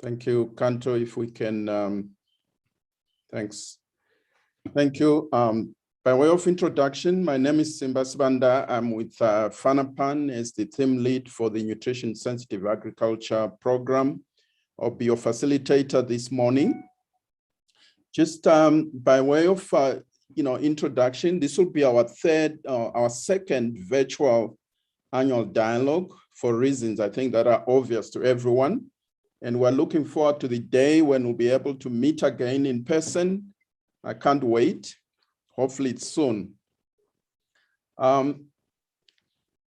Thank you, Kanto. If we can, thanks. Thank you. By way of introduction, my name is Simba Sibanda. I'm with FANRPAN as the team lead for the Nutrition Sensitive Agriculture Program. I'll be your facilitator this morning. Just by way of introduction, this will be our second virtual annual dialogue for reasons I think that are obvious to everyone. And we're looking forward to the day when we'll be able to meet again in person. I can't wait. Hopefully it's soon. The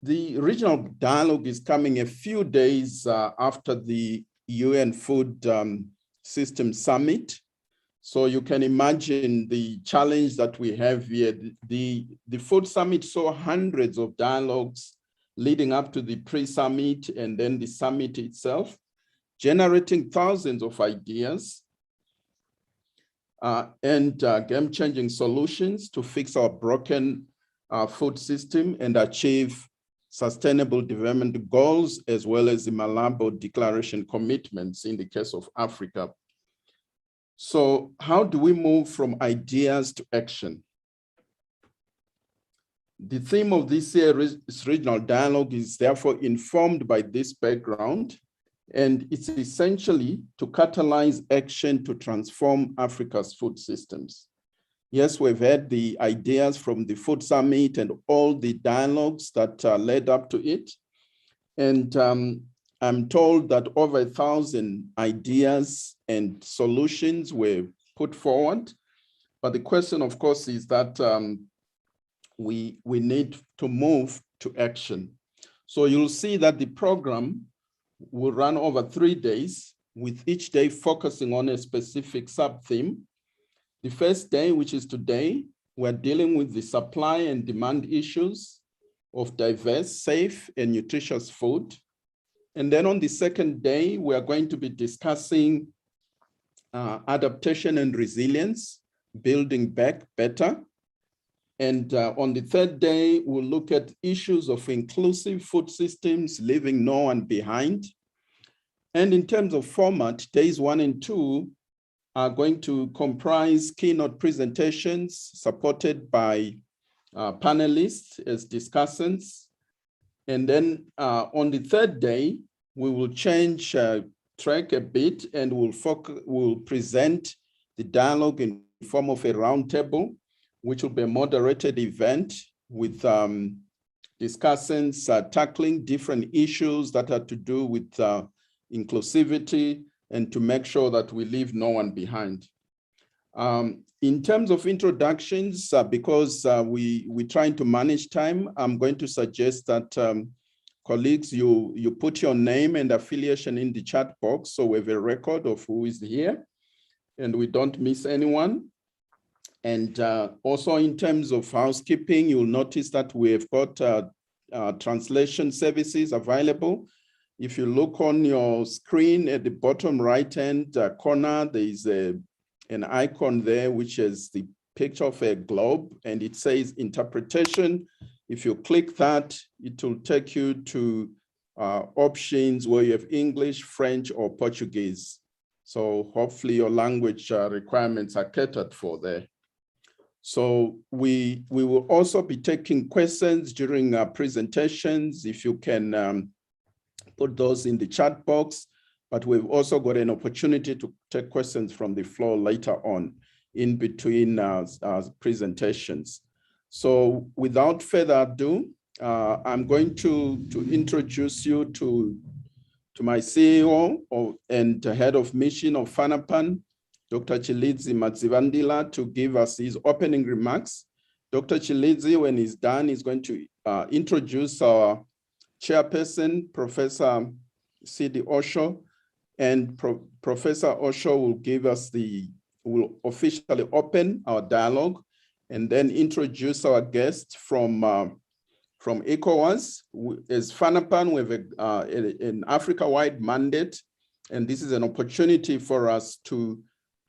regional dialogue is coming a few days after the UN Food System Summit. So you can imagine the challenge that we have here. The Food Summit saw hundreds of dialogues leading up to the pre-summit and then the summit itself, generating thousands of ideas and game-changing solutions to fix our broken food system and achieve sustainable development goals, as well as the Malabo Declaration commitments in the case of Africa. So how do we move from ideas to action? The theme of this year's regional dialogue is therefore informed by this background, and it's essentially to catalyze action to transform Africa's food systems. Yes, we've had the ideas from the Food Summit and all the dialogues that led up to it. And I'm told that over 1,000 ideas and solutions were put forward. But the question, of course, is that we need to move to action. So you'll see that the program will run over 3 days, with each day focusing on a specific sub-theme. The first day, which is today, we're dealing with the supply and demand issues of diverse, safe, and nutritious food. And then on the second day, we are going to be discussing adaptation and resilience, building back better. And on the third day, we'll look at issues of inclusive food systems, leaving no one behind. And in terms of format, days 1 and 2 are going to comprise keynote presentations supported by panelists as discussants. And then on the third day, we will change track a bit and we'll present the dialogue in the form of a roundtable, which will be a moderated event with discussants tackling different issues that are to do with inclusivity and to make sure that we leave no one behind. In terms of introductions, because we're trying to manage time, I'm going to suggest that colleagues, you put your name and affiliation in the chat box so we have a record of who is here and we don't miss anyone. And also in terms of housekeeping, you'll notice that we have got translation services available. If you look on your screen at the bottom right-hand corner, there is an icon there, which is the picture of a globe, and it says interpretation. If you click that, it will take you to options where you have English, French, or Portuguese. So hopefully your language requirements are catered for there. So we will also be taking questions during our presentations. If you can put those in the chat box, but we've also got an opportunity to take questions from the floor later on in between presentations. So without further ado, I'm going to introduce you to my CEO and head of mission of FANRPAN, Dr. Chilidzi Matsivandila, to give us his opening remarks. Dr. Chilidzi, when he's done, is going to introduce our chairperson, Professor C.D. Osho, and Professor Osho will give us will officially open our dialogue and then introduce our guests from ECOWAS. As FANRPAN, we have an Africa-wide mandate, and this is an opportunity for us to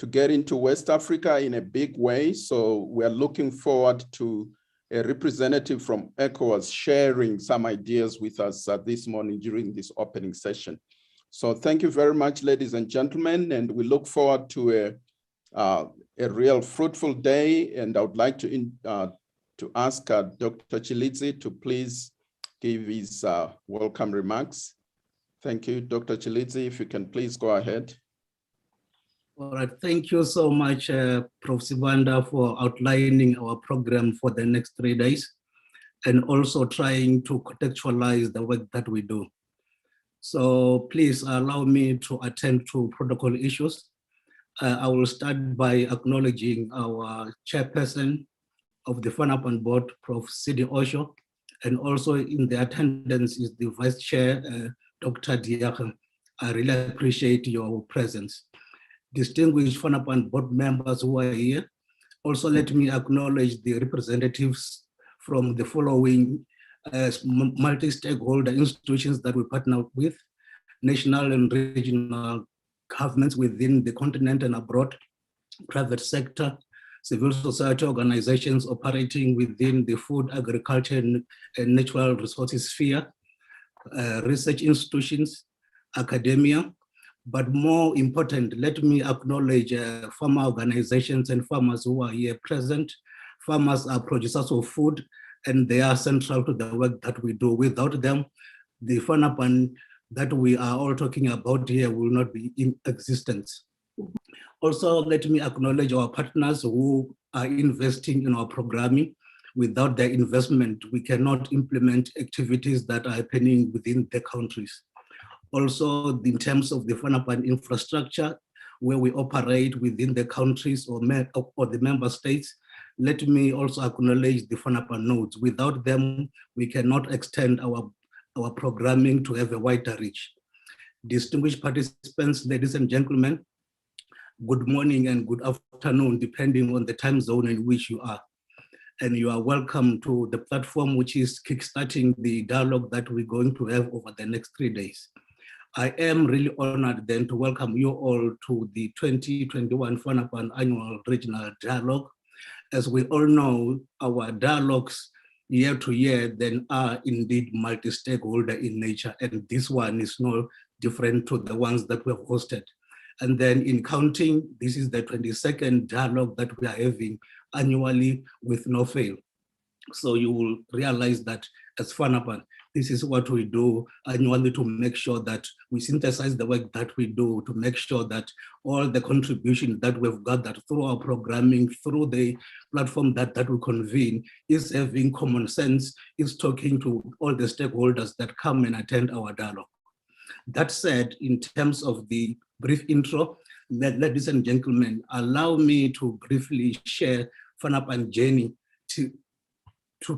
get into West Africa in a big way. So we're looking forward to a representative from ECOWAS sharing some ideas with us this morning during this opening session. So thank you very much, ladies and gentlemen, and we look forward to a real fruitful day. And I would like to ask Dr. Chilizi to please give his welcome remarks. Thank you, Dr. Chilizi, if you can please go ahead. All right, thank you so much, Prof. Sibanda, for outlining our program for the next 3 days and also trying to contextualize the work that we do. So please allow me to attend to protocol issues. I will start by acknowledging our chairperson of the FANRPAN board, Prof. Sidi Osho, and also in the attendance is the vice chair, Dr. Dietary. I really appreciate your presence. Distinguished FANRPAN board members who are here, also let me acknowledge the representatives from the following multi-stakeholder institutions that we partner with: national and regional governments within the continent and abroad, private sector, civil society organizations operating within the food, agriculture, and natural resources sphere, research institutions, academia. But more important, let me acknowledge farmer organizations and farmers who are here present. Farmers are producers of food, and they are central to the work that we do. Without them, the FANRPAN that we are all talking about here will not be in existence. Also, let me acknowledge our partners who are investing in our programming. Without their investment, we cannot implement activities that are happening within the countries. Also, in terms of the FANRPAN infrastructure, where we operate within the countries or the member states, let me also acknowledge the FANRPAN nodes. Without them, we cannot extend our programming to have a wider reach. Distinguished participants, ladies and gentlemen, good morning and good afternoon, depending on the time zone in which you are. And you are welcome to the platform, which is kickstarting the dialogue that we're going to have over the next 3 days. I am really honored then to welcome you all to the 2021 FANRPAN Annual Regional Dialogue. As we all know, our dialogues year to year then are indeed multi-stakeholder in nature, and this one is no different to the ones that we have hosted. And then in counting, this is the 22nd dialogue that we are having annually with no fail. So you will realize that as FANRPAN, this is what we do annually to make sure that we synthesize the work that we do, to make sure that all the contribution that we've gathered through our programming, through the platform that we convene, is having common sense, is talking to all the stakeholders that come and attend our dialogue. That said, in terms of the brief intro, ladies and gentlemen, allow me to briefly share FANRPAN journey to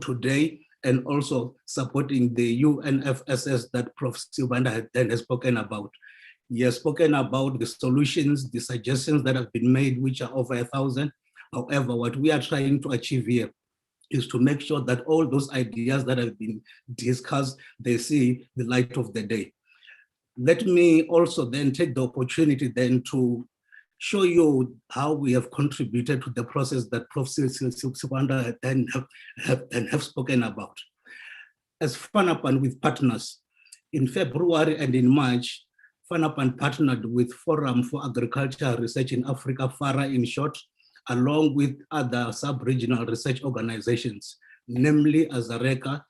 today, and also supporting the UNFSS that Prof. Sibanda has spoken about. He has spoken about the solutions, the suggestions that have been made, which are over 1,000. However, what we are trying to achieve here is to make sure that all those ideas that have been discussed, they see the light of the day. Let me also then take the opportunity then to show you how we have contributed to the process that Prof. Sibanda then have spoken about. As FANRPAN with partners, in February and in March, FANRPAN partnered with Forum for Agricultural Research in Africa, FARA in short, along with other sub-regional research organizations, namely Azareka,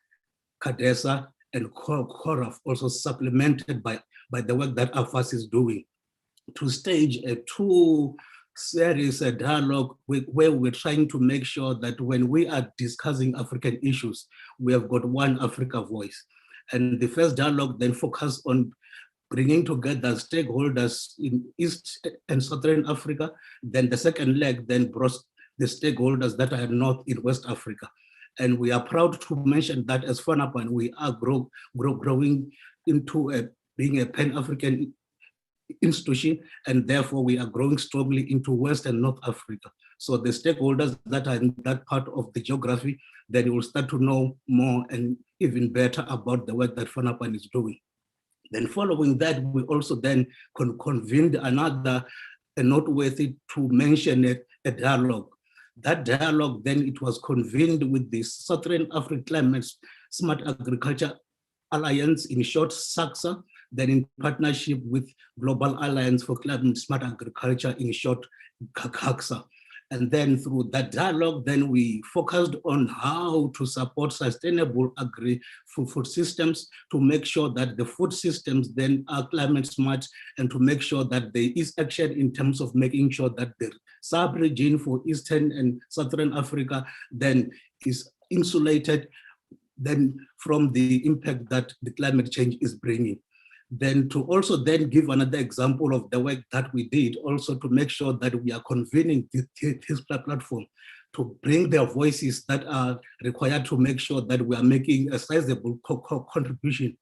CADESA, and CORAF, also supplemented by the work that AFAS is doing, to stage a two-series dialogue where we're trying to make sure that when we are discussing African issues, we have got one Africa voice. And the first dialogue then focused on bringing together stakeholders in East and Southern Africa. Then the second leg then brought the stakeholders that are North in West Africa. And we are proud to mention that as FANRPAN, we are growing into being a Pan-African institution, and therefore we are growing strongly into West and North Africa. So the stakeholders that are in that part of the geography, then you will start to know more and even better about the work that FANRPAN is doing. Then following that, we also then convened another noteworthy to mention a dialogue. That dialogue then it was convened with the Southern African Climate Smart Agriculture Alliance, in short, SACSA, then in partnership with Global Alliance for Climate Smart Agriculture, in short, CACSA. And then through that dialogue, then we focused on how to support sustainable agri-food systems to make sure that the food systems then are climate smart, and to make sure that there is action in terms of making sure that the sub-region for Eastern and Southern Africa then is insulated then from the impact that the climate change is bringing. Then to also then give another example of the work that we did, also to make sure that we are convening this platform to bring their voices that are required to make sure that we are making a sizable contribution.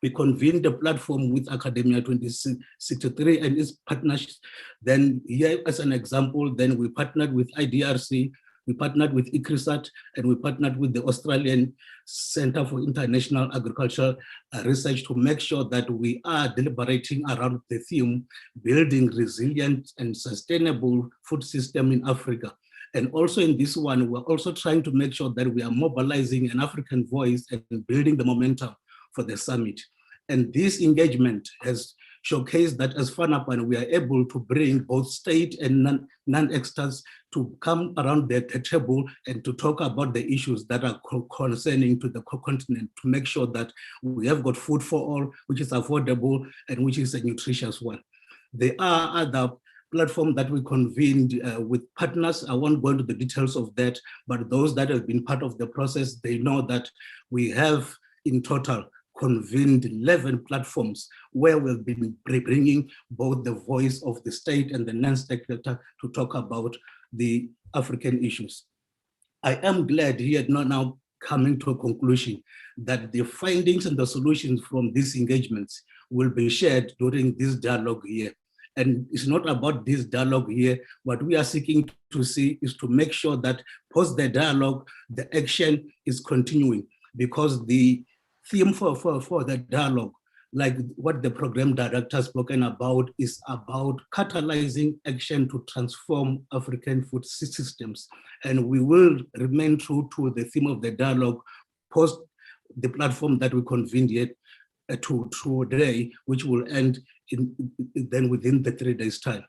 We convened the platform with Academia 2063 and its partnerships. Then here as an example, then we partnered with IDRC, we partnered with ICRISAT, and we partnered with the Australian Center for International Agricultural Research to make sure that we are deliberating around the theme, building resilient and sustainable food system in Africa. And also in this one, we're also trying to make sure that we are mobilizing an African voice and building the momentum for the summit. And this engagement has showcased that as FANRPAN, we are able to bring both state and non-experts to come around the table and to talk about the issues that are concerning to the continent, to make sure that we have got food for all, which is affordable and which is a nutritious one. There are other platforms that we convened with partners. I won't go into the details of that, but those that have been part of the process, they know that we have in total convened 11 platforms where we've been bringing both the voice of the state and the non-state sector to talk about the African issues. I am glad here now coming to a conclusion that the findings and the solutions from these engagements will be shared during this dialogue here. And it's not about this dialogue here. What we are seeking to see is to make sure that post the dialogue, the action is continuing, because the theme for the dialogue, like what the program director has spoken about, is about catalyzing action to transform African food systems. And we will remain true to the theme of the dialogue post the platform that we convened yet today, which will end then within the 3 days' time.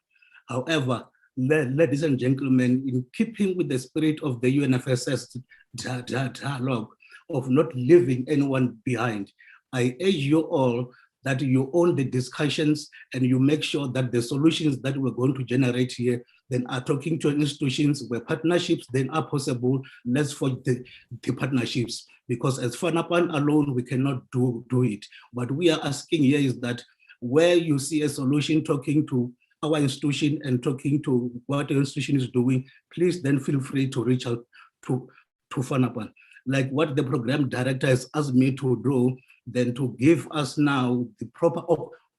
However, ladies and gentlemen, in keeping with the spirit of the UNFSS dialogue, of not leaving anyone behind, I urge you all that you own the discussions and you make sure that the solutions that we're going to generate here then are talking to institutions where partnerships then are possible. Let's forge the partnerships, because as FANRPAN alone, we cannot do it. What we are asking here is that where you see a solution talking to our institution and talking to what the institution is doing, please then feel free to reach out to FANRPAN. Like what the program director has asked me to do, then to give us now the proper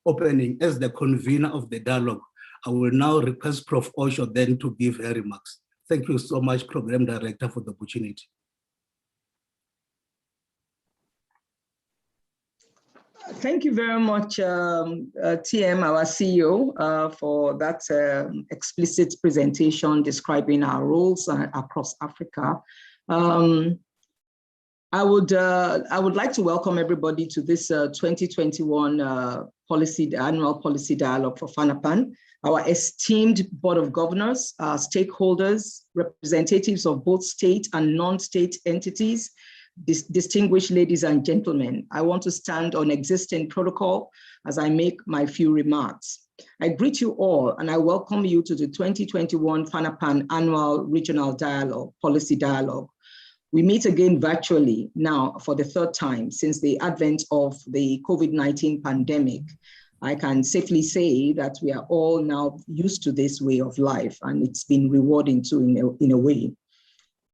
opening as the convener of the dialogue. I will now request Prof. Osho then to give her remarks. Thank you so much, Program Director, for the opportunity. Thank you very much, TM, our CEO, for that explicit presentation describing our roles across Africa. I would like to welcome everybody to this 2021 annual policy dialogue for FANRPAN. Our esteemed Board of Governors, stakeholders, representatives of both state and non-state entities, distinguished ladies and gentlemen, I want to stand on existing protocol as I make my few remarks. I greet you all and I welcome you to the 2021 FANRPAN Annual Regional Dialogue, Policy Dialogue. We meet again virtually now for the third time since the advent of the COVID-19 pandemic. I can safely say that we are all now used to this way of life, and it's been rewarding too in a way.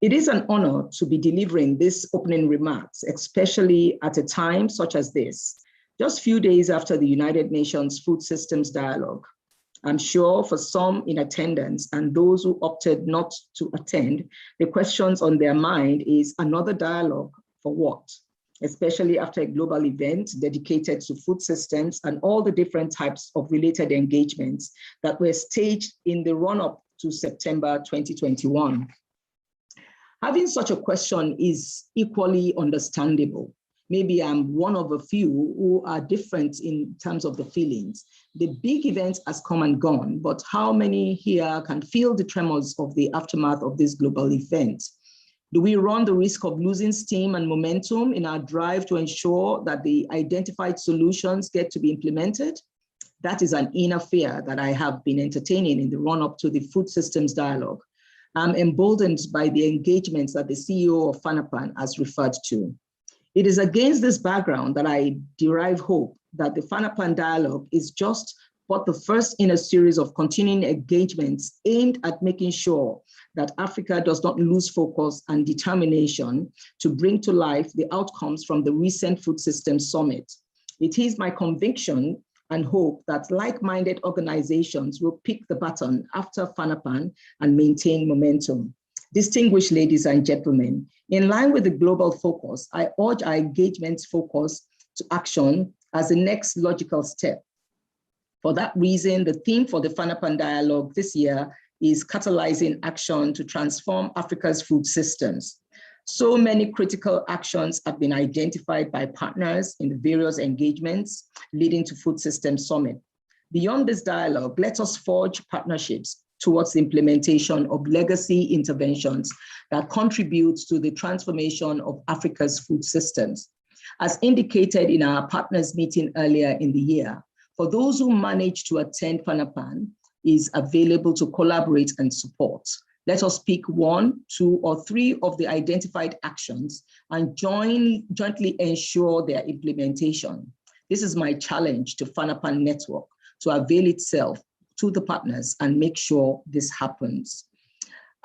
It is an honor to be delivering these opening remarks, especially at a time such as this, just a few days after the United Nations Food Systems Dialogue. I'm sure for some in attendance and those who opted not to attend, the questions on their mind is another dialogue for what? Especially after a global event dedicated to food systems and all the different types of related engagements that were staged in the run-up to September 2021. Having such a question is equally understandable. maybe I'm one of a few who are different in terms of the feelings. The big event has come and gone, but how many here can feel the tremors of the aftermath of this global event? Do we run the risk of losing steam and momentum in our drive to ensure that the identified solutions get to be implemented? That is an inner fear that I have been entertaining in the run-up to the food systems dialogue. I'm emboldened by the engagements that the CEO of FANRPAN has referred to. It is against this background that I derive hope that the FANRPAN dialogue is just but the first in a series of continuing engagements aimed at making sure that Africa does not lose focus and determination to bring to life the outcomes from the recent Food Systems Summit. It is my conviction and hope that like-minded organizations will pick the baton after FANRPAN and maintain momentum. Distinguished ladies and gentlemen, in line with the global focus, I urge our engagements focus to action as the next logical step. For that reason, the theme for the FANRPAN dialogue this year is catalyzing action to transform Africa's food systems. So many critical actions have been identified by partners in the various engagements leading to Food Systems Summit. Beyond this dialogue, let us forge partnerships towards the implementation of legacy interventions that contribute to the transformation of Africa's food systems. As indicated in our partners meeting earlier in the year, for those who manage to attend FANRPAN is available to collaborate and support. Let us pick 1, 2, or 3 of the identified actions and jointly ensure their implementation. This is my challenge to FANRPAN Network to avail itself to the partners and make sure this happens.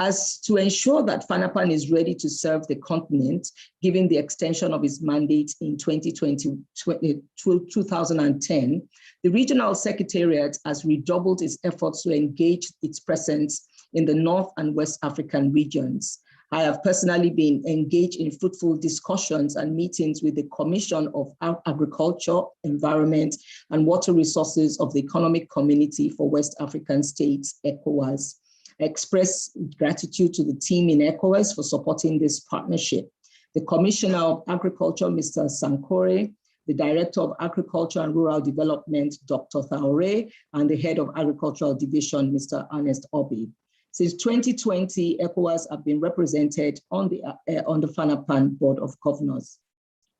As to ensure that FANRPAN is ready to serve the continent, given the extension of its mandate in 2010, the Regional Secretariat has redoubled its efforts to engage its presence in the North and West African regions. I have personally been engaged in fruitful discussions and meetings with the Commission of Agriculture, Environment, and Water Resources of the Economic Community for West African States, ECOWAS. I express gratitude to the team in ECOWAS for supporting this partnership. The Commissioner of Agriculture, Mr. Sankore, the Director of Agriculture and Rural Development, Dr. Thaore, and the Head of Agricultural Division, Mr. Ernest Obi. Since 2020, ECOWAS have been represented on the FANRPAN Board of Governors.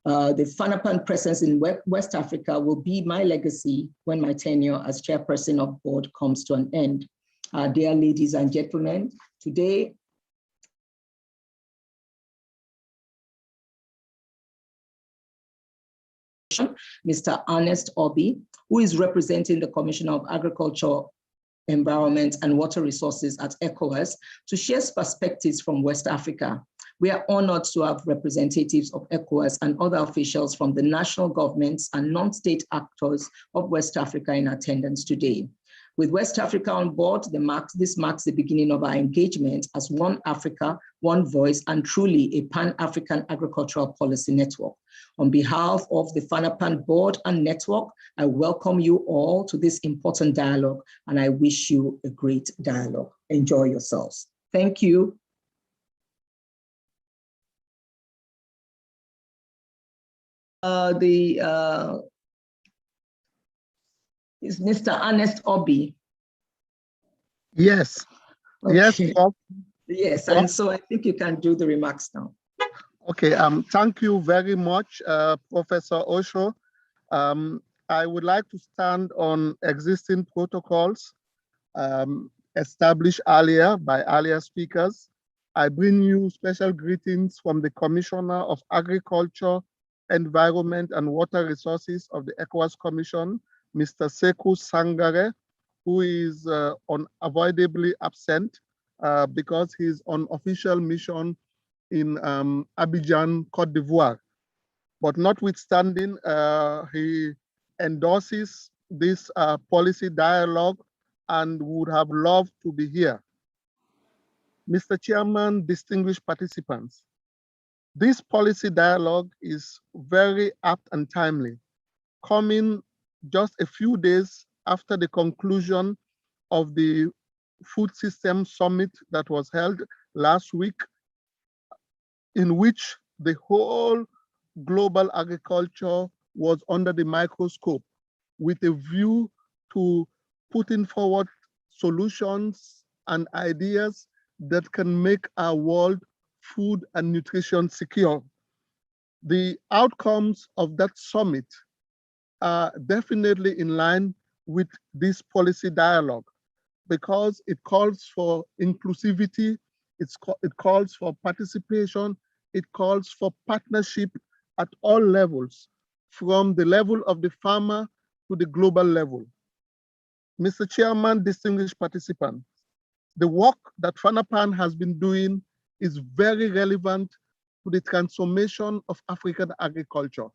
The FANRPAN presence in West Africa will be my legacy when my tenure as chairperson of board comes to an end. Dear ladies and gentlemen, today, Mr. Ernest Obi, who is representing the Commissioner of Agriculture, Environment, and Water Resources at ECOWAS, to share perspectives from West Africa. We are honored to have representatives of ECOWAS and other officials from the national governments and non-state actors of West Africa in attendance today. With West Africa on board, this marks the beginning of our engagement as one Africa, one voice, and truly a Pan-African agricultural policy network. On behalf of the FANRPAN board and network, I welcome you all to this important dialogue, and I wish you a great dialogue. Enjoy yourselves. Thank you. Is Mr. Ernest Obi? Yes. Okay. Yes. Yes, and so I think you can do the remarks now. Okay. Thank you very much, Professor Osho. I would like to stand on existing protocols established earlier by earlier speakers. I bring you special greetings from the Commissioner of Agriculture, Environment, and Water Resources of the ECOWAS Commission, Mr. Sekou Sangare, who is unavoidably absent because he's on official mission in Abidjan, Cote d'Ivoire. But notwithstanding, he endorses this policy dialogue and would have loved to be here. Mr. Chairman, distinguished participants, this policy dialogue is very apt and timely, coming just a few days after the conclusion of the Food Systems Summit that was held last week, in which the whole global agriculture was under the microscope with a view to putting forward solutions and ideas that can make our world food and nutrition secure. The outcomes of that summit are definitely in line with this policy dialogue because it calls for inclusivity, it calls for participation, it calls for partnership at all levels, from the level of the farmer to the global level. Mr. Chairman, distinguished participants, the work that FANRPAN has been doing is very relevant to the transformation of African agriculture.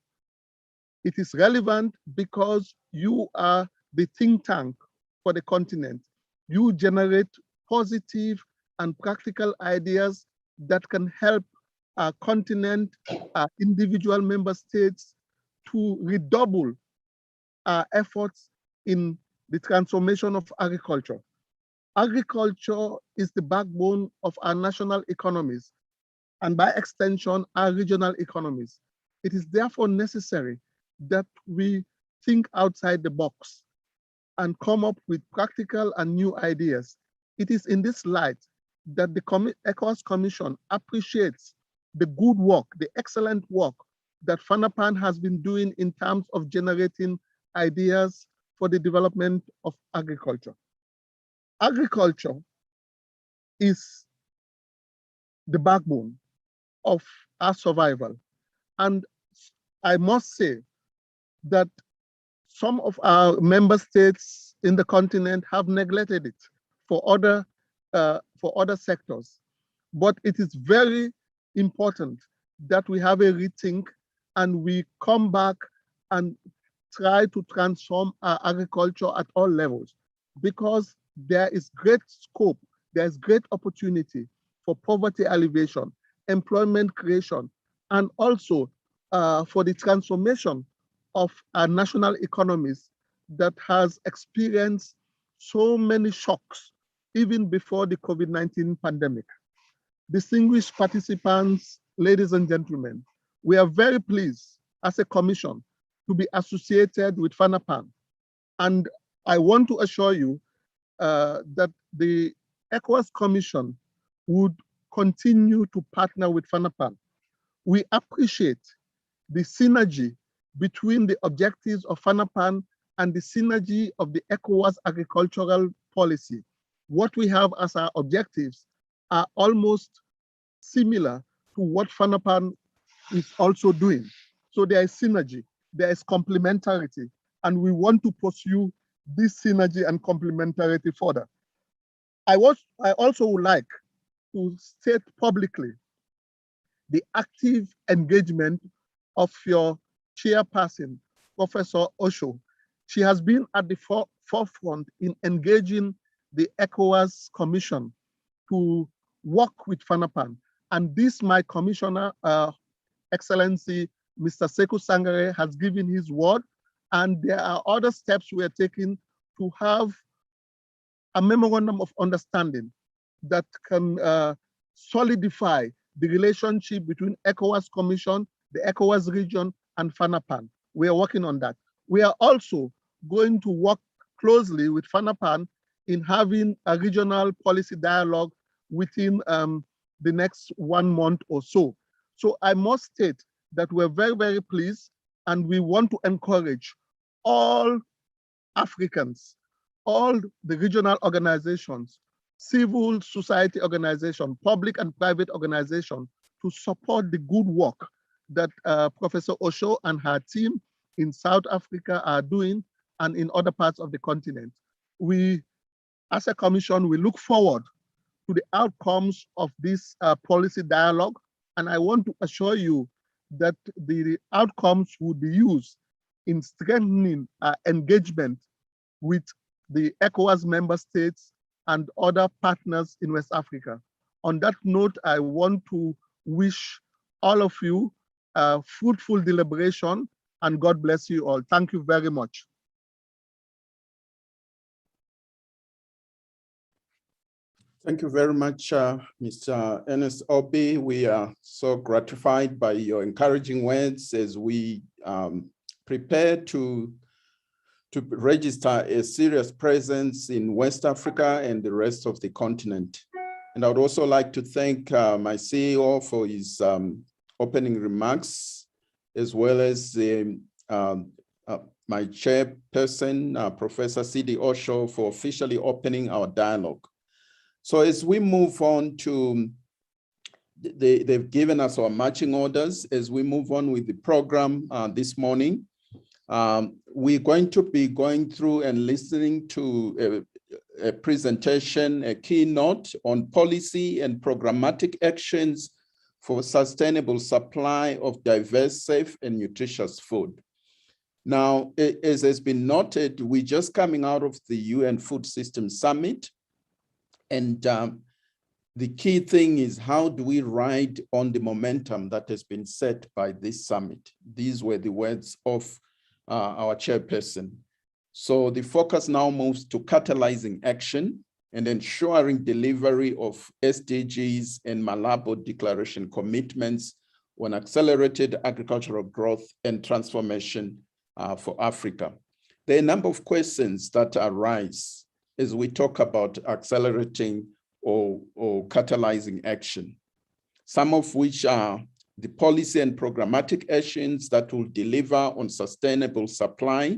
It is relevant because you are the think tank for the continent. You generate positive and practical ideas that can help our continent, our individual member states to redouble our efforts in the transformation of agriculture. Agriculture is the backbone of our national economies and by extension, our regional economies. It is therefore necessary that we think outside the box and come up with practical and new ideas. It is in this light that the ECOWAS Commission appreciates the good work, the excellent work that FANRPAN has been doing in terms of generating ideas for the development of agriculture. Agriculture is the backbone of our survival. And I must say that some of our member states in the continent have neglected it for other sectors. But it is very important that we have a rethink and we come back and try to transform our agriculture at all levels, because there is great scope, there's great opportunity for poverty alleviation, employment creation, and also for the transformation of our national economies that has experienced so many shocks even before the COVID-19 pandemic. Distinguished participants, ladies and gentlemen, we are very pleased as a commission to be associated with FANRPAN. And I want to assure you that the ECOWAS Commission would continue to partner with FANRPAN. We appreciate the synergy between the objectives of FANRPAN and the synergy of the ECOWAS agricultural policy. What we have as our objectives are almost similar to what FANRPAN is also doing. So there is synergy, there is complementarity, and we want to pursue this synergy and complementarity further. I also would like to state publicly the active engagement of your chairperson, Professor Osho. She has been at the forefront in engaging the ECOWAS Commission to work with FANRPAN. And this, my commissioner, Excellency, Mr. Sekou Sangare, has given his word. And there are other steps we are taking to have a memorandum of understanding that can solidify the relationship between ECOWAS Commission, the ECOWAS region, and FANRPAN. We are working on that. We are also going to work closely with FANRPAN in having a regional policy dialogue within the next 1 month or so. So I must state that we're very, very pleased, and we want to encourage all Africans, all the regional organizations, civil society organizations, public and private organizations, to support the good work that Professor Osho and her team in South Africa are doing and in other parts of the continent. We, as a commission, we look forward to the outcomes of this policy dialogue. And I want to assure you that the outcomes will be used in strengthening our engagement with the ECOWAS member states and other partners in West Africa. On that note, I want to wish all of you a fruitful deliberation, and God bless you all. Thank you very much. Thank you very much, Mr. Ernest Obi. We are so gratified by your encouraging words as we prepare to register a serious presence in West Africa and the rest of the continent. And I would also like to thank my CEO for his opening remarks, as well as my chairperson, Professor Sidi Osho, for officially opening our dialogue. So as we move on to, they've given us our marching orders. As we move on with the program this morning, we're going to be going through and listening to a presentation, a keynote on policy and programmatic actions for sustainable supply of diverse, safe, and nutritious food. Now, as has been noted, we're just coming out of the UN Food Systems Summit. And the key thing is, how do we ride on the momentum that has been set by this summit? These were the words of our chairperson. So the focus now moves to catalyzing action and ensuring delivery of SDGs and Malabo Declaration commitments on accelerated agricultural growth and transformation for Africa. There are a number of questions that arise as we talk about accelerating or catalyzing action, some of which are the policy and programmatic actions that will deliver on sustainable supply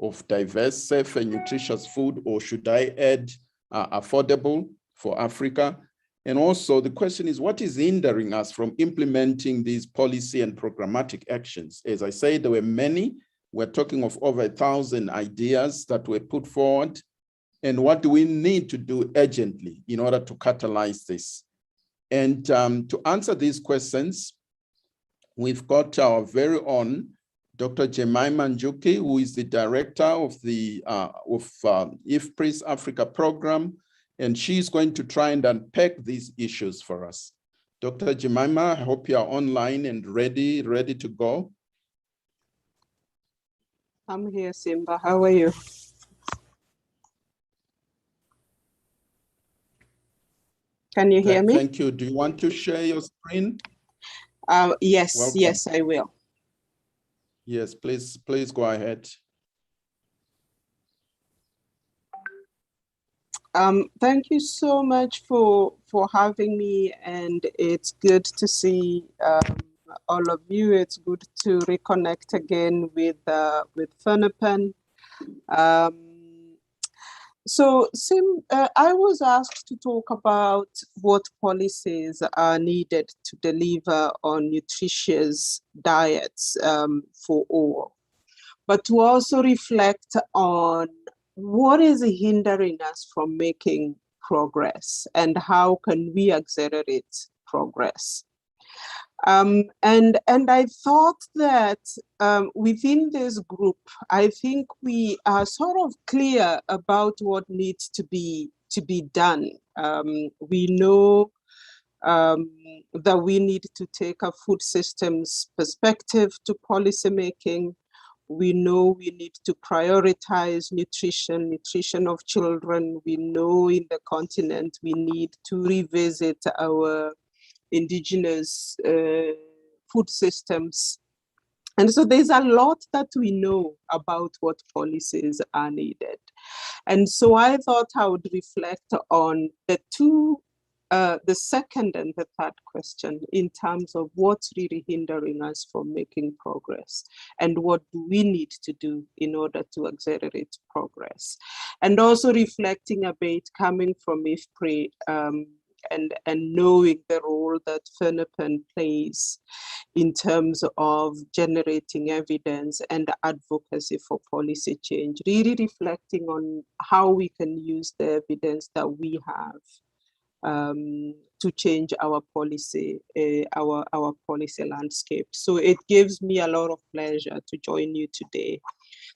of diverse, safe, and nutritious food, or should I add affordable for Africa? And also the question is, what is hindering us from implementing these policy and programmatic actions? As I said, there were many. We're talking of over 1,000 ideas that were put forward. And what do we need to do urgently in order to catalyze this? And to answer these questions, we've got our very own Dr. Jemima Njuki, who is the director of the IFPRI's Africa program, and she's going to try and unpack these issues for us. Dr. Jemima, I hope you are online and ready to go. I'm here, Simba. How are you? Can you hear me? Thank you. Do you want to share your screen? Yes, Welcome. yes, I will. Yes, please go ahead. Thank you so much for having me, and it's good to see all of you. It's good to reconnect again with FANRPAN. So, Sim, I was asked to talk about what policies are needed to deliver on nutritious diets for all, but to also reflect on what is hindering us from making progress and how can we accelerate progress. And I thought that within this group, I think we are sort of clear about what needs to be done. We know that we need to take a food systems perspective to policy making. We know we need to prioritize nutrition of children. We know in the continent we need to revisit our indigenous food systems. And so there's a lot that we know about what policies are needed. And so I thought I would reflect on the second and the third question in terms of what's really hindering us from making progress and what do we need to do in order to accelerate progress. And also reflecting a bit coming from IFPRI and knowing the role that FANRPAN plays in terms of generating evidence and advocacy for policy change, really reflecting on how we can use the evidence that we have to change our policy, our policy landscape. So it gives me a lot of pleasure to join you today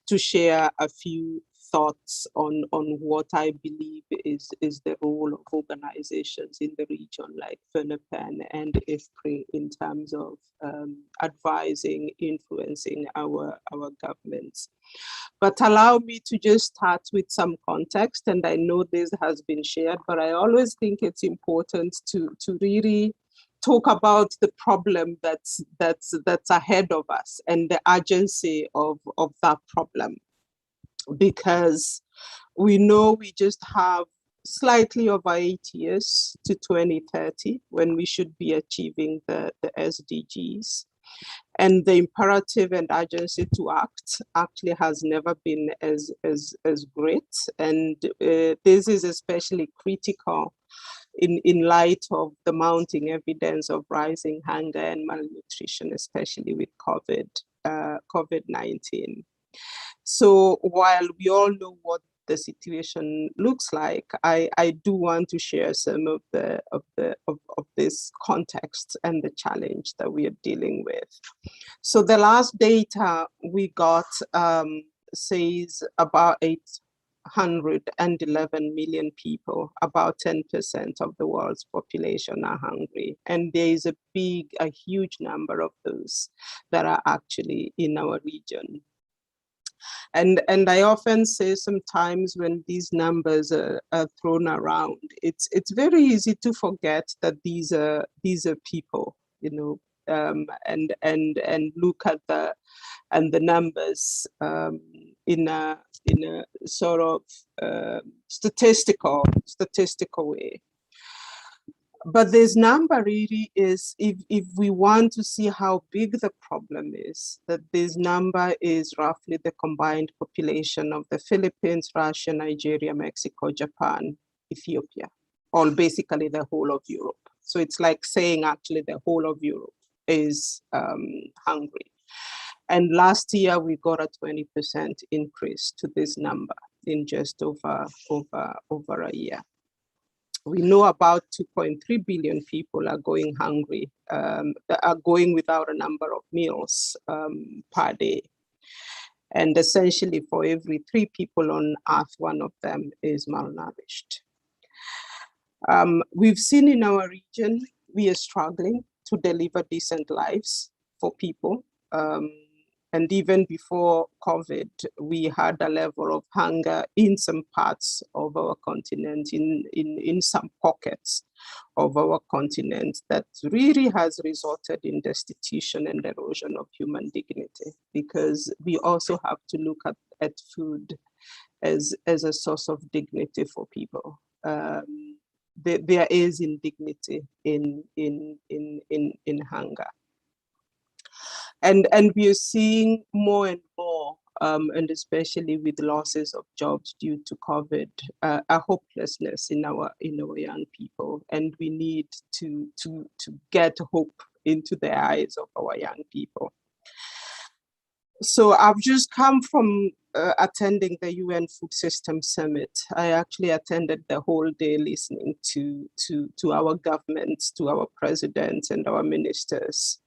to share a few thoughts on what I believe is the role of organizations in the region like FANRPAN and IFPRI in terms of advising, influencing our governments. But allow me to just start with some context, and I know this has been shared, but I always think it's important to really talk about the problem that's ahead of us and the urgency of that problem, because we know we just have slightly over 8 years to 2030 when we should be achieving the SDGs. And the imperative and urgency to act actually has never been as great. And this is especially critical in light of the mounting evidence of rising hunger and malnutrition, especially with COVID-19. So while we all know what the situation looks like, I do want to share some of this context and the challenge that we are dealing with. So the last data we got says about 811 million people, about 10% of the world's population are hungry. And there is a huge number of those that are actually in our region. And I often say sometimes when these numbers are thrown around, it's very easy to forget that these are people, you know, and look at the numbers in a sort of statistical way. But this number really is, if we want to see how big the problem is, that this number is roughly the combined population of the Philippines, Russia, Nigeria, Mexico, Japan, Ethiopia, or basically the whole of Europe. So it's like saying actually the whole of Europe is hungry. And last year we got a 20% increase to this number in just over a year. We know about 2.3 billion people are going hungry, are going without a number of meals per day. And essentially for every 3 people on earth, 1 of them is malnourished. We've seen in our region, we are struggling to deliver decent lives for people. And even before COVID, we had a level of hunger in some parts of our continent, in some pockets of our continent, that really has resulted in destitution and erosion of human dignity, because we also have to look at food as a source of dignity for people. There is indignity in hunger. And we are seeing more and more, and especially with losses of jobs due to COVID, a hopelessness in our young people, and we need to get hope into the eyes of our young people. So I've just come from attending the UN Food System Summit. I actually attended the whole day listening to our governments, to our presidents and our ministers.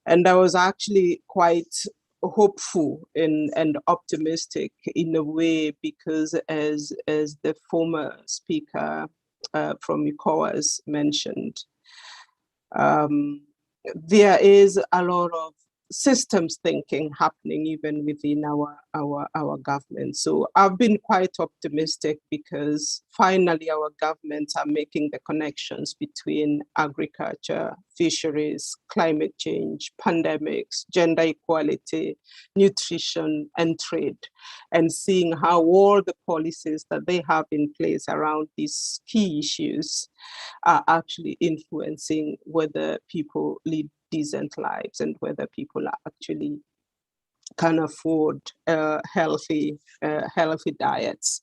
And I was actually quite hopeful and optimistic in a way, because as the former speaker from ECOWAS mentioned, there is a lot of systems thinking happening even within our government. So I've been quite optimistic, because finally our governments are making the connections between agriculture, fisheries, climate change, pandemics, gender equality, nutrition, and trade, and seeing how all the policies that they have in place around these key issues are actually influencing whether people lead decent lives and whether people actually can afford healthy diets.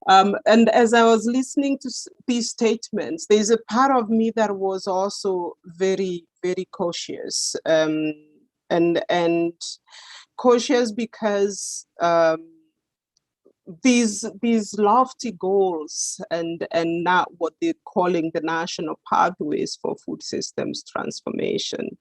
And as I was listening to these statements, there's a part of me that was also very, very cautious, and cautious because these lofty goals and now what they're calling the national pathways for food systems transformation,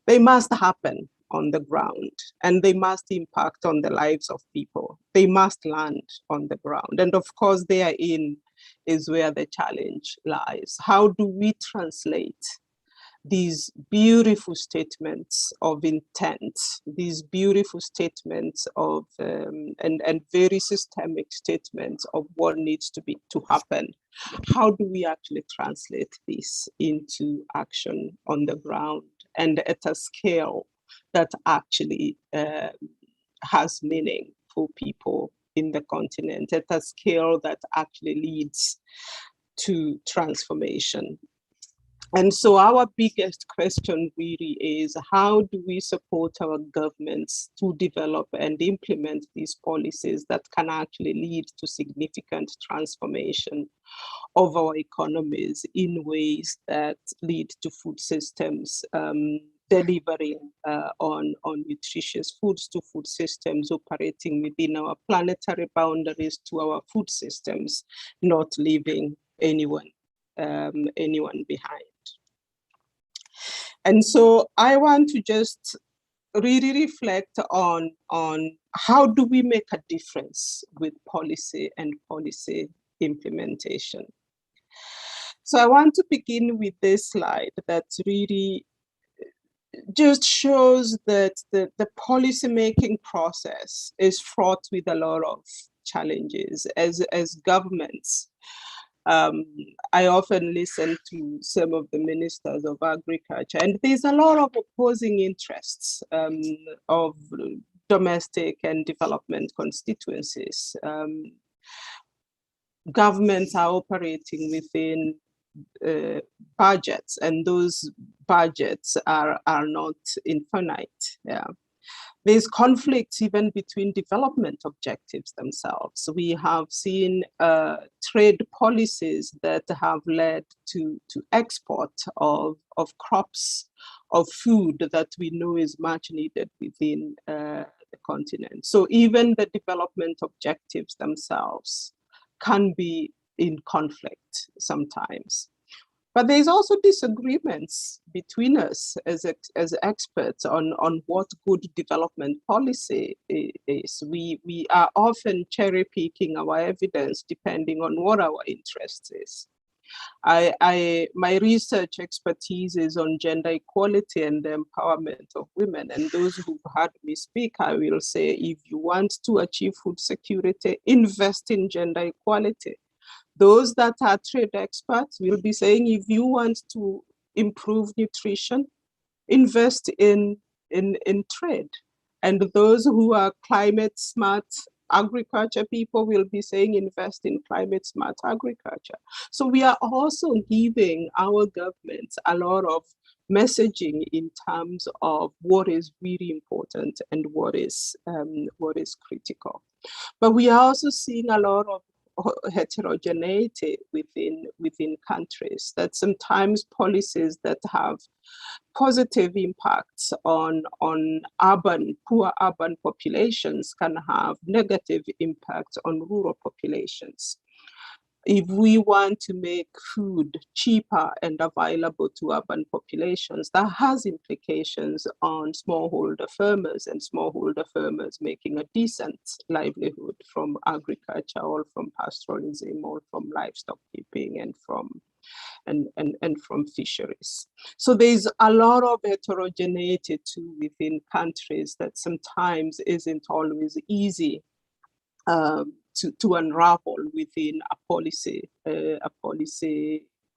they must happen. on the ground, and they must impact on the lives of people. They must land on the ground. And of course, therein is where the challenge lies. How do we translate these beautiful statements of intent, these beautiful statements of, and very systemic statements of what needs to happen? How do we actually translate this into action on the ground and at a scale that actually has meaning for people in the continent, at a scale that actually leads to transformation? And so our biggest question really is, how do we support our governments to develop and implement these policies that can actually lead to significant transformation of our economies in ways that lead to food systems delivering on nutritious foods, to food systems operating within our planetary boundaries, to our food systems not leaving anyone behind. And so I want to just really reflect on how do we make a difference with policy and policy implementation. So I want to begin with this slide that really just shows that the policy-making process is fraught with a lot of challenges as governments. I often listen to some of the ministers of agriculture, and there's a lot of opposing interests of domestic and development constituencies. Governments are operating within budgets, and those budgets are not infinite. Yeah. There's conflicts even between development objectives themselves. We have seen trade policies that have led to export of crops, of food that we know is much needed within the continent. So even the development objectives themselves can be in conflict sometimes. But there's also disagreements between us as experts on what good development policy is. We are often cherry picking our evidence depending on what our interest is. My research expertise is on gender equality and the empowerment of women. And those who've heard me speak, I will say, if you want to achieve food security, invest in gender equality. Those that are trade experts will be saying, if you want to improve nutrition, invest in trade. And those who are climate smart agriculture people will be saying, invest in climate smart agriculture. So we are also giving our governments a lot of messaging in terms of what is really important and what is critical. But we are also seeing a lot of heterogeneity within countries, that sometimes policies that have positive impacts on poor urban populations can have negative impacts on rural populations. If we want to make food cheaper and available to urban populations, that has implications on smallholder farmers and smallholder farmers making a decent livelihood from agriculture or from pastoralism or from livestock keeping and from fisheries. So there's a lot of heterogeneity too within countries that sometimes isn't always easy to unravel within a policy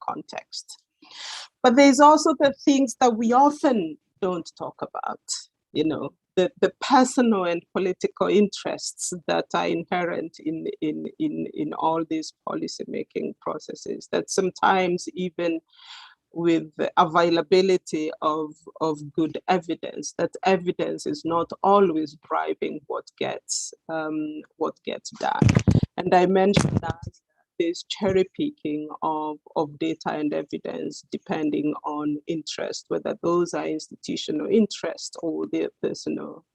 context. But there's also the things that we often don't talk about, you know, the personal and political interests that are inherent in all these policy making processes, that sometimes even with the availability of good evidence, that evidence is not always driving what gets done. And I mentioned that there's cherry picking of data and evidence depending on interest, whether those are institutional interests or their personal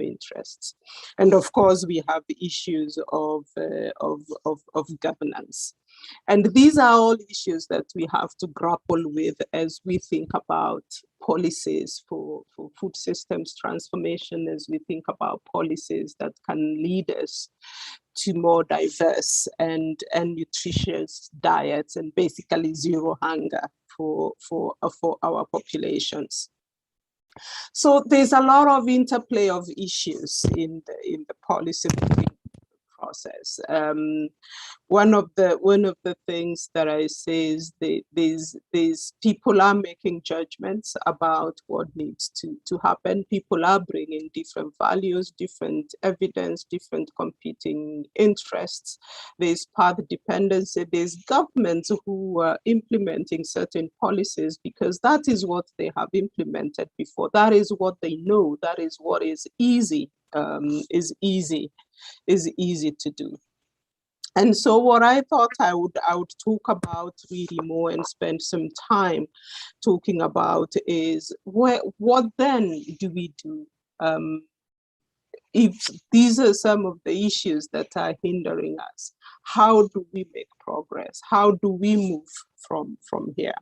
interests. And of course, we have the issues of governance. And these are all issues that we have to grapple with as we think about policies for food systems transformation, as we think about policies that can lead us to more diverse and nutritious diets, and basically zero hunger for our populations. So there's a lot of interplay of issues in the policy process. One of the things that I say is these people are making judgments about what needs to happen. People are bringing different values, different evidence, different competing interests. There's path dependency. There's governments who are implementing certain policies because that is what they have implemented before. That is what they know. That is what is easy to do. And so what I thought I would talk about really more and spend some time talking about is what then do we do if these are some of the issues that are hindering us? How do we make progress? How do we move from here?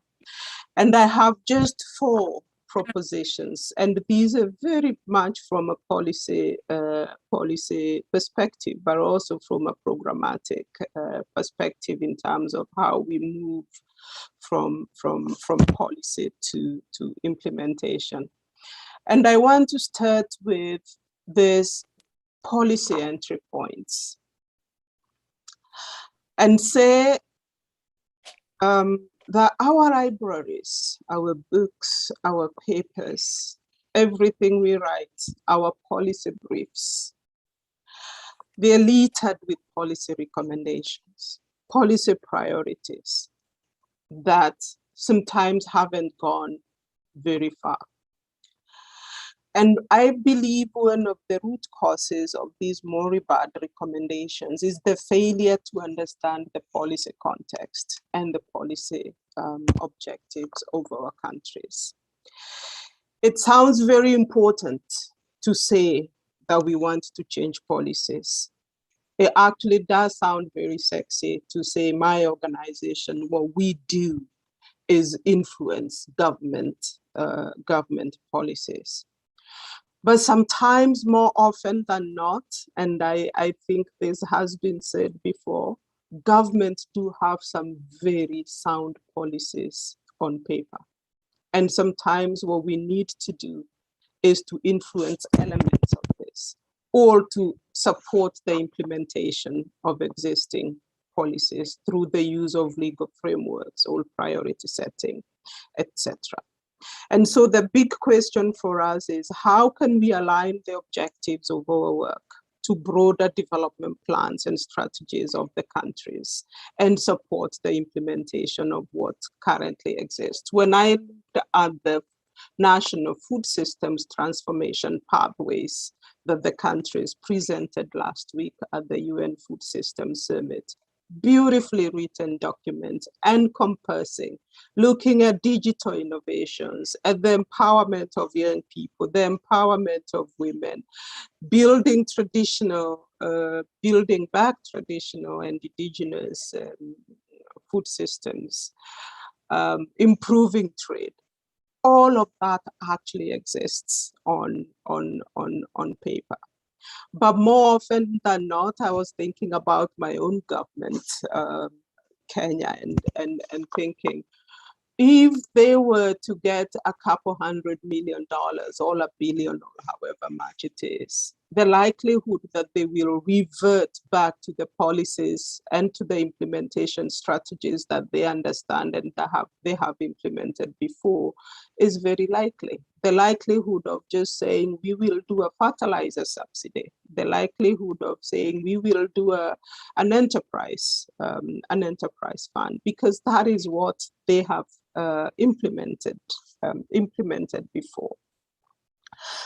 And I have just 4 propositions, and these are very much from a policy perspective, but also from a programmatic perspective in terms of how we move from policy to implementation. And I want to start with this policy entry points and say that our libraries, our books, our papers, everything we write, our policy briefs, they're littered with policy recommendations, policy priorities that sometimes haven't gone very far. And I believe one of the root causes of these moribund recommendations is the failure to understand the policy context and the policy objectives of our countries. It sounds very important to say that we want to change policies. It actually does sound very sexy to say my organization, what we do is influence government policies. But sometimes, more often than not, and I think this has been said before, governments do have some very sound policies on paper. And sometimes what we need to do is to influence elements of this or to support the implementation of existing policies through the use of legal frameworks or priority setting, etc. And so the big question for us is how can we align the objectives of our work to broader development plans and strategies of the countries and support the implementation of what currently exists? When I looked at the National Food Systems Transformation Pathways that the countries presented last week at the UN Food Systems Summit, beautifully written document encompassing, looking at digital innovations, at the empowerment of young people, the empowerment of women, building back traditional and indigenous food systems, improving trade. All of that actually exists on paper. But more often than not, I was thinking about my own government, Kenya, and thinking, if they were to get a couple $100 million or $1 billion or however much it is, the likelihood that they will revert back to the policies and to the implementation strategies that they understand and that they have implemented before is very likely. The likelihood of just saying we will do a fertilizer subsidy, the likelihood of saying we will do an enterprise fund, because that is what they have implemented before.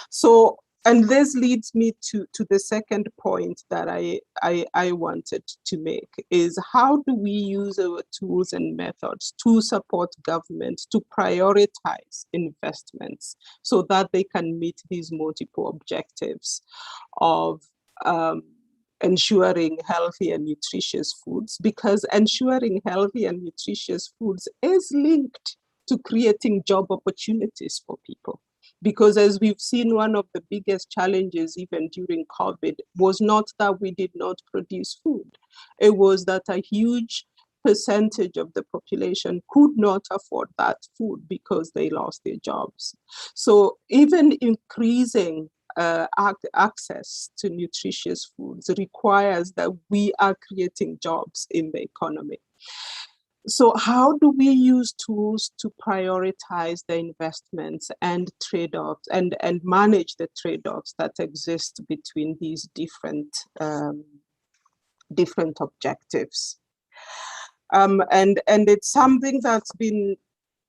So, and this leads me to the second point that I wanted to make is how do we use our tools and methods to support government to prioritize investments so that they can meet these multiple objectives of ensuring healthy and nutritious foods, because ensuring healthy and nutritious foods is linked to creating job opportunities for people. Because as we've seen, one of the biggest challenges even during COVID was not that we did not produce food. It was that a huge percentage of the population could not afford that food because they lost their jobs. So even increasing access to nutritious foods requires that we are creating jobs in the economy. So how do we use tools to prioritize the investments and trade-offs and manage the trade-offs that exist between these different objectives? And it's something that's been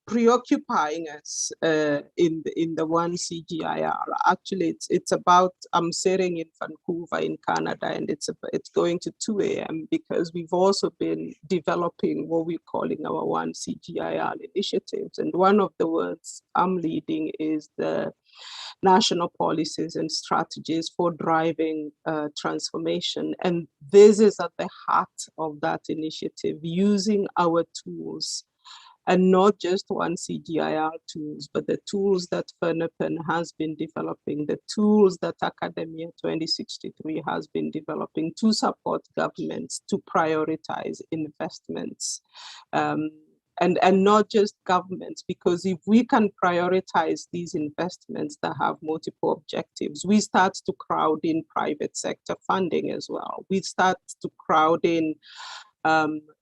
preoccupying us in the one CGIR. Actually, it's about, I'm sitting in Vancouver in Canada, and it's going to 2 a.m. because we've also been developing what we're calling our one CGIR initiatives. And one of the words I'm leading is the national policies and strategies for driving transformation. And this is at the heart of that initiative, using our tools, and not just one CGIR tools, but the tools that FANRPAN has been developing, the tools that Academia 2063 has been developing to support governments to prioritize investments. And not just governments, because if we can prioritize these investments that have multiple objectives, we start to crowd in private sector funding as well. We start to crowd in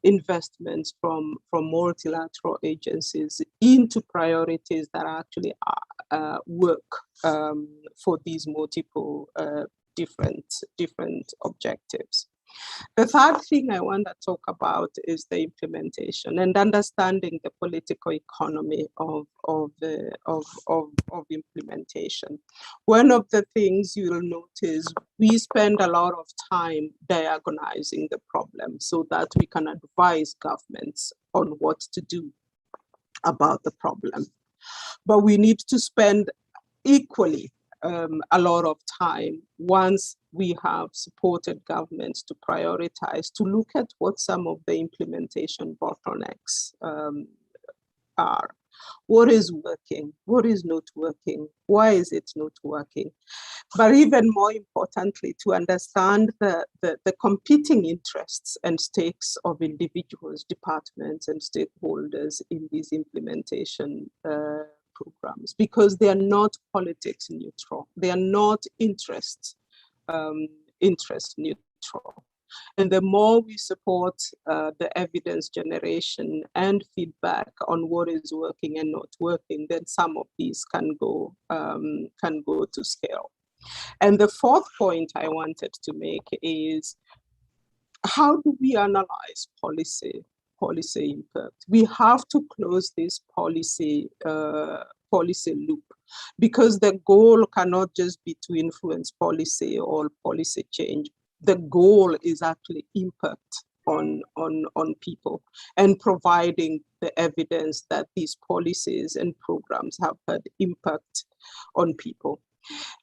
investments from multilateral agencies into priorities that actually work for these multiple different objectives. The third thing I want to talk about is the implementation and understanding the political economy of implementation. One of the things you'll notice, we spend a lot of time diagnosing the problem so that we can advise governments on what to do about the problem. But we need to spend equally a lot of time once we have supported governments to prioritize, to look at what some of the implementation bottlenecks are. What is working? What is not working? Why is it not working? But even more importantly, to understand the competing interests and stakes of individuals, departments, and stakeholders in these implementation programs, because they are not politics neutral. They are not interest neutral. And the more we support the evidence generation and feedback on what is working and not working, then some of these can go to scale. And the fourth point I wanted to make is, how do we analyze policy impact? We have to close this policy loop, because the goal cannot just be to influence policy or policy change. The goal is actually impact on people and providing the evidence that these policies and programs have had impact on people.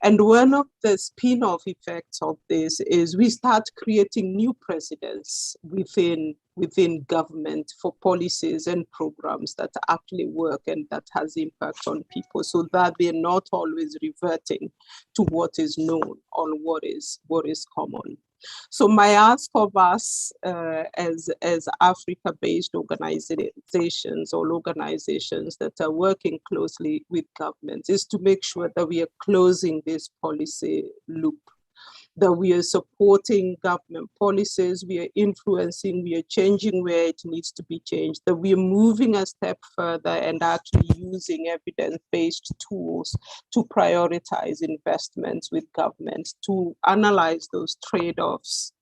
And one of the spin-off effects of this is we start creating new precedents within government for policies and programs that actually work and that has impact on people, so that they're not always reverting to what is known or what is common. So my ask of us as Africa-based organizations or organizations that are working closely with governments is to make sure that we are closing this policy loop, that we are supporting government policies, we are influencing, we are changing where it needs to be changed, that we are moving a step further and actually using evidence-based tools to prioritize investments with governments, to analyze those trade-offs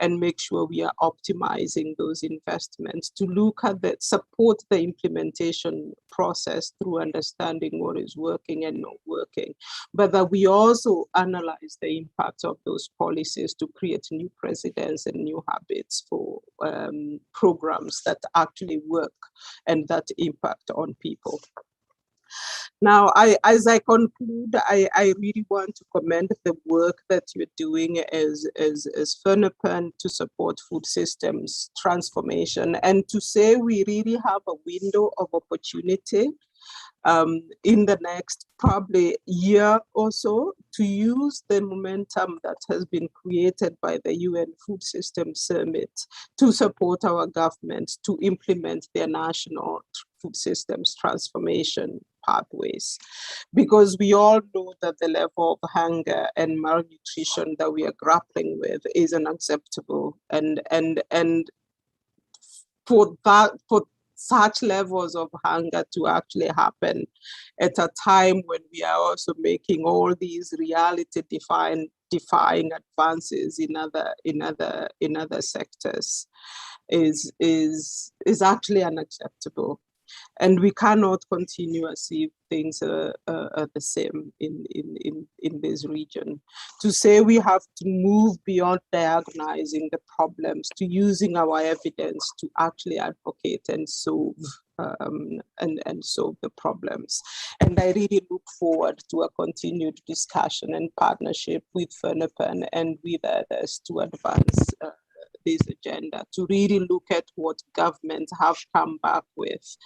and make sure we are optimizing those investments, to look at support the implementation process through understanding what is working and not working, but that we also analyze the impact of those policies to create new precedents and new habits for programs that actually work and that impact on people. Now, as I conclude, I really want to commend the work that you're doing as FANRPAN to support food systems transformation, and to say we really have a window of opportunity in the next probably year or so to use the momentum that has been created by the UN Food Systems Summit to support our government to implement their national food systems transformation pathways. Because we all know that the level of hunger and malnutrition that we are grappling with is unacceptable. And for such levels of hunger to actually happen at a time when we are also making all these reality defying advances in other sectors is actually unacceptable. And we cannot continue as if things are the same in this region. To say we have to move beyond diagnosing the problems to using our evidence to actually advocate and solve solve the problems. And I really look forward to a continued discussion and partnership with FANRPAN and with others to advance this agenda, to really look at what governments have come back with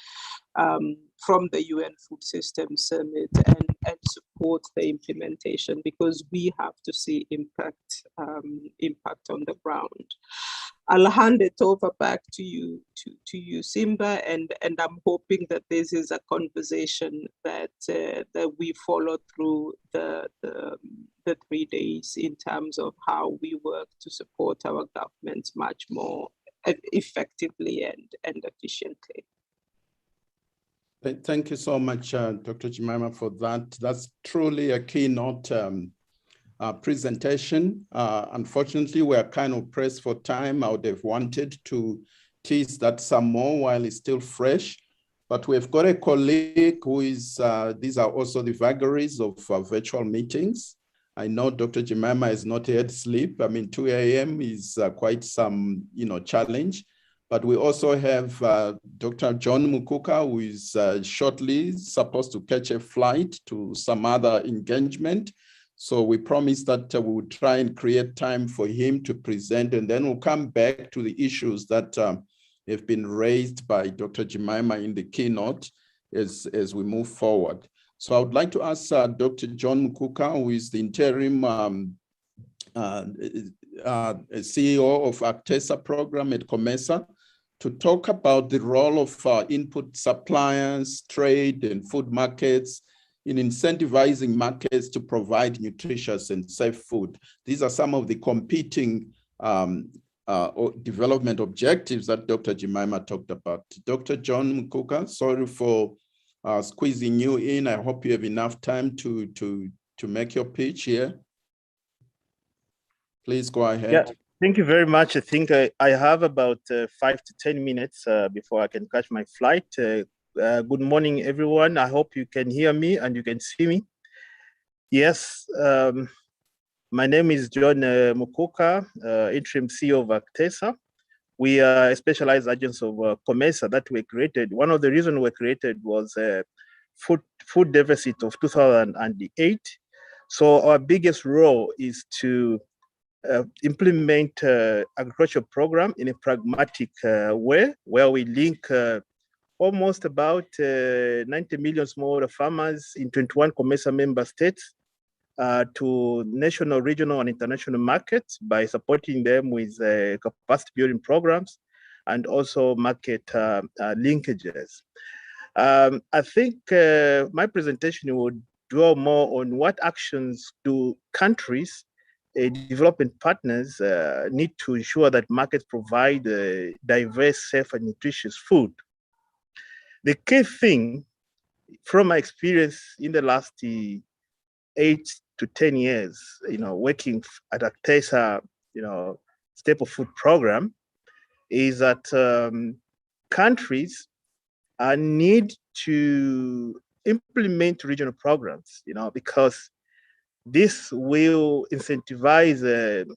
from the UN Food Systems Summit and support the implementation, because we have to see impact on the ground. I'll hand it over back to you, Simba, and I'm hoping that this is a conversation that we follow through the 3 days in terms of how we work to support our governments much more effectively and efficiently. Thank you so much, Dr. Jemima, for that. That's truly a keynote presentation. Unfortunately, we are kind of pressed for time. I would have wanted to tease that some more while it's still fresh, but we've got a colleague who is, these are also the vagaries of virtual meetings. I know Dr. Jemima has not had sleep. I mean, 2 a.m. is quite some, challenge. But we also have Dr. John Mukuka, who is shortly supposed to catch a flight to some other engagement. So we promised that we would try and create time for him to present, and then we'll come back to the issues that have been raised by Dr. Jemima in the keynote as we move forward. So I would like to ask Dr. John Mukuka, who is the interim CEO of Actesa program at COMESA, to talk about the role of input suppliers, trade, and food markets in incentivizing markets to provide nutritious and safe food. These are some of the competing development objectives that Dr. Jemima talked about. Dr. John Mukuka, sorry for squeezing you in. I hope you have enough time to make your pitch here. Please go ahead. Yeah, thank you very much. I think I have about 5 to 10 minutes before I can catch my flight. Good morning, everyone. I hope you can hear me and you can see me. Yes, my name is John Mukuka, interim CEO of Actesa. We are a specialized agents of COMESA that were created. One of the reasons we were created was food deficit of 2008. So our biggest role is to implement agricultural program in a pragmatic way, where we link almost about 90 million smallholder farmers in 21 COMESA member states to national, regional, and international markets by supporting them with capacity building programs and also market linkages. I think my presentation would dwell more on what actions do countries, development partners need to ensure that markets provide diverse, safe, and nutritious food. The key thing from my experience in the last 8 to 10 years, working at Actesa, staple food program, is that countries need to implement regional programs, because this will incentivize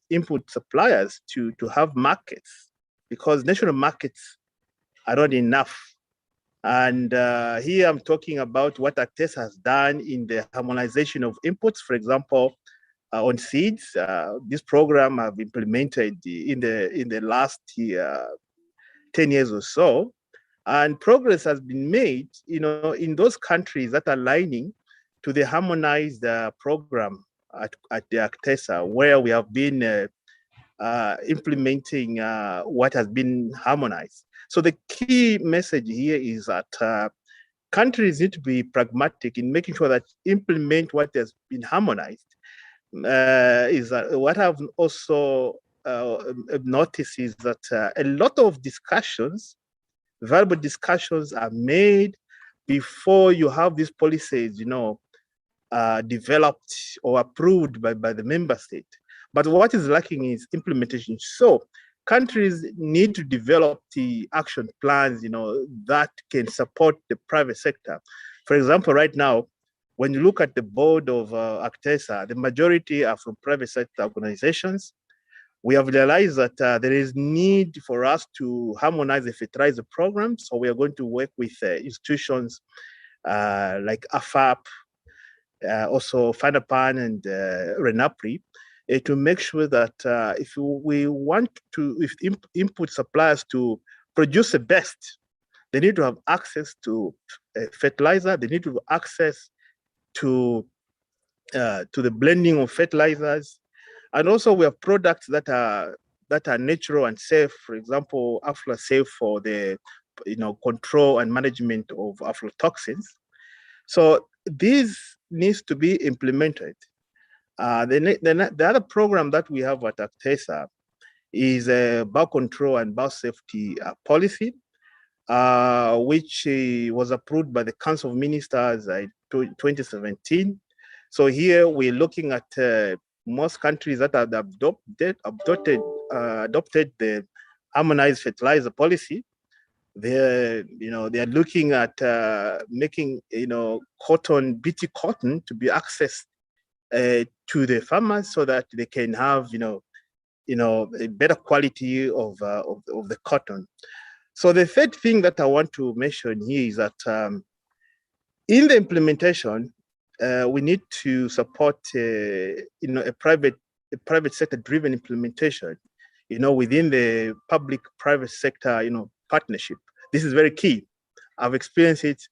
input suppliers to have markets, because national markets are not enough And here I'm talking about what Actes has done in the harmonization of inputs, for example, on seeds. This program I've implemented in the last 10 years or so. And progress has been made, in those countries that are aligning to the harmonized program at the Actesa, where we have been implementing what has been harmonized. So the key message here is that countries need to be pragmatic in making sure that implement what has been harmonized. Is that what I've also noticed is that a lot of discussions, valuable discussions, are made before you have these policies, developed or approved by the member state. But what is lacking is implementation. So countries need to develop the action plans, that can support the private sector. For example, right now, when you look at the board of Actesa, the majority are from private sector organizations. We have realized that there is need for us to harmonize the fertilizer program. So we are going to work with institutions like AFAP, also FANRPAN and RENAPRI, to make sure that if input suppliers to produce the best, they need to have access to fertilizer. They need to have access to the blending of fertilizers, and also we have products that are natural and safe. For example, aflatoxin for the control and management of aflatoxins. So these needs to be implemented. The other program that we have at Actesa is a biocontrol and biosafety policy, which was approved by the Council of Ministers in 2017. So here we're looking at most countries that have adopted the harmonized fertilizer policy. They're looking at making cotton, BT cotton, to be accessed to the farmers so that they can have a better quality of the cotton. So the third thing that I want to mention here is that in the implementation, we need to support a private sector driven implementation, within the public-private sector partnership. This is very key. I've experienced it,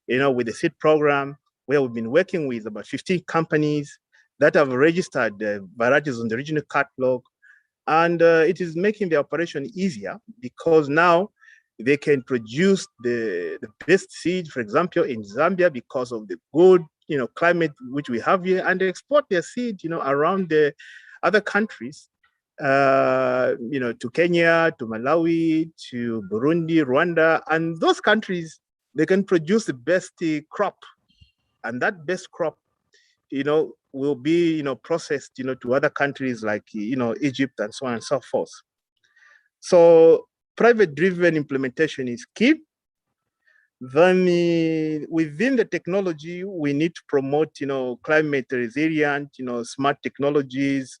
with the seed program, where we've been working with about 15 companies that have registered varieties on the regional catalog, and it is making the operation easier because now they can produce the best seed, for example, in Zambia because of the good climate which we have here, and they export their seed around the other countries, to Kenya, to Malawi, to Burundi, Rwanda, and those countries, they can produce the best crop, and that best crop will be processed to other countries like Egypt and so on and so forth. So private driven implementation is key. Then within the technology, we need to promote climate resilient smart technologies,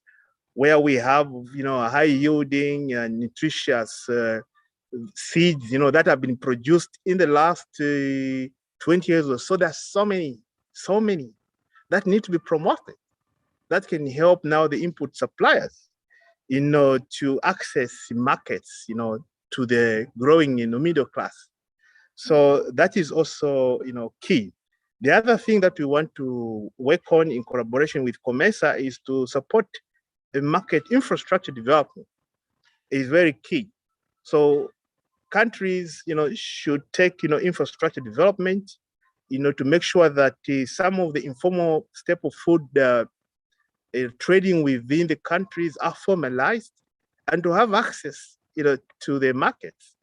where we have high yielding and nutritious seeds that have been produced in the last 20 years or so. There's so many that need to be promoted, that can help now the input suppliers to access markets to the growing middle class. So that is also key. The other thing that we want to work on in collaboration with COMESA is to support the market infrastructure development. Is very key. So countries should take infrastructure development to make sure that some of the informal staple food trading within the countries are formalized, and to have access to the markets.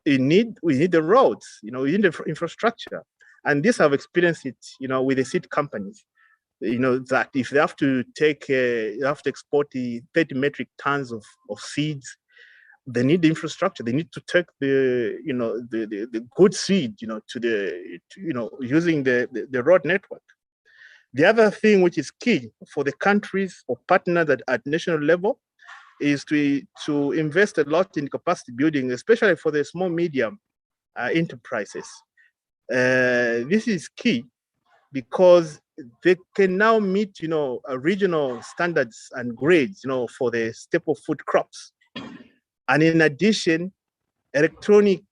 We need the roads, we need the infrastructure. And this I've experienced it, with the seed companies, that if they have to export the 30 metric tons of seeds, they need the infrastructure. They need to take the good seed, using the road network. The other thing which is key for the countries or partners at national level is to invest a lot in capacity building, especially for the small medium enterprises. This is key because they can now meet, regional standards and grades, for the staple food crops. And in addition, electronic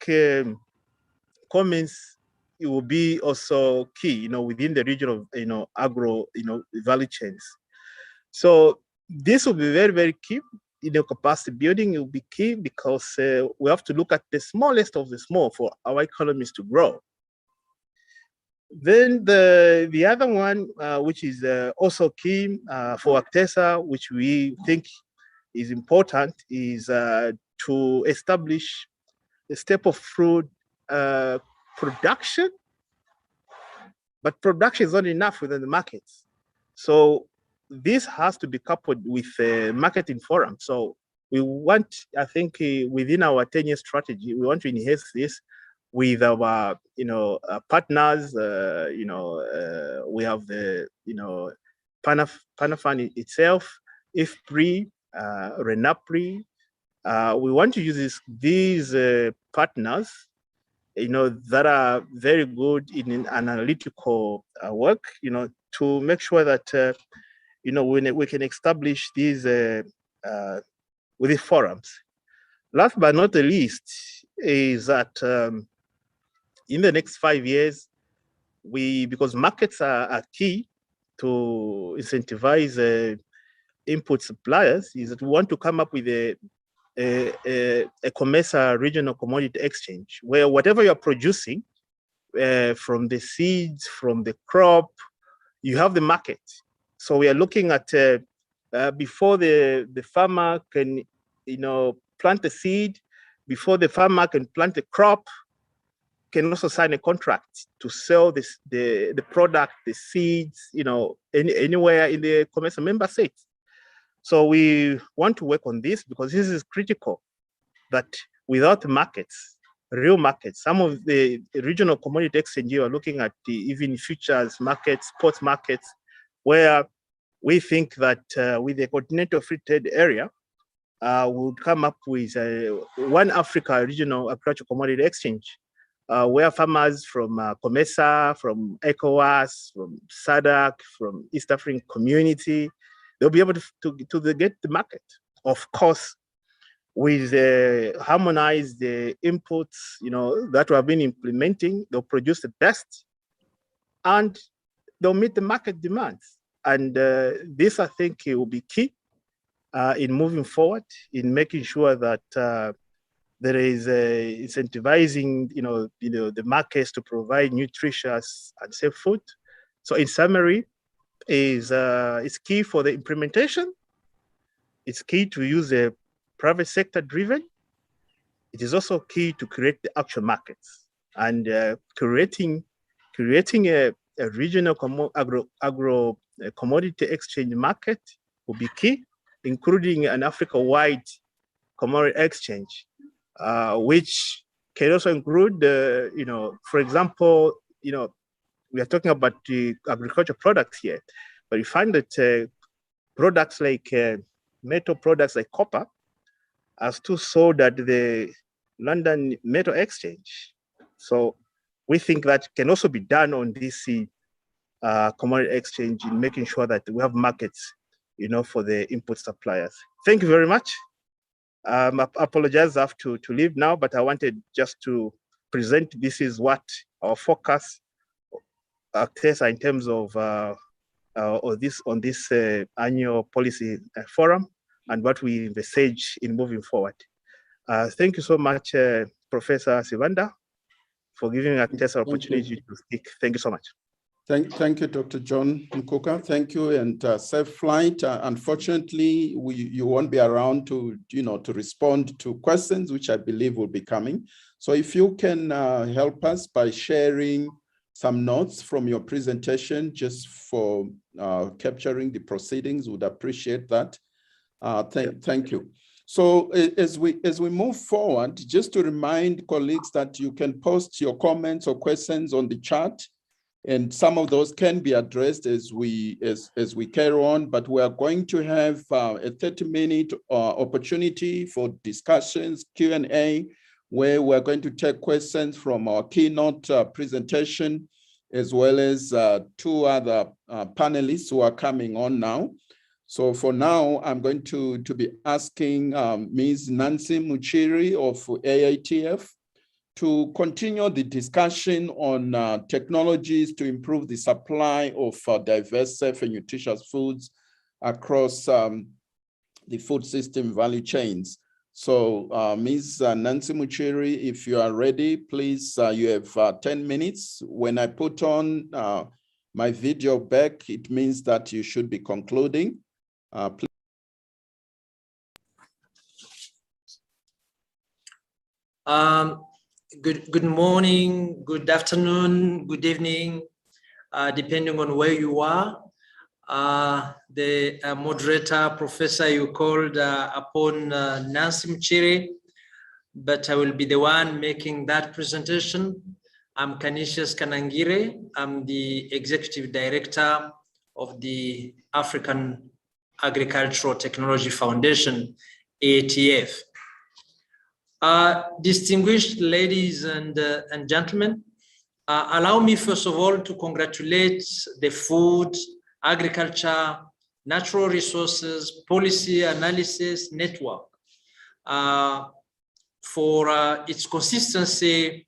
comments, it will be also key, within the region of, agro, value chains. So this will be very, very key. Capacity building will be key because we have to look at the smallest of the small for our economies to grow. Then the other one, which is also key for Actesa, which we think is important, is to establish a staple food production. But production is not enough within the markets. So this has to be coupled with marketing forum. So we want, I think, within our 10-year strategy, we want to enhance this with our, partners. We have the, FANRPAN itself, IFPRI, RENAPRI. We want to use these partners, that are very good in analytical work, to make sure that, we can establish these with the forums. Last but not the least is that in the next 5 years, because markets are key to incentivize input suppliers, is that we want to come up with a COMESA regional commodity exchange, where whatever you're producing, from the seeds, from the crop, you have the market. So we are looking at before the farmer can, plant the seed, before the farmer can plant the crop, can also sign a contract to sell the product, the seeds, anywhere in the COMESA member states. So we want to work on this because this is critical, that without markets, real markets, some of the regional commodity exchange, you are looking at even futures markets, spot markets, where we think that with the continental free trade area, we'll come up with one Africa regional agricultural commodity exchange, where farmers from COMESA, from ECOWAS, from SADC, from East African Community, they'll be able to get the market. Of course, with harmonize the inputs, that we have been implementing, they'll produce the best and they'll meet the market demands. And this, I think, it will be key in moving forward, in making sure that there is incentivizing, the markets to provide nutritious and safe food. So in summary, it's key for the implementation. It's key to use a private sector driven. It is also key to create the actual markets, and creating a regional agro commodity exchange market will be key, including an Africa-wide commodity exchange, which can also include, for example, we are talking about the agricultural products here, but you find that products like metal products like copper are still sold at the London Metal Exchange. So we think that can also be done on this commodity exchange, in making sure that we have markets, for the input suppliers. Thank you very much. I apologize, I have to leave now, but I wanted just to present this is what our focus Actesa in terms of on this annual policy forum, and what we envisage in moving forward. Thank you so much, Professor Sivanda, for giving Actesa opportunity to speak. Thank you so much. Thank you, Dr. John Mkuka. Thank you, and safe flight. Unfortunately, you won't be around to respond to questions, which I believe will be coming. So if you can help us by sharing some notes from your presentation, just for capturing the proceedings, would appreciate that. Thank you. So as we move forward, just to remind colleagues that you can post your comments or questions on the chat, and some of those can be addressed as we carry on, but we are going to have a 30-minute opportunity for discussions, Q&A, where we're going to take questions from our keynote presentation, as well as two other panelists who are coming on now. So for now, I'm going to be asking Ms. Nancy Muchiri of AITF to continue the discussion on technologies to improve the supply of diverse, safe, and nutritious foods across the food system value chains. So Ms. Nancy Muchiri, if you are ready, please, you have 10 minutes. When I put on my video back, it means that you should be concluding. Please. Good morning, good afternoon, good evening, depending on where you are. The moderator, professor, you called upon Nancy Muchiri, but I will be the one making that presentation. I'm Canisius Kanangire. I'm the Executive Director of the African Agricultural Technology Foundation, ATF. Distinguished ladies and gentlemen, allow me first of all to congratulate the Food, Agriculture, Natural Resources, Policy Analysis Network for its consistency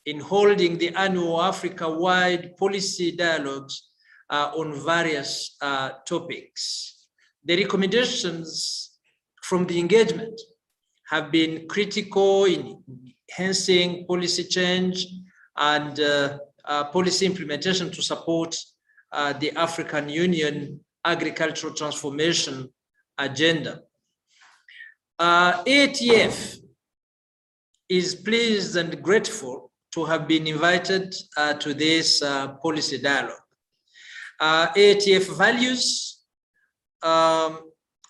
in holding the annual Africa-wide policy dialogues on various topics. The recommendations from the engagement have been critical in enhancing policy change and policy implementation to support the African Union agricultural transformation agenda. ATF is pleased and grateful to have been invited to this policy dialogue. ATF values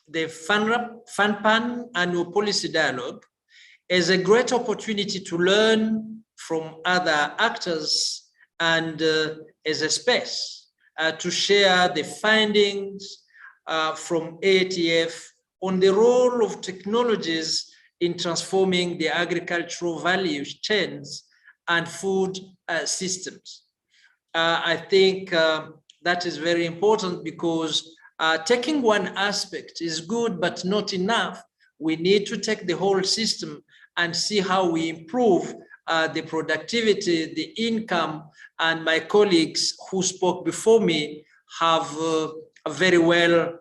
the FANRPAN annual policy dialogue as a great opportunity to learn from other actors and as a space to share the findings from ATF on the role of technologies in transforming the agricultural value chains and food systems. I think that is very important because taking one aspect is good, but not enough. We need to take the whole system and see how we improve the productivity, the income, and my colleagues who spoke before me have very well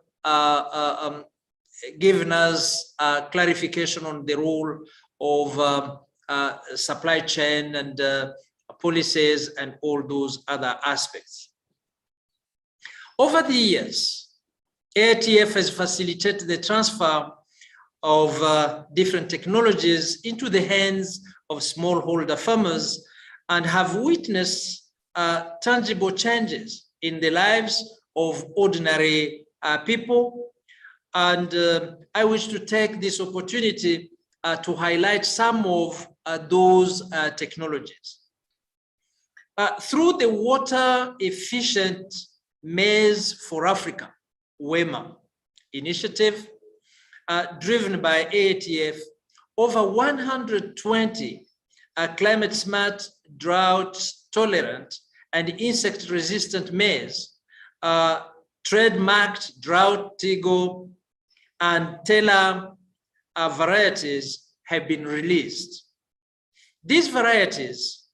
given us clarification on the role of supply chain and policies and all those other aspects. Over the years, ATF has facilitated the transfer of different technologies into the hands of smallholder farmers and have witnessed tangible changes in the lives of ordinary people. And I wish to take this opportunity to highlight some of those technologies. Through the Water Efficient Maize for Africa, WEMA initiative, driven by ATF, over 120 climate-smart, drought-tolerant, and insect-resistant maize, trademarked drought, Tigo, and Taylor varieties have been released. These varieties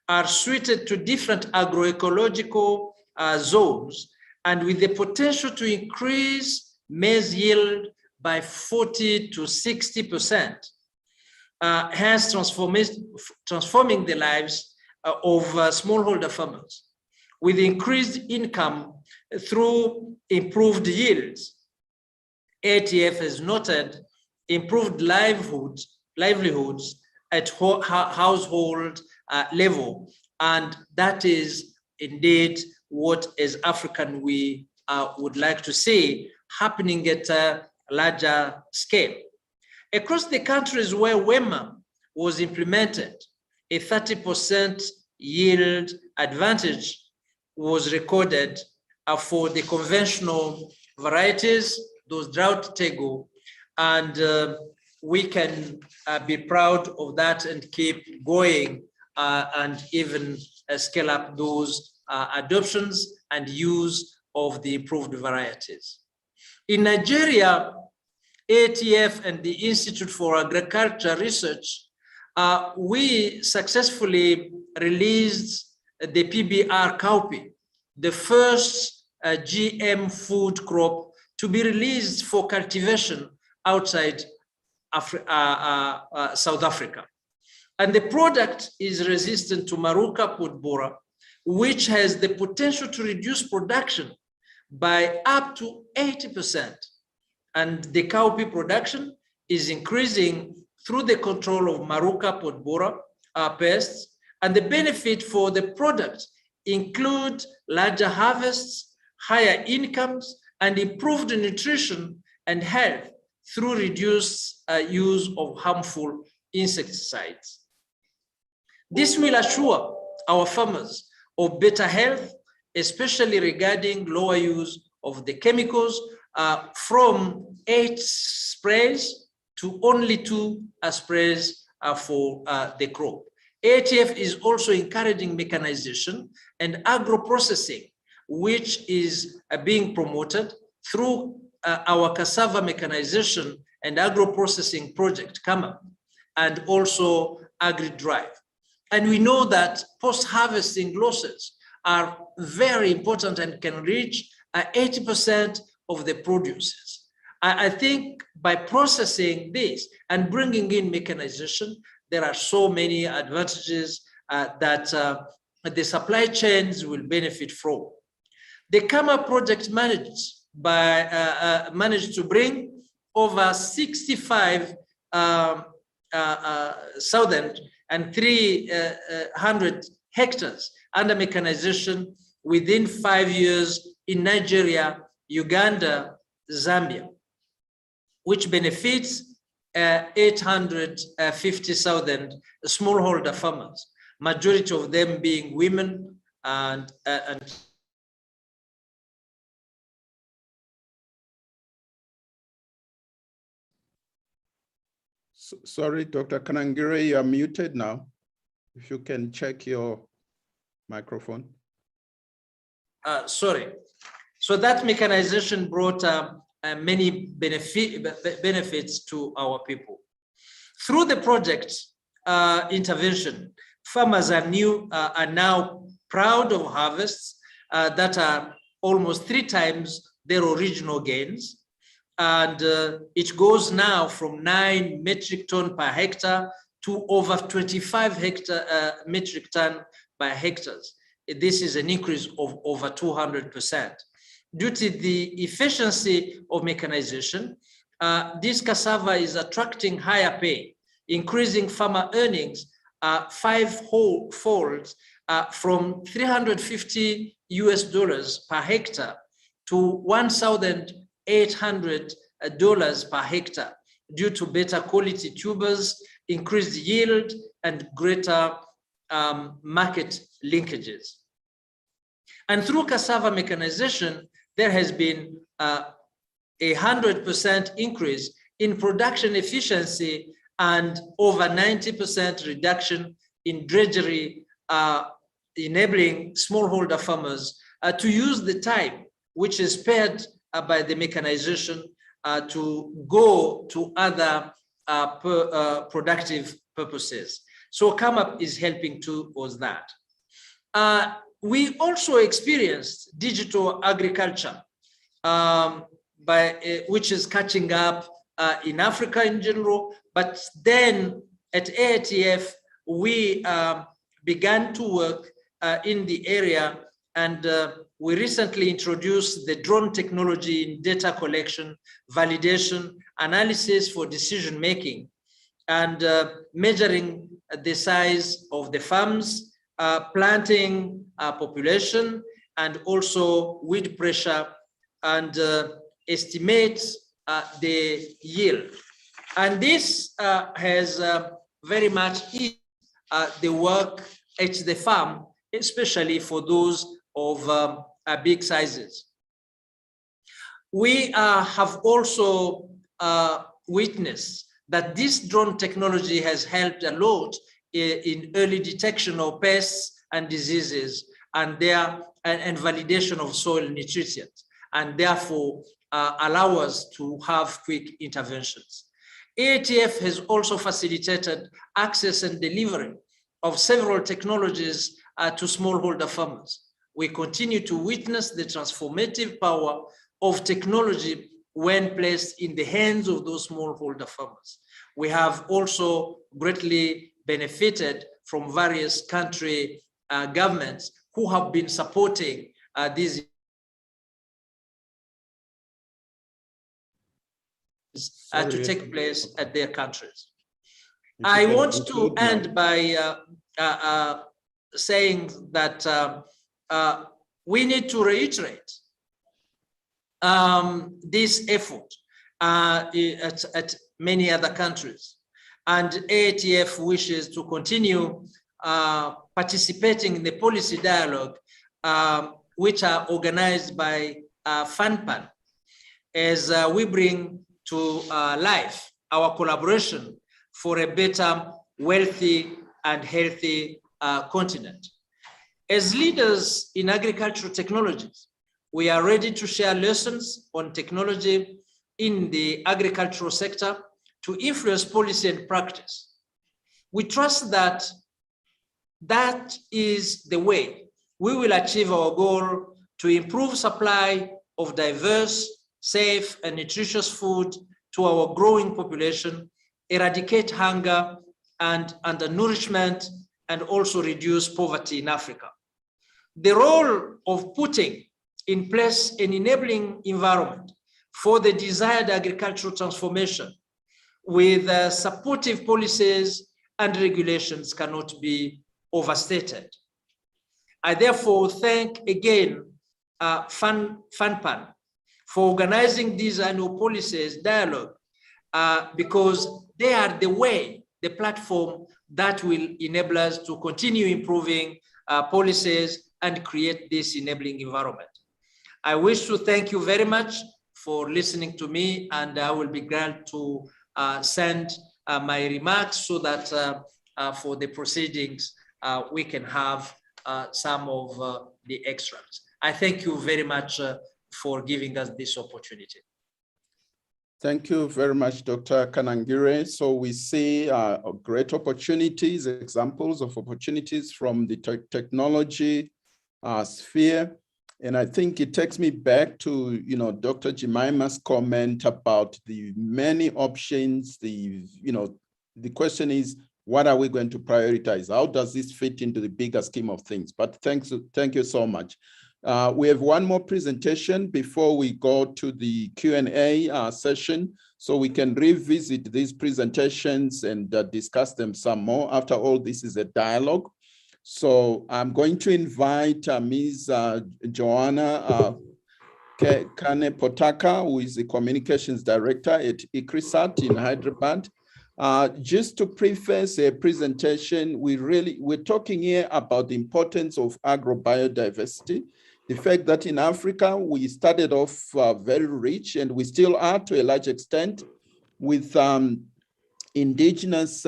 are suited to different agroecological zones and with the potential to increase maize yield by 40 to 60%, hence transforming the lives of smallholder farmers with increased income through improved yields. ATF has noted improved livelihoods at household level, and that is indeed what as African we would like to see happening at a larger scale. Across the countries where WEMA was implemented, a 30% yield advantage was recorded for the conventional varieties, those drought Tego, and we can be proud of that and keep going and even scale up those adoptions and use of the improved varieties. In Nigeria, ATF and the Institute for Agriculture Research, we successfully released the PBR cowpea, the first GM food crop to be released for cultivation outside South Africa. And the product is resistant to Maruca pod borer, which has the potential to reduce production by up to 80%. And the cowpea production is increasing through the control of Maruca pod borer pests. And the benefit for the product include larger harvests, higher incomes, and improved nutrition and health through reduced use of harmful insecticides. This will assure our farmers of better health, especially regarding lower use of the chemicals from 8 sprays to only 2 sprays for the crop. ATF is also encouraging mechanization and agro-processing, which is being promoted through our cassava mechanization and agro-processing project, CAMA, and also Agri-Drive. And we know that post-harvesting losses are very important and can reach 80% of the produces. I think by processing this and bringing in mechanization, there are so many advantages that the supply chains will benefit from. The CAMA project managed to bring over 65,300 hectares under mechanization within 5 years in Nigeria, Uganda, Zambia, which benefits 850,000 smallholder farmers, majority of them being women and Sorry, Dr. Kanangire, you are muted now. If you can check your microphone. Sorry. So that mechanization brought many benefits to our people. Through the project intervention, farmers are now proud of harvests that are almost 3 times their original gains. And it goes now from 9 metric ton per hectare to over 25 metric ton per hectares. This is an increase of over 200%. Due to the efficiency of mechanization, this cassava is attracting higher pay, increasing farmer earnings 5-fold from $350 per hectare to $1,800 per hectare due to better quality tubers, increased yield, and greater market linkages. And through cassava mechanization, there has been 100% increase in production efficiency and over 90% reduction in drudgery, enabling smallholder farmers to use the time which is spared by the mechanization to go to other productive purposes. So CAMAP is helping towards that. We also experienced digital agriculture, which is catching up in Africa in general. But then at ATF, we began to work in the area, and we recently introduced the drone technology in data collection, validation, analysis for decision making, and measuring the size of the farms, planting population, and also weed pressure, and estimate the yield. And this has very much eased the work at the farm, especially for those of big sizes. We have also witnessed that this drone technology has helped a lot in early detection of pests and diseases and validation of soil nutrients, and therefore allow us to have quick interventions. AATF has also facilitated access and delivery of several technologies to smallholder farmers. We continue to witness the transformative power of technology when placed in the hands of those smallholder farmers. We have also greatly benefited from various country governments who have been supporting these to take place at their countries. I want to end by saying that we need to reiterate this effort at many other countries, and AATF wishes to continue participating in the policy dialogue which are organized by FANRPAN as we bring to life our collaboration for a better, wealthy, and healthy continent. As leaders in agricultural technologies, we are ready to share lessons on technology in the agricultural sector to influence policy and practice. We trust that that is the way we will achieve our goal to improve supply of diverse, safe, and nutritious food to our growing population, eradicate hunger and undernourishment, and also reduce poverty in Africa. The role of putting in place an enabling environment for the desired agricultural transformation with supportive policies and regulations cannot be overstated. I therefore thank again FANRPAN for organizing these annual policies dialogue because they are the way, the platform that will enable us to continue improving policies and create this enabling environment. I wish to thank you very much for listening to me, and I will be glad to send my remarks so that for the proceedings, we can have some of the extracts. I thank you very much for giving us this opportunity. Thank you very much, Dr. Kanangire. So we see great opportunities, examples of opportunities from the technology sphere. And I think it takes me back to, Dr. Jemima's comment about the many options. The question is, what are we going to prioritize? How does this fit into the bigger scheme of things? But thank you so much. We have one more presentation before we go to the Q&A session, so we can revisit these presentations and discuss them some more. After all, this is a dialogue. So I'm going to invite Ms. Joanna Kane Potaka, who is the Communications Director at ICRISAT in Hyderabad. Just to preface a presentation, we're talking here about the importance of agrobiodiversity. The fact that in Africa, we started off very rich, and we still are to a large extent, with indigenous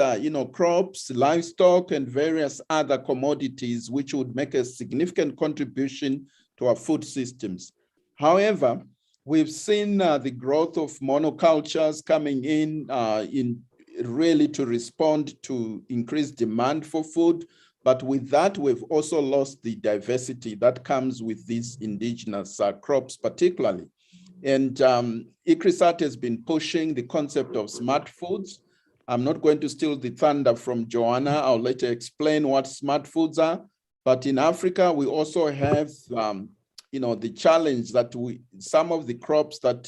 crops, livestock, and various other commodities, which would make a significant contribution to our food systems. However, we've seen the growth of monocultures coming in really to respond to increased demand for food. But with that, we've also lost the diversity that comes with these indigenous crops particularly. And ICRISAT has been pushing the concept of smart foods. I'm not going to steal the thunder from Joanna. I'll let her explain what smart foods are. But in Africa, we also have, the challenge that some of the crops that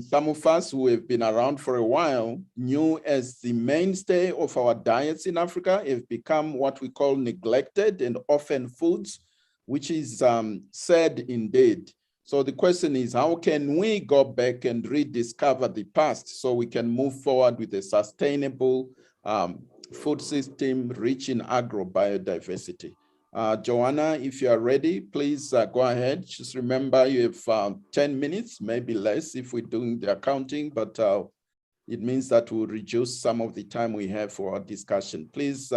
some of us who have been around for a while knew as the mainstay of our diets in Africa have become what we call neglected and orphan foods, which is sad indeed. So the question is, how can we go back and rediscover the past so we can move forward with a sustainable food system rich in agrobiodiversity? Joanna, if you are ready, please go ahead. Just remember you have 10 minutes, maybe less if we're doing the accounting, but it means that we'll reduce some of the time we have for our discussion. Please,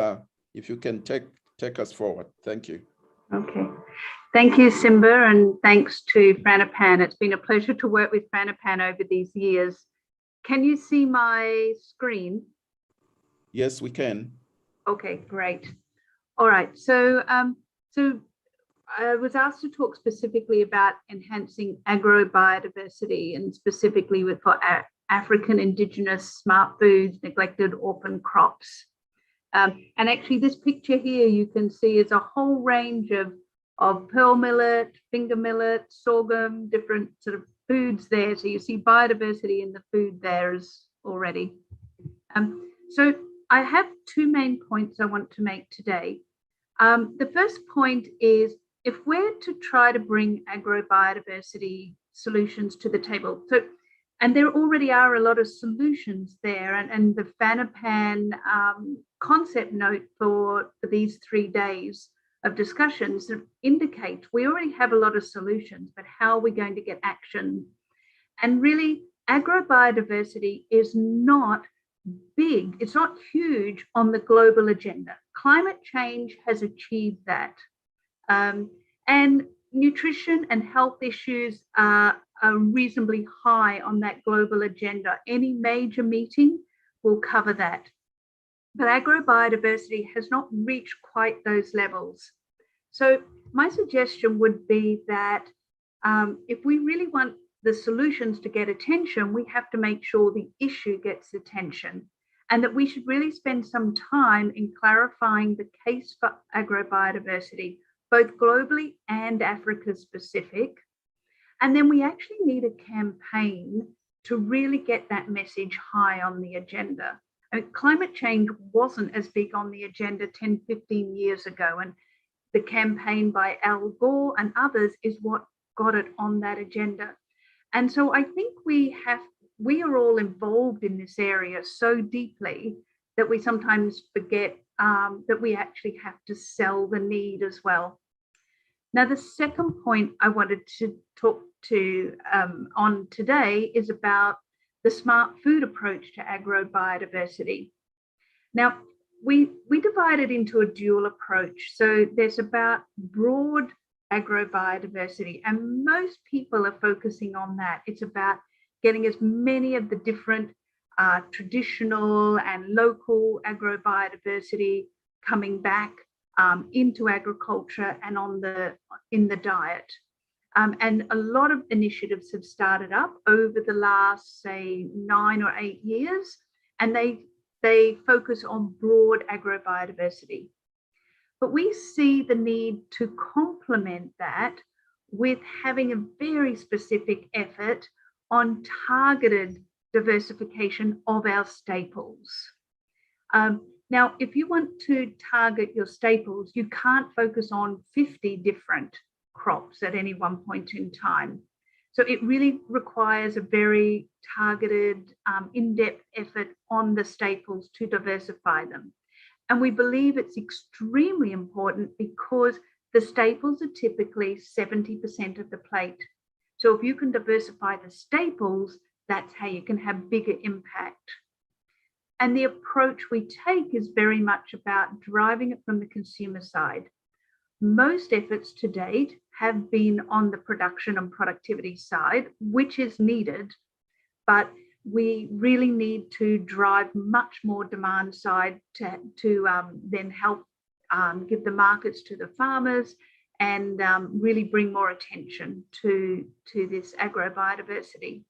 if you can take us forward. Thank you. Okay. Thank you, Simba, and thanks to FANRPAN. It's been a pleasure to work with FANRPAN over these years. Can you see my screen? Yes, we can. Okay, great. All right. So I was asked to talk specifically about enhancing agrobiodiversity and specifically for African indigenous smart foods, neglected orphan crops. And actually this picture here you can see is a whole range of pearl millet, finger millet, sorghum, different sort of foods there. So you see biodiversity in the food there is already. So I have two main points I want to make today. The first point is if we're to try to bring agrobiodiversity solutions to the table, and there already are a lot of solutions there, and the FANRPAN concept note for these 3 days of discussions indicate we already have a lot of solutions, but how are we going to get action? And really, agrobiodiversity is not big, it's not huge on the global agenda. Climate change has achieved that. And nutrition and health issues are reasonably high on that global agenda. Any major meeting will cover that. But agrobiodiversity has not reached quite those levels. So my suggestion would be that if we really want the solutions to get attention, we have to make sure the issue gets attention, and that we should really spend some time in clarifying the case for agrobiodiversity, both globally and Africa specific. And then we actually need a campaign to really get that message high on the agenda. I mean, climate change wasn't as big on the agenda 10, 15 years ago, and the campaign by Al Gore and others is what got it on that agenda. And so I think we are all involved in this area so deeply that we sometimes forget that we actually have to sell the need as well. Now, the second point I wanted to talk to on today is about the smart food approach to agrobiodiversity. Now, we divide it into a dual approach. So there's about broad agrobiodiversity, and most people are focusing on that. It's about getting as many of the different traditional and local agrobiodiversity coming back into agriculture and in the diet. And a lot of initiatives have started up over the last, say, 9 or 8 years, and they focus on broad agrobiodiversity. But we see the need to complement that with having a very specific effort on targeted diversification of our staples. Now, if you want to target your staples, you can't focus on 50 different crops at any one point in time. So it really requires a very targeted, in-depth effort on the staples to diversify them. And we believe it's extremely important because the staples are typically 70% of the plate. So if you can diversify the staples, that's how you can have bigger impact. And the approach we take is very much about driving it from the consumer side. Most efforts to date have been on the production and productivity side, which is needed, but we really need to drive much more demand side to then help give the markets to the farmers and really bring more attention to this agrobiodiversity.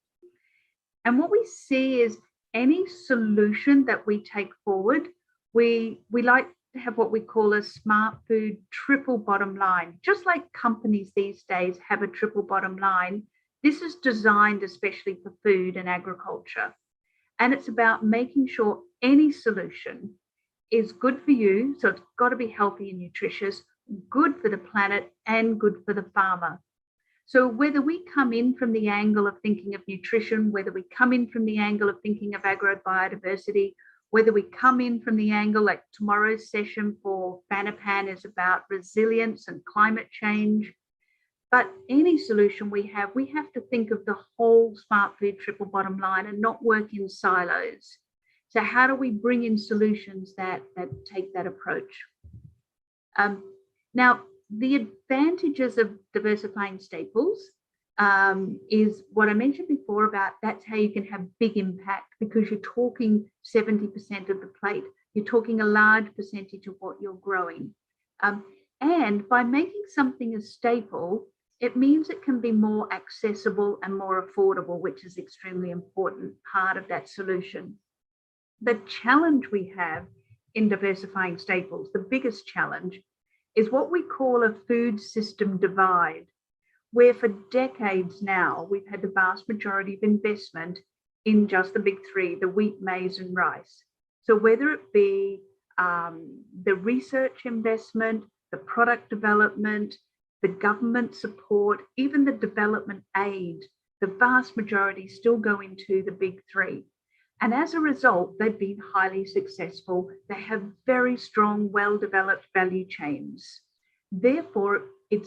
And what we see is any solution that we take forward, we like to have what we call a smart food triple bottom line. Just like companies these days have a triple bottom line, this is designed especially for food and agriculture. And it's about making sure any solution is good for you. So it's got to be healthy and nutritious, good for the planet, and good for the farmer. So whether we come in from the angle of thinking of nutrition, whether we come in from the angle of thinking of agrobiodiversity, whether we come in from the angle like tomorrow's session for FANRPAN is about resilience and climate change, But any solution we have to think of the whole smart food triple bottom line and not work in silos. So how do we bring in solutions that take that approach? Now, the advantages of diversifying staples is what I mentioned before about that's how you can have big impact, because you're talking 70% of the plate. You're talking a large percentage of what you're growing. And by making something a staple, it means it can be more accessible and more affordable, which is extremely important part of that solution. The challenge we have in diversifying staples, the biggest challenge, is what we call a food system divide, where for decades now, we've had the vast majority of investment in just the big three, the wheat, maize, and rice. So whether it be the research investment, the product development, the government support, even the development aid, the vast majority still go into the big three. And as a result, they've been highly successful. They have very strong, well-developed value chains. Therefore, it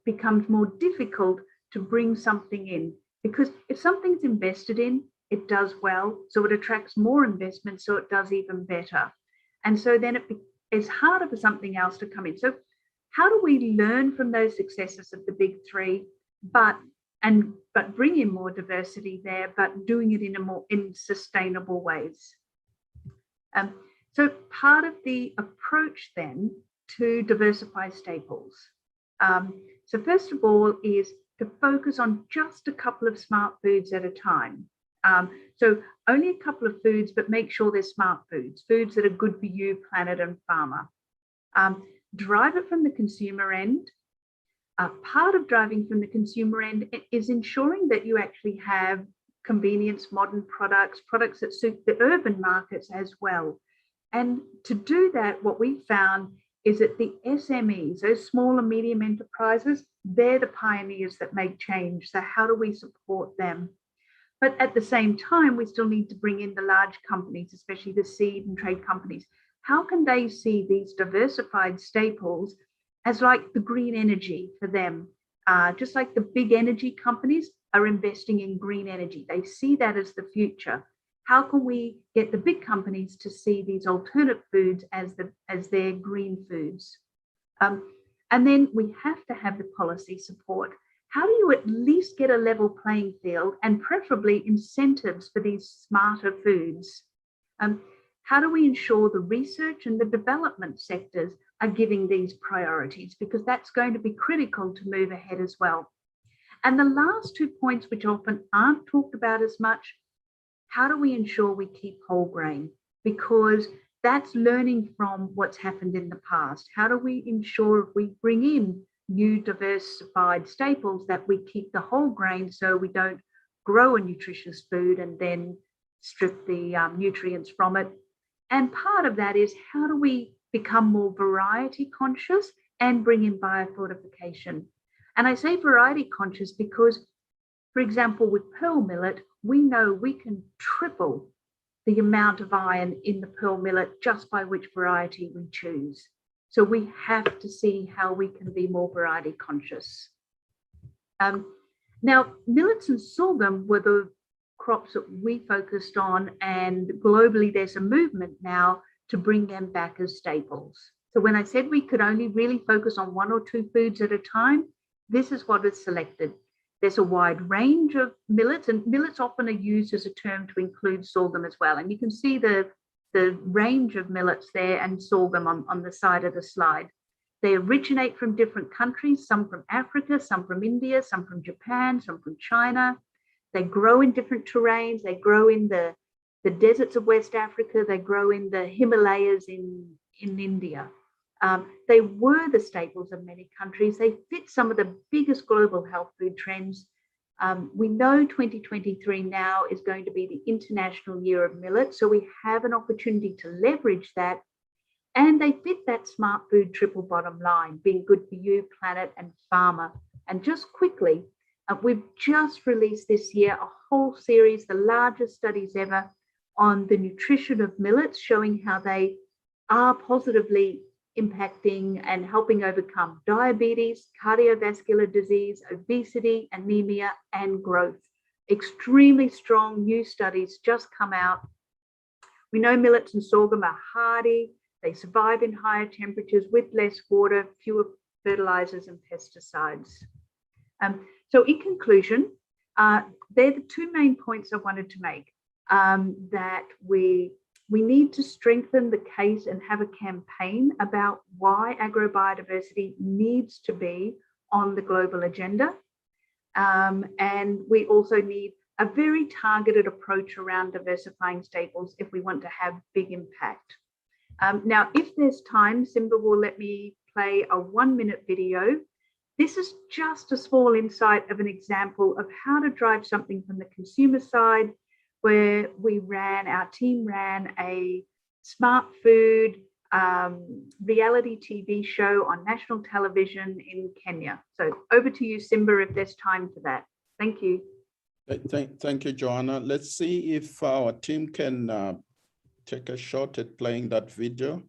becomes more difficult to bring something in, because if something's invested in, it does well, so it attracts more investment, so it does even better. And so then it's harder for something else to come in. So how do we learn from those successes of the big three, but bring in more diversity there, but doing it in sustainable ways? So part of the approach then to diversify staples. So first of all is to focus on just a couple of smart foods at a time. So only a couple of foods, but make sure they're smart foods, foods that are good for you, planet, and farmer. Drive it from the consumer end. Part of driving from the consumer end is ensuring that you actually have convenience, modern products that suit the urban markets as well. And to do that, what we found is that the SMEs, those small and medium enterprises, they're the pioneers that make change. So how do we support them? But at the same time, we still need to bring in the large companies, especially the seed and trade companies. How can they see these diversified staples as like the green energy for them? Just like the big energy companies are investing in green energy. They see that as the future. How can we get the big companies to see these alternate foods as their green foods? And then we have to have the policy support. How do you at least get a level playing field and preferably incentives for these smarter foods? How do we ensure the research and the development sectors are giving these priorities? Because that's going to be critical to move ahead as well. And the last 2 points, which often aren't talked about as much, how do we ensure we keep whole grain? Because that's learning from what's happened in the past. How do we ensure if we bring in new diversified staples that we keep the whole grain so we don't grow a nutritious food and then strip the nutrients from it? And part of that is how do we become more variety conscious and bring in biofortification? And I say variety conscious because, for example, with pearl millet, we know we can triple the amount of iron in the pearl millet just by which variety we choose. So we have to see how we can be more variety conscious. Now, millets and sorghum were the crops that we focused on, and globally there's a movement now to bring them back as staples. So when I said we could only really focus on 1 or 2 foods at a time, this is what is selected. There's a wide range of millets, and millets often are used as a term to include sorghum as well. And you can see the range of millets there and sorghum on the side of the slide. They originate from different countries, some from Africa, some from India, some from Japan, some from China. They grow in different terrains. They grow in the deserts of West Africa. They grow in the Himalayas in India. They were the staples of many countries. They fit some of the biggest global health food trends. We know 2023 now is going to be the International Year of Millet, so we have an opportunity to leverage that. And they fit that smart food triple bottom line, being good for you, planet, and farmer. And just quickly, we've just released this year a whole series, the largest studies ever, on the nutrition of millets, showing how they are positively impacting and helping overcome diabetes, cardiovascular disease, obesity, anemia, and growth. Extremely strong new studies just come out. We know millets and sorghum are hardy. They survive in higher temperatures with less water, fewer fertilizers and pesticides. So in conclusion, they're the two main points I wanted to make, that we need to strengthen the case and have a campaign about why agrobiodiversity needs to be on the global agenda. And we also need a very targeted approach around diversifying staples if we want to have big impact. Now, if there's time, Simba will let me play a 1-minute video. This is just a small insight of an example of how to drive something from the consumer side, where our team ran a smart food reality TV show on national television in Kenya. So over to you, Simba, if there's time for that. Thank you. Thank you, Joanna. Let's see if our team can take a shot at playing that video.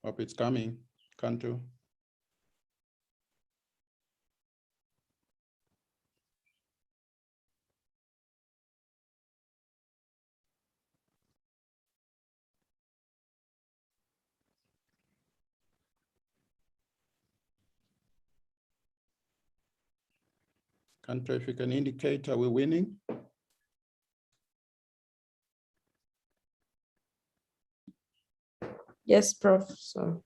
Hope it's coming. Can't do. Can't if you can indicate, are we winning? Yes, Prof. So.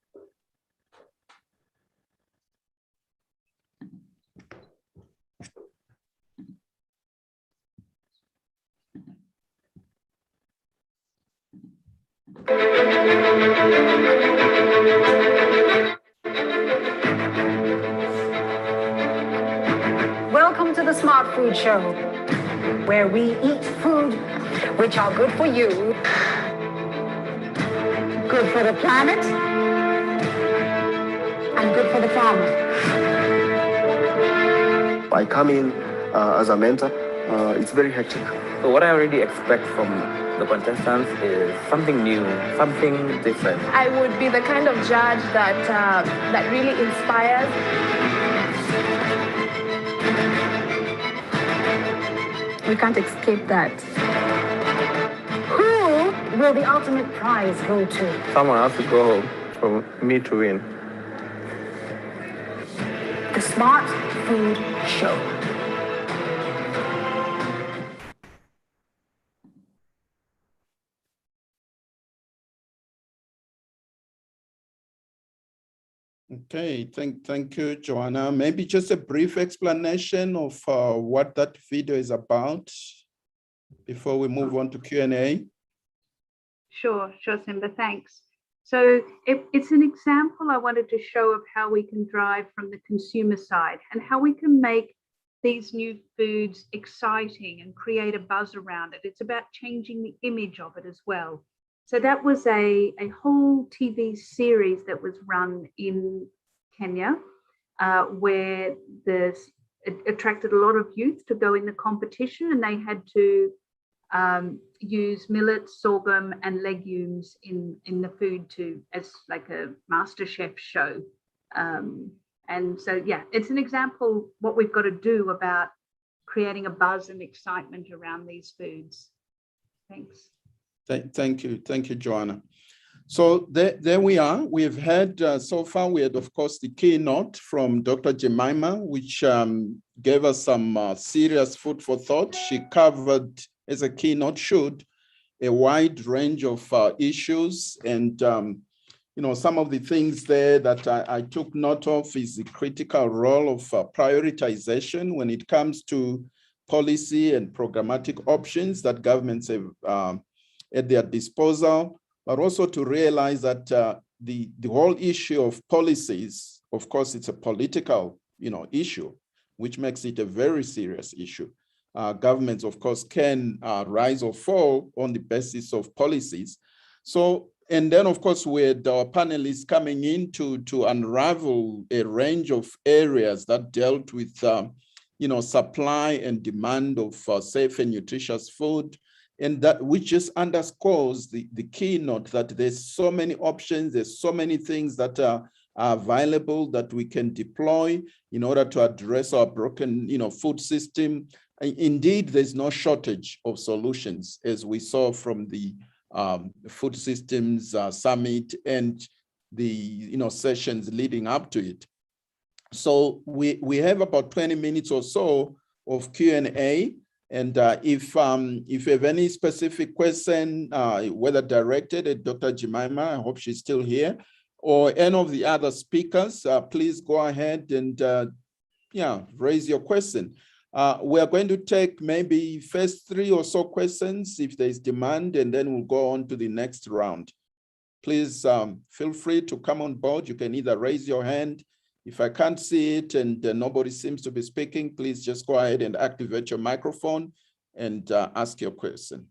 Welcome to the Smart Food Show, where we eat food which are good for you, good for the planet, and good for the farmer. I come in as a mentor. It's very hectic. So what I already expect from the contestants is something new, something different. I would be the kind of judge that really inspires. We can't escape that. Who will the ultimate prize go to? Someone has to go home for me to win. The Smart Food Show. Okay, thank you, Joanna. Maybe just a brief explanation of what that video is about before we move on to Q&A. Sure, Simba, thanks. So it's an example I wanted to show of how we can drive from the consumer side and how we can make these new foods exciting and create a buzz around it. It's about changing the image of it as well. So that was a whole TV series that was run in Kenya, where it attracted a lot of youth to go in the competition, and they had to use millet, sorghum, and legumes in the food as like a MasterChef show. And so, yeah, it's an example what we've got to do about creating a buzz and excitement around these foods. Thanks. Thank you, Joanna. So there we are. We've had, so far, we had, of course, the keynote from Dr. Jemima, which gave us some serious food for thought. She covered, as a keynote should, a wide range of issues. And, you know, some of the things there that I took note of is the critical role of prioritization when it comes to policy and programmatic options that governments have at their disposal, but also to realize that the whole issue of policies, of course, it's a political, issue, which makes it a very serious issue. Governments, of course, can rise or fall on the basis of policies. So And then, of course, with our panelists coming in to unravel a range of areas that dealt with, supply and demand of safe and nutritious food. And that which just underscores the keynote that there's so many options, there's so many things that are available that we can deploy in order to address our broken, food system. Indeed, there's no shortage of solutions, as we saw from the Food Systems Summit and the sessions leading up to it. So we have about 20 minutes or so of Q&A, and if you have any specific question, whether directed at Dr. Jemima, I hope she's still here, or any of the other speakers, please go ahead and raise your question. We are going to take maybe first 3 or so questions if there is demand, and then we'll go on to the next round. Please feel free to come on board. You can either raise your hand. If I can't see it and nobody seems to be speaking, please just go ahead and activate your microphone and ask your question.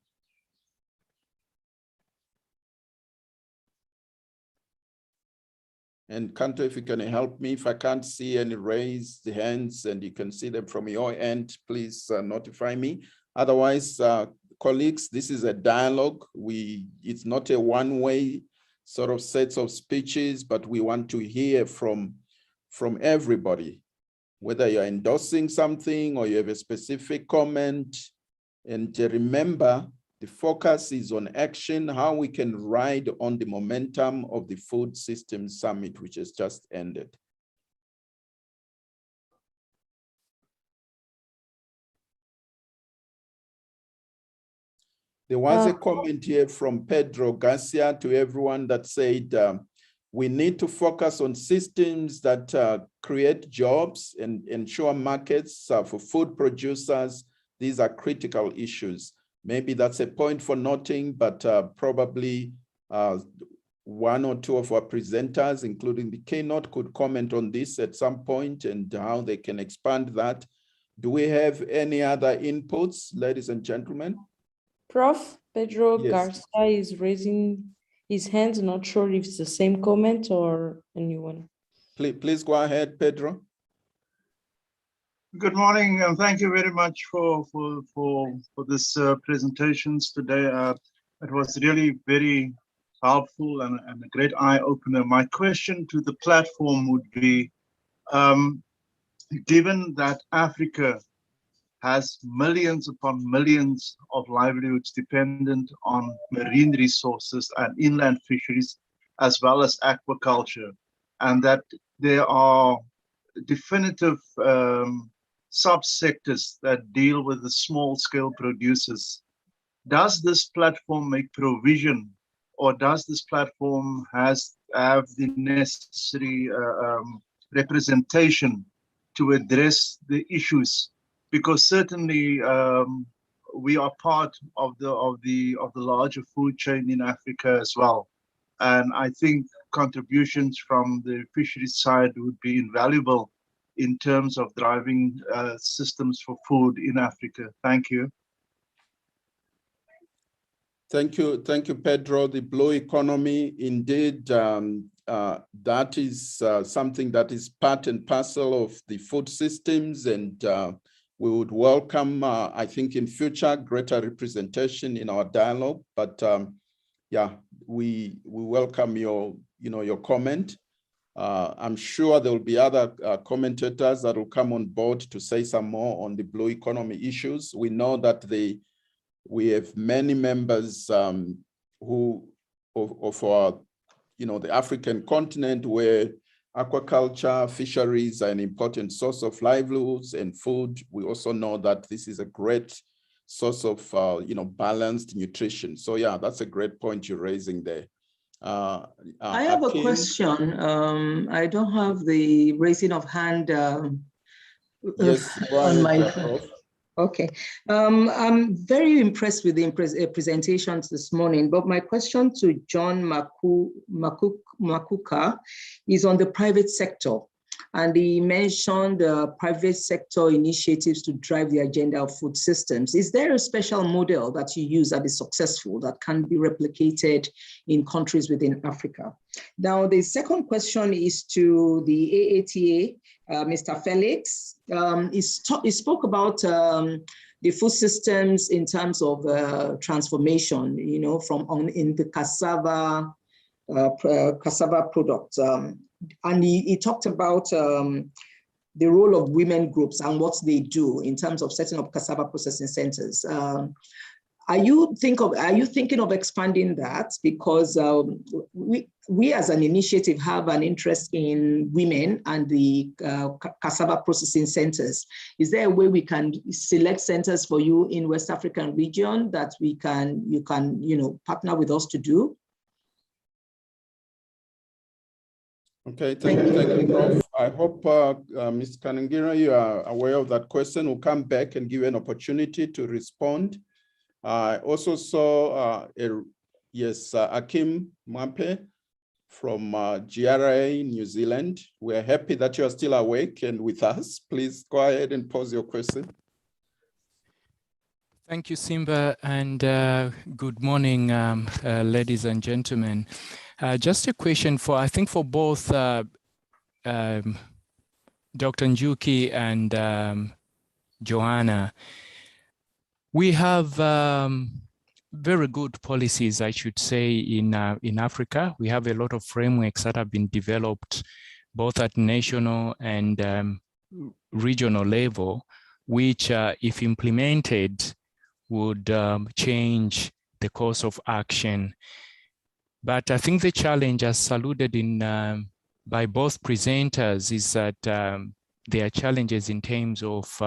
And Kanto, if you can help me, if I can't see any raised hands and you can see them from your end, please notify me. Otherwise, colleagues, this is a dialogue. It's not a one-way sort of sets of speeches, but we want to hear from everybody, whether you're endorsing something or you have a specific comment. And remember, the focus is on action, how we can ride on the momentum of the Food Systems Summit, which has just ended. There was a comment here from Pedro Garcia to everyone that said, we need to focus on systems that create jobs and ensure markets for food producers. These are critical issues. Maybe that's a point for noting, but probably 1 or 2 of our presenters, including the keynote, could comment on this at some point and how they can expand that. Do we have any other inputs, ladies and gentlemen? Prof. Pedro Yes. Garcia is raising his hand. Not sure if it's the same comment or a new one. Please go ahead, Pedro. Good morning, and thank you very much for this presentations today. It was really very helpful and a great eye opener. My question to the platform would be, given that Africa has millions upon millions of livelihoods dependent on marine resources and inland fisheries, as well as aquaculture, and that there are definitive subsectors that deal with the small-scale producers. Does this platform make provision, or does this platform have the necessary representation to address the issues? Because certainly we are part of the larger food chain in Africa as well, and I think contributions from the fisheries side would be invaluable in terms of driving systems for food in Africa. Thank you. Thank you, Pedro. The blue economy, indeed, that is something that is part and parcel of the food systems, and we would welcome, I think, in future, greater representation in our dialogue. But yeah, we welcome your comment. I'm sure there will be other commentators that will come on board to say some more on the blue economy issues. We know that we have many members who of our, the African continent, where aquaculture, fisheries are an important source of livelihoods and food. We also know that this is a great source of, balanced nutrition. So yeah, that's a great point you're raising there. I have a question. I don't have the raising of hand yes, on my. Okay, I'm very impressed with the presentations this morning, but my question to John Makuka is on the private sector. And he mentioned private sector initiatives to drive the agenda of food systems. Is there a special model that you use that is successful that can be replicated in countries within Africa? Now, the second question is to the AATA, Mr. Felix. He spoke about the food systems in terms of transformation, you know, in the cassava product. And he talked about the role of women groups and what they do in terms of setting up cassava processing centers. Are you thinking of expanding that? Because we as an initiative have an interest in women and the cassava processing centers. Is there a way we can select centers for you in West African region that you can partner with us to do? Okay, thank you, Prof. I hope, Ms. Kanangira, you are aware of that question. We'll come back and give you an opportunity to respond. I also saw, Akim Mwampe from GRA New Zealand. We're happy that you are still awake and with us. Please go ahead and pose your question. Thank you, Simba, and good morning, ladies and gentlemen. Just a question I think for both Dr. Njuki and Joanna. We have very good policies, I should say, in Africa. We have a lot of frameworks that have been developed both at national and regional level, which, if implemented, would change the course of action. But I think the challenge, as alluded in by both presenters, is that there are challenges in terms of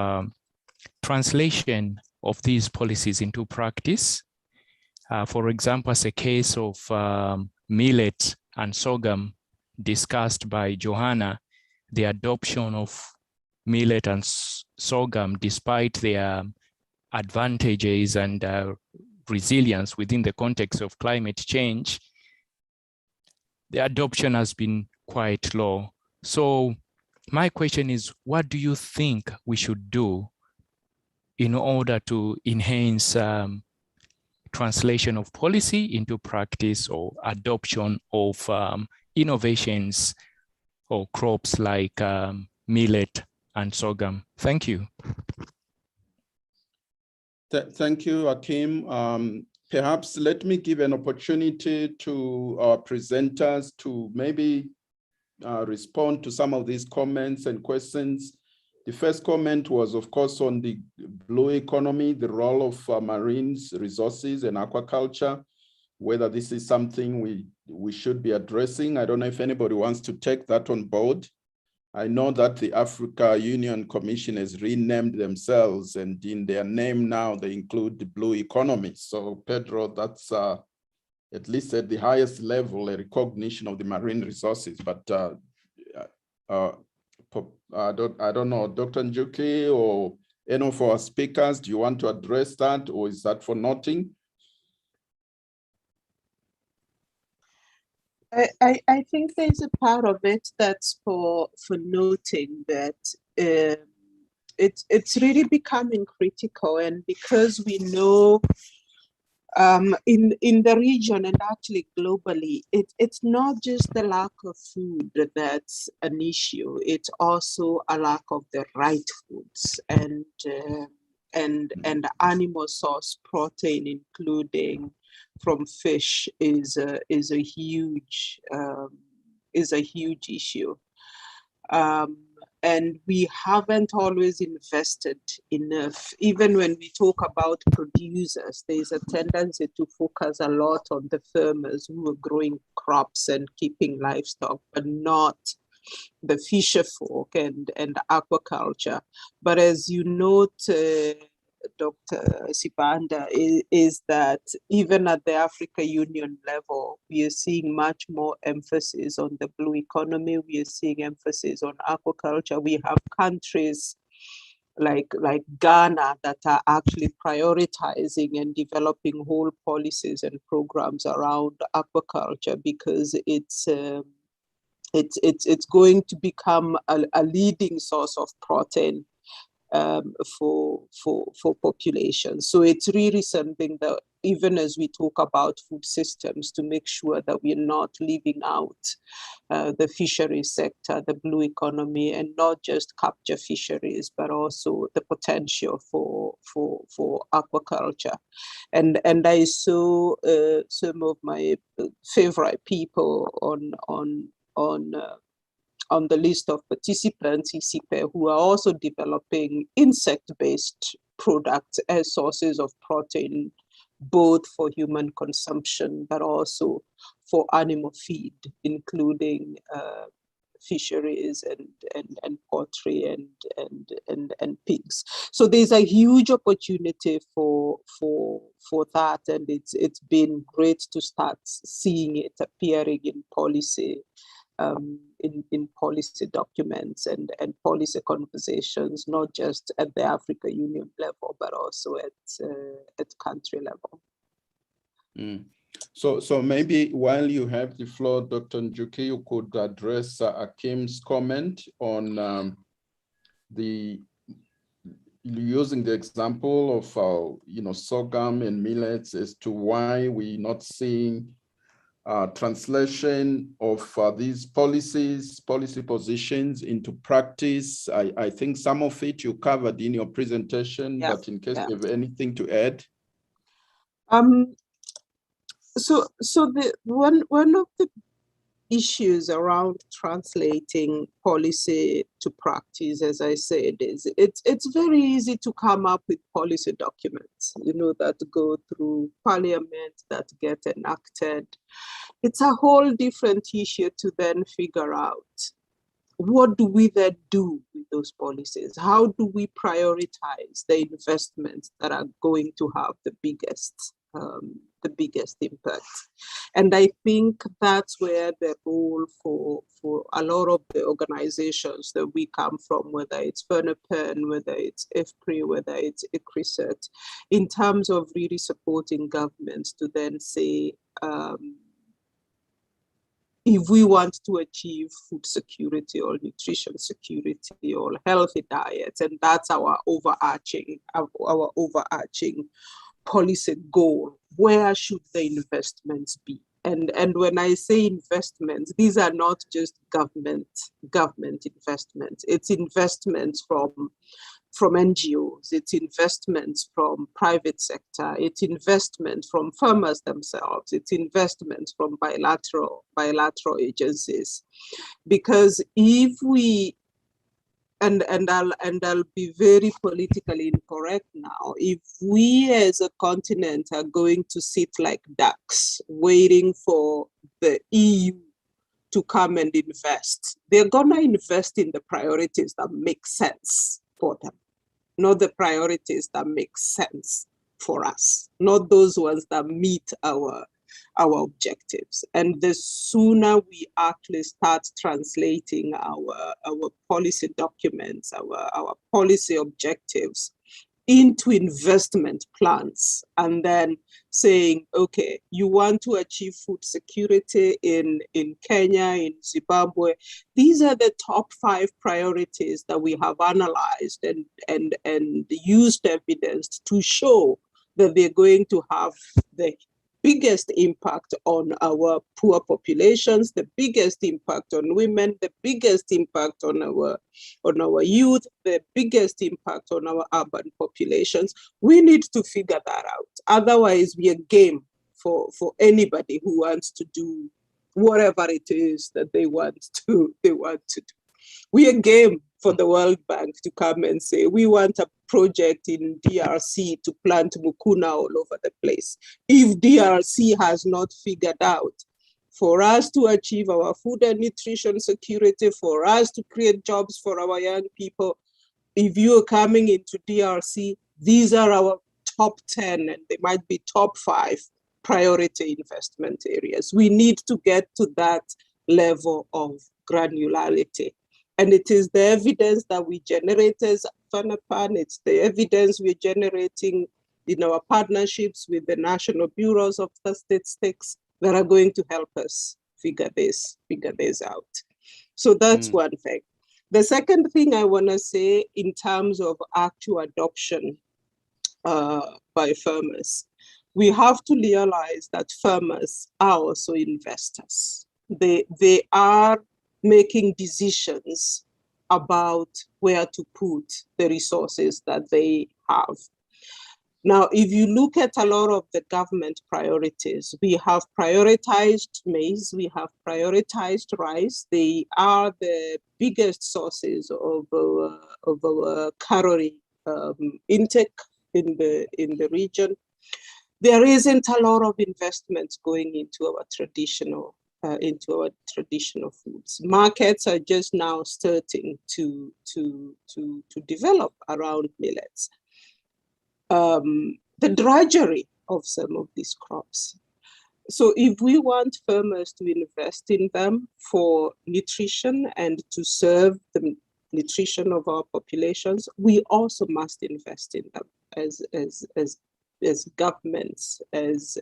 translation of these policies into practice. For example, as a case of millet and sorghum discussed by Johanna, the adoption of millet and sorghum, despite their advantages and resilience within the context of climate change, the adoption has been quite low. So my question is, what do you think we should do in order to enhance translation of policy into practice or adoption of innovations or crops like millet and sorghum? Thank you. Thank you, Akim. Perhaps let me give an opportunity to our presenters to maybe respond to some of these comments and questions. The first comment was, of course, on the blue economy, the role of marine resources and aquaculture, whether this is something we should be addressing. I don't know if anybody wants to take that on board. I know that the Africa Union Commission has renamed themselves, and in their name now they include the blue economy. So Pedro, that's at least at the highest level, a recognition of the marine resources. But I don't know, Dr. Njuki or any of our speakers, do you want to address that, or is that for noting? I think there's a part of it that's for noting that it's really becoming critical, and because we know in the region and actually globally, it's not just the lack of food that's an issue. It's also a lack of the right foods and animal source protein, including from fish, is a huge issue. And we haven't always invested enough. Even when we talk about producers, there's a tendency to focus a lot on the farmers who are growing crops and keeping livestock, but not the fisher folk and aquaculture. But as you note, Dr. Sibanda, is that even at the Africa Union level, we are seeing much more emphasis on the blue economy. We are seeing emphasis on aquaculture. We have countries like Ghana that are actually prioritizing and developing whole policies and programs around aquaculture because it's it's going to become a leading source of protein for populations. So it's really something that, even as we talk about food systems, to make sure that we're not leaving out the fishery sector, the blue economy, and not just capture fisheries, but also the potential for aquaculture. And I saw some of my favorite people on the list of participants, who are also developing insect-based products as sources of protein, both for human consumption, but also for animal feed, including fisheries and poultry and pigs. So there's a huge opportunity for that, and it's been great to start seeing it appearing in policy. In policy documents and policy conversations, not just at the African Union level, but also at country level. Mm. So maybe while you have the floor, Dr. Njuki, you could address Akim's comment on using the example of sorghum and millets as to why we're not seeing translation of these policy positions into practice. I think some of it you covered in your presentation, but in case you have anything to add. So the one of the issues around translating policy to practice, as I said, is it's very easy to come up with policy documents, that go through parliament, that get enacted. It's a whole different issue to then figure out, what do we then do with those policies? How do we prioritize the investments that are going to have the biggest impact? And I think that's where the role for a lot of the organizations that we come from, whether it's FANRPAN, whether it's FPRI, whether it's ICRISET, in terms of really supporting governments to then say, if we want to achieve food security or nutrition security or healthy diets, and that's our overarching policy goal, where should the investments be? And when I say investments, these are not just government investments. It's investments from NGOs, it's investments from private sector, it's investment from farmers themselves, it's investments from bilateral agencies. Because if we, and I'll be very politically incorrect now, if we as a continent are going to sit like ducks waiting for the EU to come and invest, they're gonna invest in the priorities that make sense for them, not the priorities that make sense for us, not those ones that meet our objectives. And the sooner we actually start translating our policy documents, our policy objectives into investment plans, and then saying, okay, you want to achieve food security in Kenya, in Zimbabwe. These are the top 5 priorities that we have analyzed and used evidence to show that they're going to have the biggest impact on our poor populations, the biggest impact on women, the biggest impact on our youth, the biggest impact on our urban populations. We need to figure that out. Otherwise, we are game for anybody who wants to do whatever it is that they want to do. We are game for the World Bank to come and say, we want a project in DRC to plant mucuna all over the place. If DRC has not figured out, for us to achieve our food and nutrition security, for us to create jobs for our young people, if you're coming into DRC, these are our top 10, and they might be top 5 priority investment areas. We need to get to that level of granularity. And it is the evidence that we generate as FANRPAN, it's the evidence we're generating in our partnerships with the National Bureaus of Statistics that are going to help us figure this out. So that's one thing. The second thing I want to say in terms of actual adoption by farmers, we have to realize that farmers are also investors. They are making decisions about where to put the resources that they have. Now, if you look at a lot of the government priorities, we have prioritized maize, we have prioritized rice. They are the biggest sources of our calorie intake in the region. There isn't a lot of investments going into our traditional foods. Markets are just now starting to develop around millets. The drudgery of some of these crops. So if we want farmers to invest in them for nutrition and to serve the nutrition of our populations, we also must invest in them as governments, as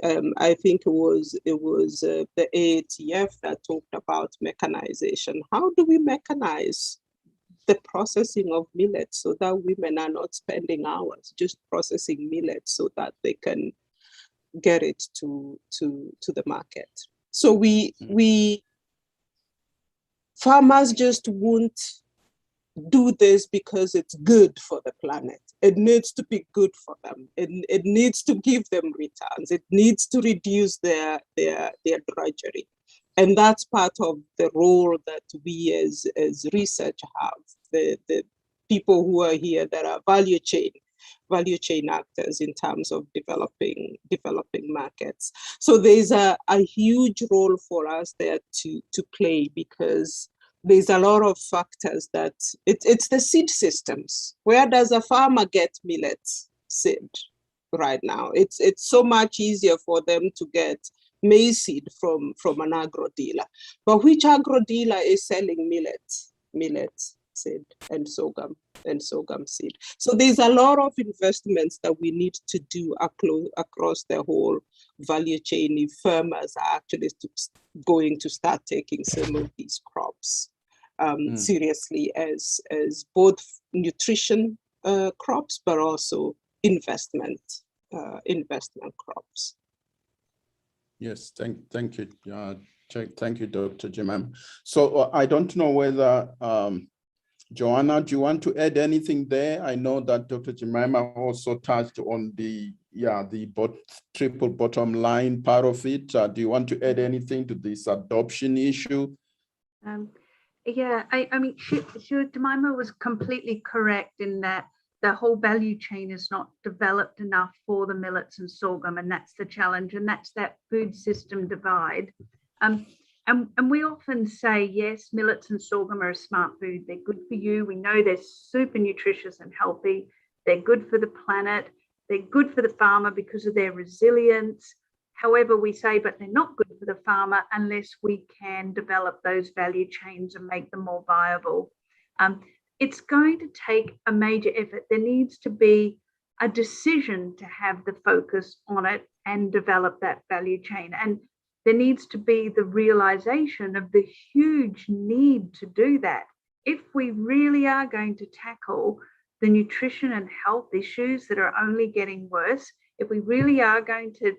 I think it was the AATF that talked about mechanization. How do we mechanize the processing of millet so that women are not spending hours just processing millet so that they can get it to the market? So farmers just won't do this because it's good for the planet. It needs to be good for them. It needs to give them returns. It needs to reduce their drudgery. And that's part of the role that we as research have, the people who are here that are value chain actors in terms of developing markets. So there's a huge role for us there to play, because there's a lot of factors that it's the seed systems. Where does a farmer get millet seed right now? It's so much easier for them to get maize seed from an agro dealer. But which agro dealer is selling millet seed and sorghum seed? So there's a lot of investments that we need to do across the whole value chain if farmers are actually going to start taking some of these crops seriously as both nutrition crops, but also investment crops. Yes, thank you. Thank you, Dr. Jemima. So I don't know whether, Joanna, do you want to add anything there? I know that Dr. Jemima also touched on the triple bottom line part of it. Do you want to add anything to this adoption issue? Yeah, I mean, Jemima was completely correct in that the whole value chain is not developed enough for the millets and sorghum, and that's the challenge, and that's that food system divide. And we often say, yes, millets and sorghum are a smart food. They're good for you. We know they're super nutritious and healthy. They're good for the planet. They're good for the farmer because of their resilience. However, we say, but they're not good for the farmer unless we can develop those value chains and make them more viable. It's going to take a major effort. There needs to be a decision to have the focus on it and develop that value chain. And there needs to be the realization of the huge need to do that. If we really are going to tackle the nutrition and health issues that are only getting worse, if we really are going to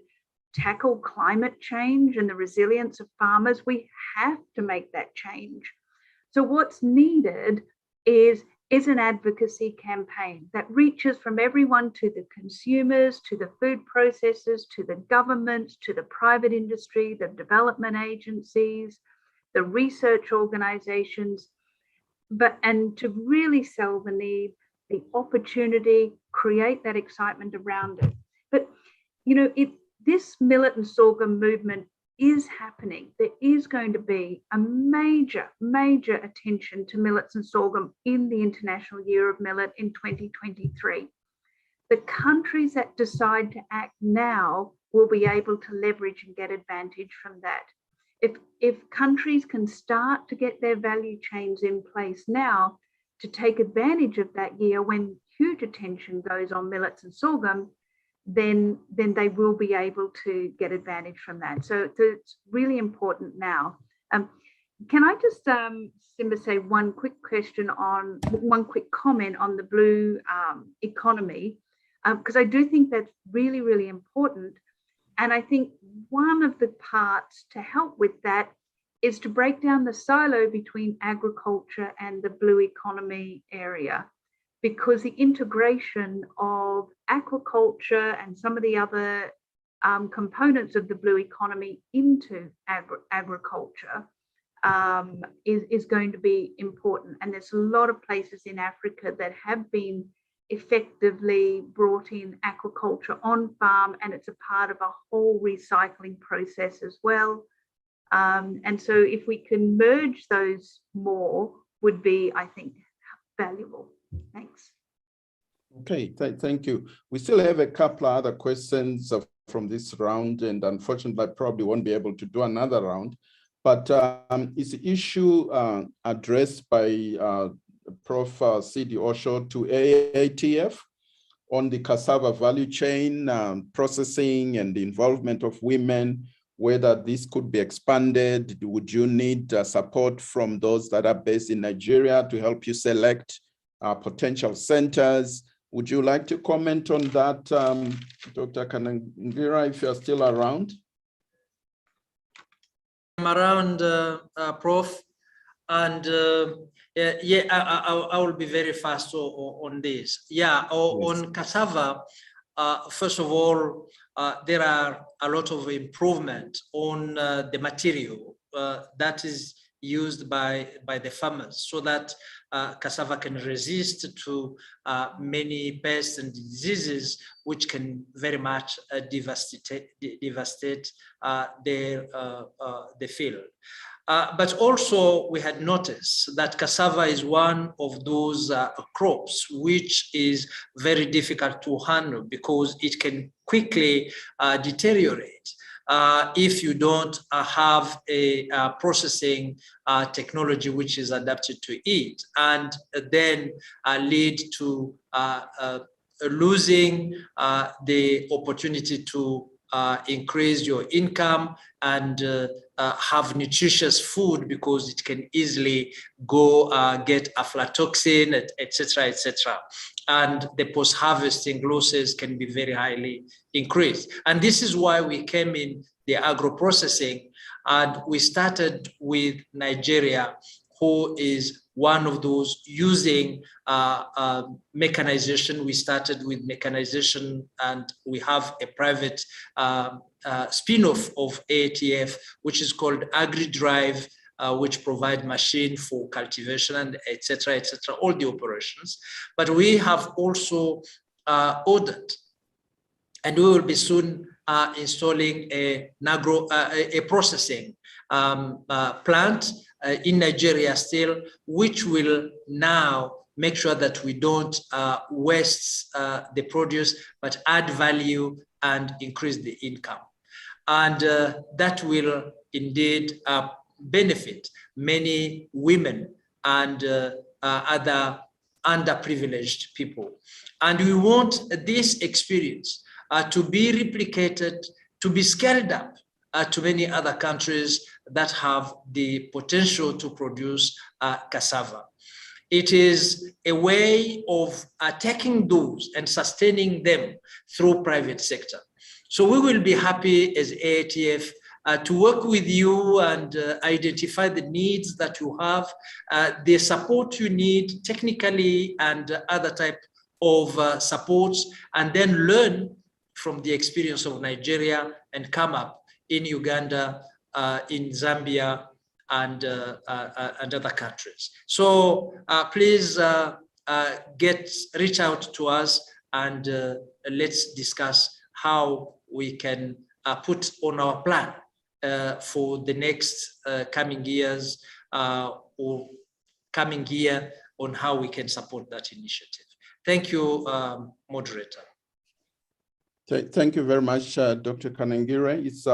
tackle climate change and the resilience of farmers, we have to make that change. So what's needed is an advocacy campaign that reaches from everyone to the consumers, to the food processors, to the governments, to the private industry, the development agencies, the research organizations, and to really sell the need, the opportunity, create that excitement around it. But, you know, this millet and sorghum movement is happening. There is going to be a major attention to millets and sorghum in the International Year of Millet in 2023. The countries that decide to act now will be able to leverage and get advantage from that. If countries can start to get their value chains in place now to take advantage of that year when huge attention goes on millets and sorghum, then they will be able to get advantage from that. So it's really important now. can I just, Simba, say one quick comment on the blue economy, because I do think that's really, really important. And I think one of the parts to help with that is to break down the silo between agriculture and the blue economy area, because the integration of aquaculture and some of the other components of the blue economy into agriculture is going to be important. And there's a lot of places in Africa that have been effectively brought in aquaculture on farm, and it's a part of a whole recycling process as well. And so if we can merge those more, would be, I think, valuable. Thanks. Okay, thank you. We still have a couple of other questions from this round, and unfortunately, I probably won't be able to do another round. But is the issue addressed by Prof. C.D. Osho to AATF on the cassava value chain, processing and the involvement of women, whether this could be expanded? Would you need support from those that are based in Nigeria to help you select potential centers? Would you like to comment on that, Dr. Kanangira, if you're still around? I'm around, Prof. And yeah, I will be very fast on this. Yeah, on cassava, first of all, there are a lot of improvement on the material that is used by the farmers, so that cassava can resist to many pests and diseases which can very much devastate the field. But also we had noticed that cassava is one of those crops which is very difficult to handle because it can quickly deteriorate if you don't have a processing technology which is adapted to it, and then lead to losing the opportunity to increase your income and have nutritious food, because it can easily go get aflatoxin, etc., etc. And the post-harvesting losses can be very highly increased. And this is why we came in the agro-processing, and we started with Nigeria, who is one of those using mechanization. We started with mechanization, and we have a private spin-off of AATF, which is called AgriDrive, which provide machine for cultivation and etc., all the operations. But we have also ordered, and we will be soon installing a processing plant in Nigeria still, which will now make sure that we don't waste the produce, but add value and increase the income. And that will indeed benefit many women and other underprivileged people. And we want this experience to be replicated, to be scaled up to many other countries that have the potential to produce cassava. It is a way of taking those and sustaining them through private sector. So we will be happy as AATF to work with you and identify the needs that you have, the support you need technically and other type of supports, and then learn from the experience of Nigeria and come up in Uganda, in Zambia, and other countries. So please reach out to us, and let's discuss how we can put on our plan for the next coming years or coming year on how we can support that initiative. Thank you, moderator. Thank you very much, Dr. Kanangira. It's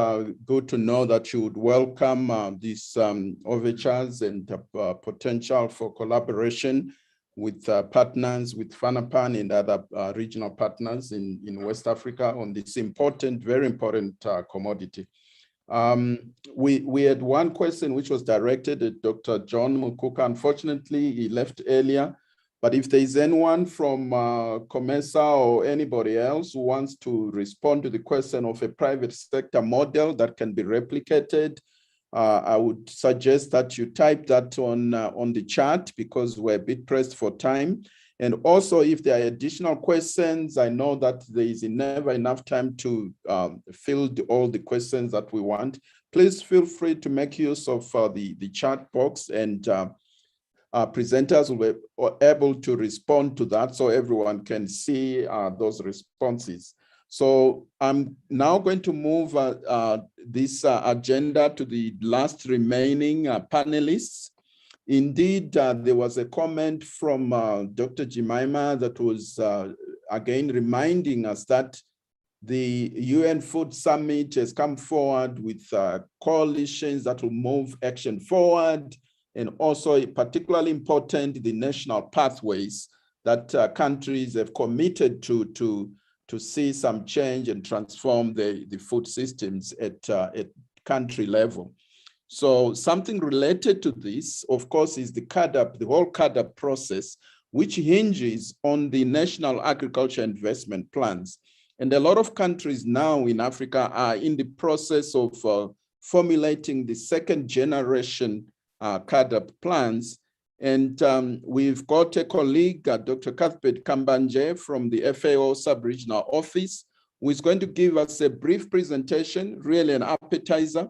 good to know that you would welcome these overtures and potential for collaboration with partners, with FANRPAN and other regional partners in West Africa on this important, very important commodity. We had one question which was directed at Dr. John Mukuka. Unfortunately, he left earlier. But if there is anyone from COMESA or anybody else who wants to respond to the question of a private sector model that can be replicated, I would suggest that you type that on the chat, because we're a bit pressed for time. And also, if there are additional questions, I know that there is never enough time to fill all the questions that we want. Please feel free to make use of the chat box, and presenters will be able to respond to that so everyone can see those responses. So I'm now going to move this agenda to the last remaining panelists. Indeed, there was a comment from Dr. Jemima that was again reminding us that the UN Food Summit has come forward with coalitions that will move action forward, and also particularly important, the national pathways that countries have committed to see some change and transform the food systems at country level. So something related to this, of course, is the CAADP, the whole CAADP process, which hinges on the national agriculture investment plans. And a lot of countries now in Africa are in the process of formulating the second generation CAADP plans. And we've got a colleague, Dr. Cuthbert Kambanje from the FAO Sub-Regional Office, who is going to give us a brief presentation, really an appetizer,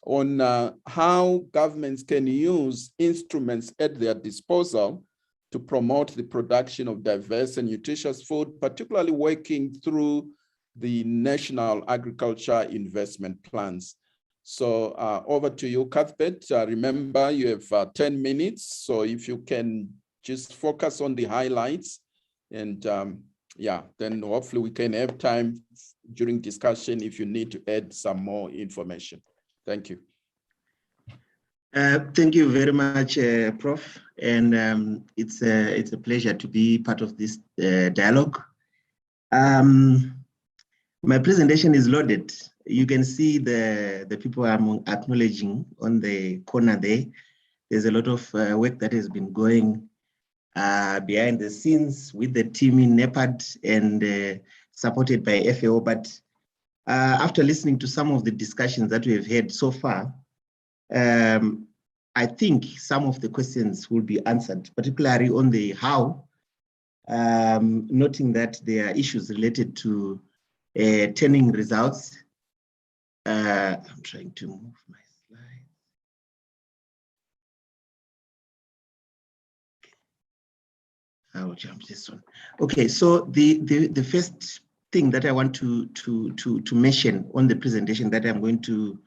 on how governments can use instruments at their disposal to promote the production of diverse and nutritious food, particularly working through the national agriculture investment plans. So over to you, Cuthbert. Remember, you have 10 minutes. So if you can just focus on the highlights, and yeah, then hopefully we can have time during discussion if you need to add some more information. Thank you. Thank you very much, Prof. And it's a pleasure to be part of this dialogue. My presentation is loaded. You can see the people I'm acknowledging on the corner there. There's a lot of work that has been going behind the scenes with the team in NEPAD and supported by FAO. But after listening to some of the discussions that we have had so far, I think some of the questions will be answered, particularly on the how, noting that there are issues related to turning results. I'm trying to move my slide. I'll jump this one. Okay, so the first thing that I want to mention on the presentation that I'm going to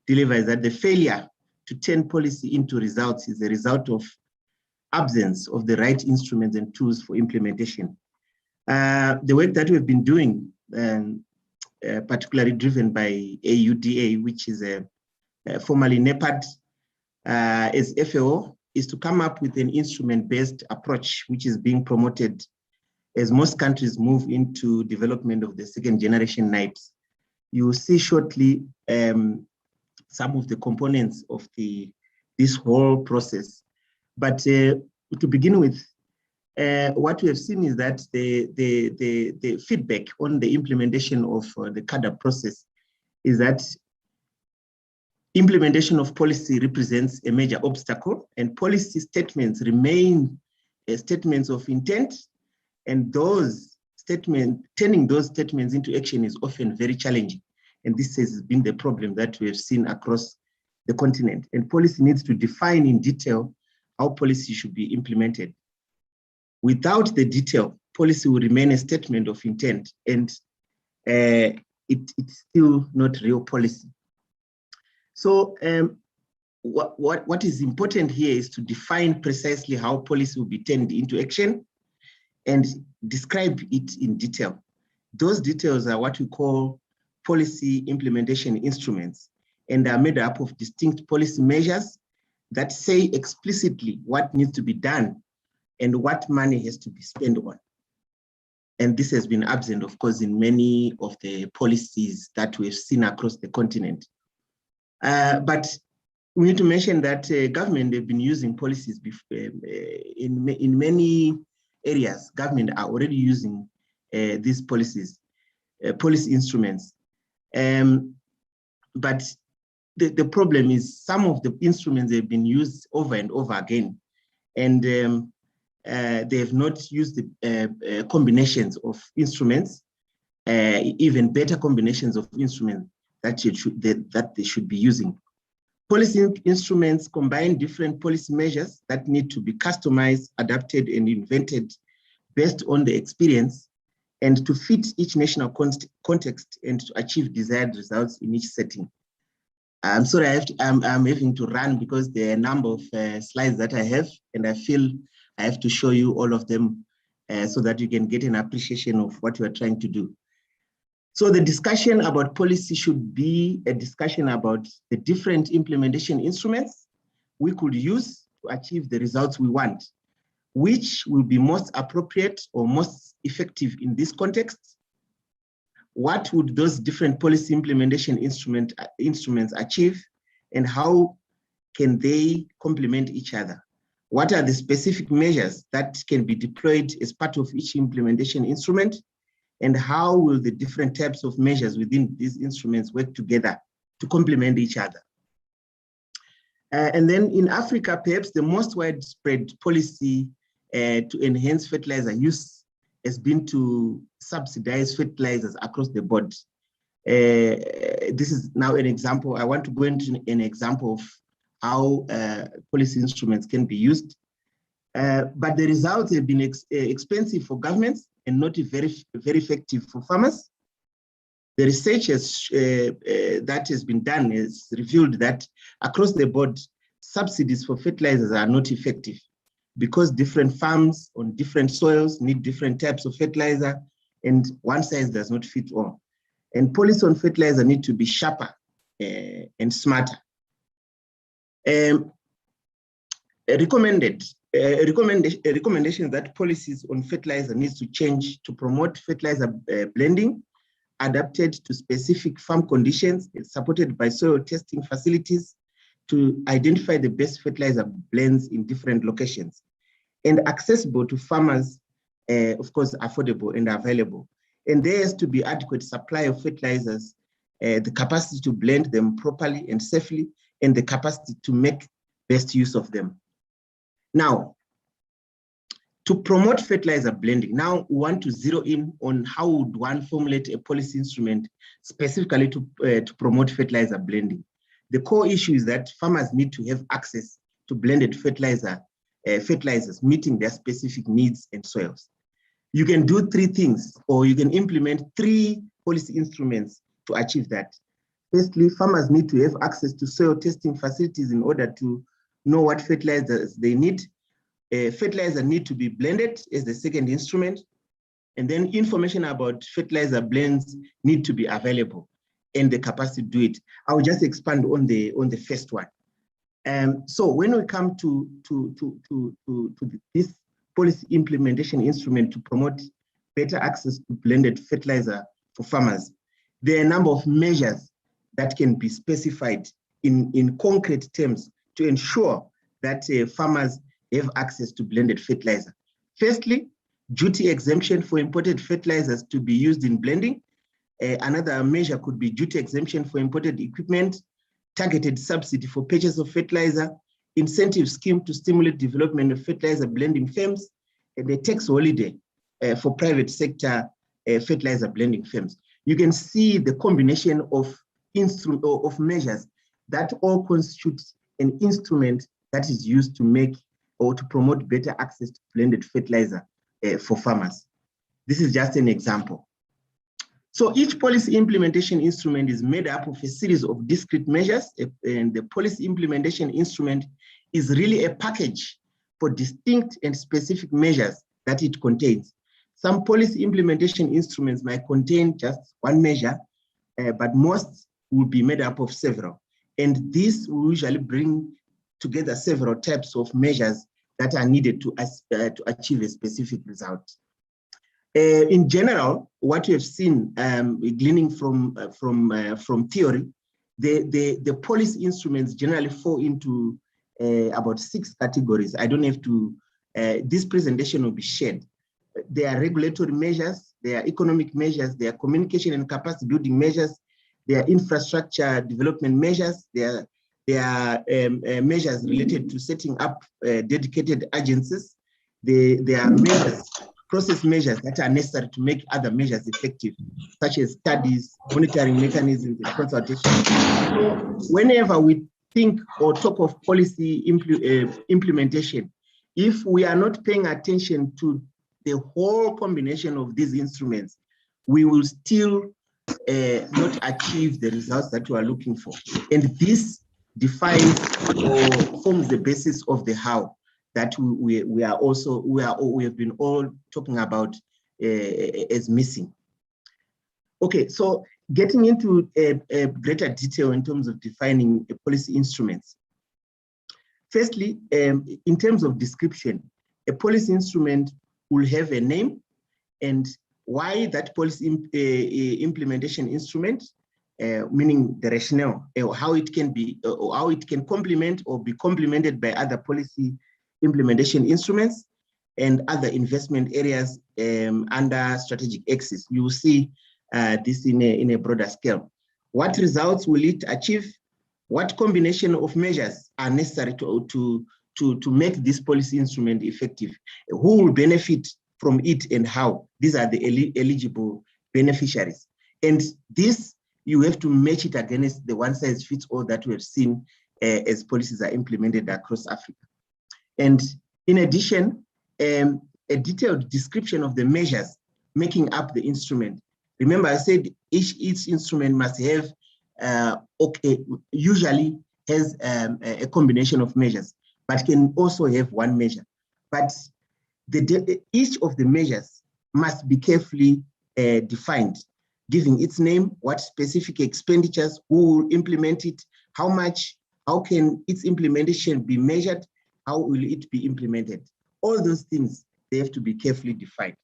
deliver is that the failure to turn policy into results is a result of absence of the right instruments and tools for implementation. The work that we've been doing, particularly driven by AUDA, which is formerly NEPAD, as FAO, is to come up with an instrument-based approach, which is being promoted as most countries move into development of the second generation NIPes. You will see shortly some of the components of this whole process. But to begin with, what we have seen is that the feedback on the implementation of the CAADP process is that implementation of policy represents a major obstacle, and policy statements remain statements of intent, and those statements, turning those statements into action is often very challenging. And this has been the problem that we have seen across the continent. And policy needs to define in detail how policy should be implemented. Without the detail, policy will remain a statement of intent, and it's still not real policy. So what is important here is to define precisely how policy will be turned into action and describe it in detail. Those details are what we call policy implementation instruments, and are made up of distinct policy measures that say explicitly what needs to be done and what money has to be spent on. And this has been absent, of course, in many of the policies that we've seen across the continent. But we need to mention that government have been using policies in many areas. Government are already using these policies, policy instruments. But the problem is some of the instruments have been used over and over again, and they have not used the combinations of instruments, even better combinations of instruments that they should be using. Policy instruments combine different policy measures that need to be customized, adapted, and invented based on the experience and to fit each national context and to achieve desired results in each setting. I'm sorry, I'm having to run because there are a number of slides that I have, and I feel I have to show you all of them so that you can get an appreciation of what we are trying to do. So the discussion about policy should be a discussion about the different implementation instruments we could use to achieve the results we want, which will be most appropriate or most effective in this context. What would those different policy implementation instruments achieve, and how can they complement each other? What are the specific measures that can be deployed as part of each implementation instrument? And how will the different types of measures within these instruments work together to complement each other? And then in Africa, perhaps the most widespread policy to enhance fertilizer use has been to subsidize fertilizers across the board. This is now an example. I want to go into an example of how policy instruments can be used. But the results have been expensive for governments and not very effective for farmers. The research that has been done has revealed that across the board, subsidies for fertilizers are not effective because different farms on different soils need different types of fertilizer, and one size does not fit all. And policy on fertilizer need to be sharper and smarter. Recommendation that policies on fertilizer needs to change to promote fertilizer blending, adapted to specific farm conditions, supported by soil testing facilities to identify the best fertilizer blends in different locations, and accessible to farmers, of course, affordable and available. And there has to be adequate supply of fertilizers, the capacity to blend them properly and safely, and the capacity to make best use of them. Now, to promote fertilizer blending, now we want to zero in on how would one formulate a policy instrument specifically to promote fertilizer blending. The core issue is that farmers need to have access to blended fertilizers meeting their specific needs and soils. You can do three things, or you can implement three policy instruments to achieve that. Firstly, farmers need to have access to soil testing facilities in order to know what fertilizers they need. Fertilizer need to be blended as the second instrument. And then information about fertilizer blends need to be available and the capacity to do it. I will just expand on the first one. So when we come to this policy implementation instrument to promote better access to blended fertilizer for farmers, there are a number of measures that can be specified in concrete terms to ensure that farmers have access to blended fertilizer. Firstly, duty exemption for imported fertilizers to be used in blending. Another measure could be duty exemption for imported equipment, targeted subsidy for purchase of fertilizer, incentive scheme to stimulate development of fertilizer blending firms, and a tax holiday for private sector fertilizer blending firms. You can see the combination of measures that all constitute an instrument that is used to make or to promote better access to blended fertilizer for farmers. This is just an example. So each policy implementation instrument is made up of a series of discrete measures, and the policy implementation instrument is really a package for distinct and specific measures that it contains. Some policy implementation instruments might contain just one measure, but most will be made up of several. And this will usually bring together several types of measures that are needed to achieve a specific result. In general, what we have seen, gleaning from theory, the policy instruments generally fall into about 6 categories. I don't have to, this presentation will be shared. There are regulatory measures, there are economic measures, there are communication and capacity building measures, there are infrastructure development measures, there are measures related to setting up dedicated agencies. There are measures, process measures that are necessary to make other measures effective, such as studies, monitoring mechanisms, and consultation. So whenever we think or talk of policy implementation, if we are not paying attention to the whole combination of these instruments, we will still not achieve the results that we are looking for. And this defines or forms the basis of the how that we have been all talking about as missing. Okay, so getting into a greater detail in terms of defining policy instruments. Firstly, in terms of description, a policy instrument will have a name and why that policy implementation instrument, meaning the rationale, how it can be, or how it can complement or be complemented by other policy implementation instruments and other investment areas under strategic axis. You will see this in a broader scale. What results will it achieve? What combination of measures are necessary to make this policy instrument effective? Who will benefit from it and how? These are the eligible beneficiaries. And this, you have to match it against the one-size-fits-all that we have seen as policies are implemented across Africa. And in addition, a detailed description of the measures making up the instrument. Remember, I said each instrument must have, usually has a combination of measures, but can also have one measure. But each of the measures must be carefully defined, giving its name, what specific expenditures, who will implement it, how much, how can its implementation be measured, how will it be implemented? All those things, they have to be carefully defined.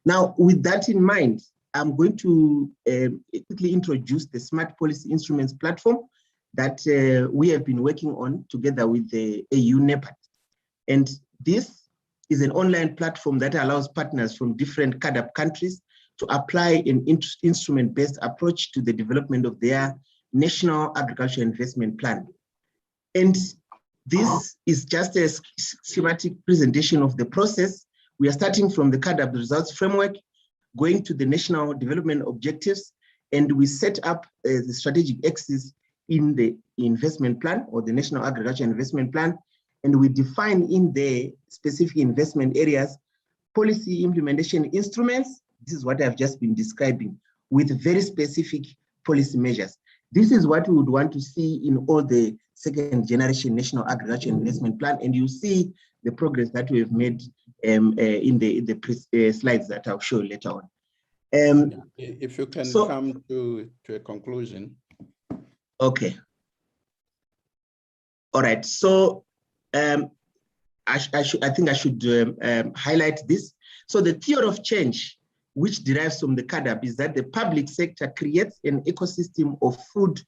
Now, with that in mind, I'm going to quickly introduce the Smart Policy Instruments platform that we have been working on together with the AU NEPAD. And this is an online platform that allows partners from different CAADP countries to apply an instrument-based approach to the development of their National Agricultural Investment Plan. And this is just a schematic presentation of the process. We are starting from the CAADP results framework, going to the national development objectives, and we set up the strategic axis in the investment plan or the National Agricultural Investment Plan, and we define in the specific investment areas, policy implementation instruments. This is what I've just been describing with very specific policy measures. This is what we would want to see in all the second generation National Agricultural Investment Plan, and you see the progress that we have made in the slides that I'll show later on. If you can come to a conclusion. Okay. All right. So I think I should highlight this. So the theory of change, which derives from the CAADP, is that the public sector creates an ecosystem of food,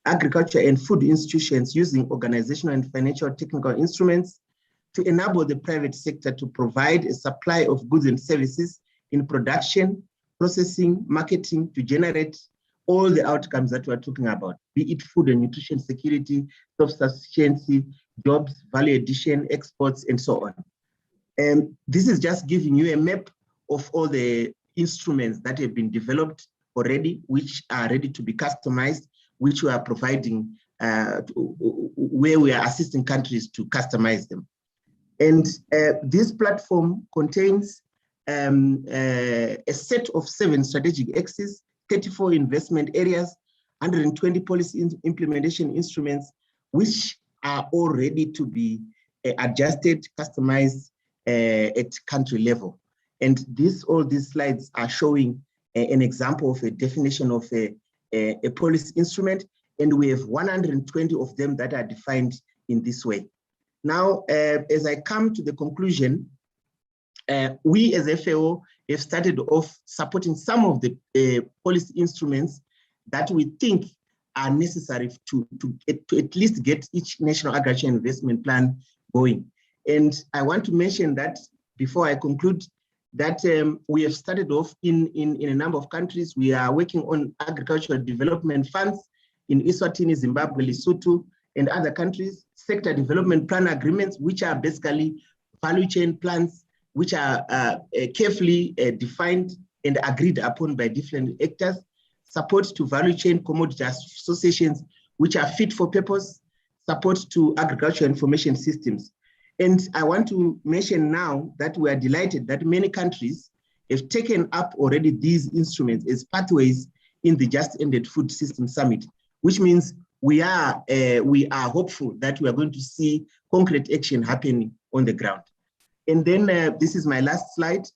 agriculture, and food institutions using organizational and financial technical instruments to enable the private sector to provide a supply of goods and services in production, processing, marketing, to generate all the outcomes that we're talking about, be it food and nutrition security, self-sufficiency, jobs, value addition, exports, and so on. And this is just giving you a map of all the instruments that have been developed already, which are ready to be customized, which we are providing, where we are assisting countries to customize them. And this platform contains a set of 7 strategic axes, 34 investment areas, 120 policy implementation instruments, which are all ready to be adjusted, customized at country level. And all these slides are showing an example of a definition of a policy instrument, and we have 120 of them that are defined in this way. Now, as I come to the conclusion, we as FAO have started off supporting some of the policy instruments that we think are necessary to at least get each national agriculture investment plan going. And I want to mention that before I conclude, that we have started off in a number of countries. We are working on agricultural development funds in Eswatini, Zimbabwe, Lesotho, and other countries, sector development plan agreements, which are basically value chain plans, which are carefully defined and agreed upon by different actors, support to value chain commodity associations, which are fit for purpose, support to agricultural information systems. And I want to mention now that we are delighted that many countries have taken up already these instruments as pathways in the just ended Food System Summit, which means we are hopeful that we are going to see concrete action happening on the ground. And then this is my last slide.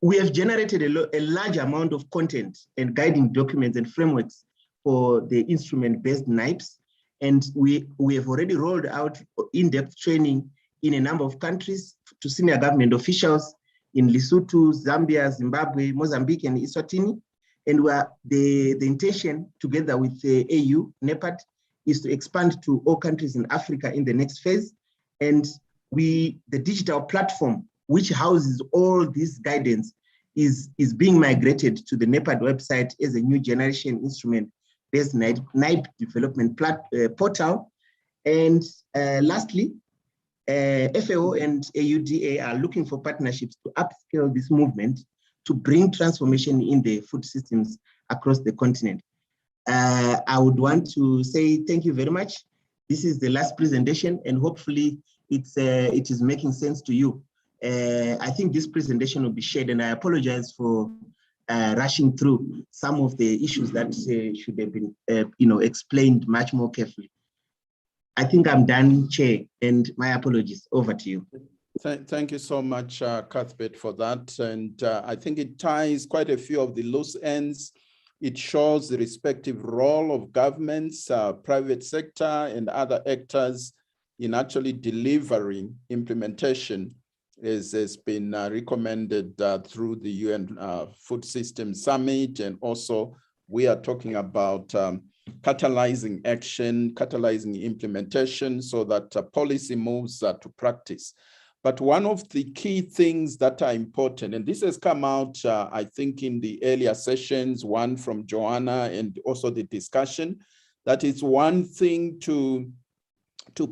We have generated a large amount of content and guiding documents and frameworks for the instrument-based NIPes. And we have already rolled out in-depth training in a number of countries to senior government officials in Lesotho, Zambia, Zimbabwe, Mozambique, and Eswatini. And the intention, together with the AU, NEPAD, is to expand to all countries in Africa in the next phase. And the digital platform, which houses all this guidance, is being migrated to the NEPAD website as a new generation instrument-based NIPE development portal. And lastly, FAO and AUDA are looking for partnerships to upscale this movement to bring transformation in the food systems across the continent. I would want to say thank you very much. This is the last presentation, and hopefully it is making sense to you. I think this presentation will be shared, and I apologize for rushing through some of the issues that should have been explained much more carefully. I think I'm done, Chair, and my apologies. Over to you. Thank you so much, Cuthbert, for that. And I think it ties quite a few of the loose ends. It shows the respective role of governments, private sector, and other actors in actually delivering implementation, as has been recommended through the UN Food System Summit. And also, we are talking about catalyzing action, catalyzing implementation, so that policy moves to practice. But one of the key things that are important, and this has come out, I think, in the earlier sessions, one from Joanna and also the discussion, that it's one thing to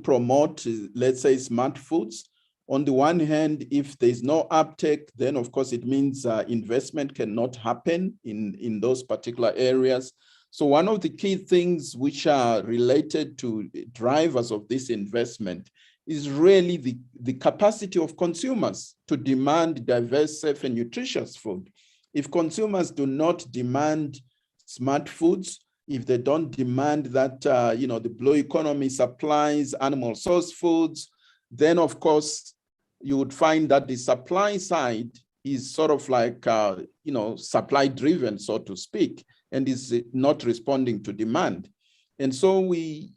promote, let's say, smart foods. On the one hand, if there's no uptake, then of course it means investment cannot happen in those particular areas. So one of the key things which are related to drivers of this investment is really the capacity of consumers to demand diverse, safe, and nutritious food. If consumers do not demand smart foods, if they don't demand that the blue economy supplies animal source foods, then of course you would find that the supply side is sort of like supply driven, so to speak, and is not responding to demand. And so we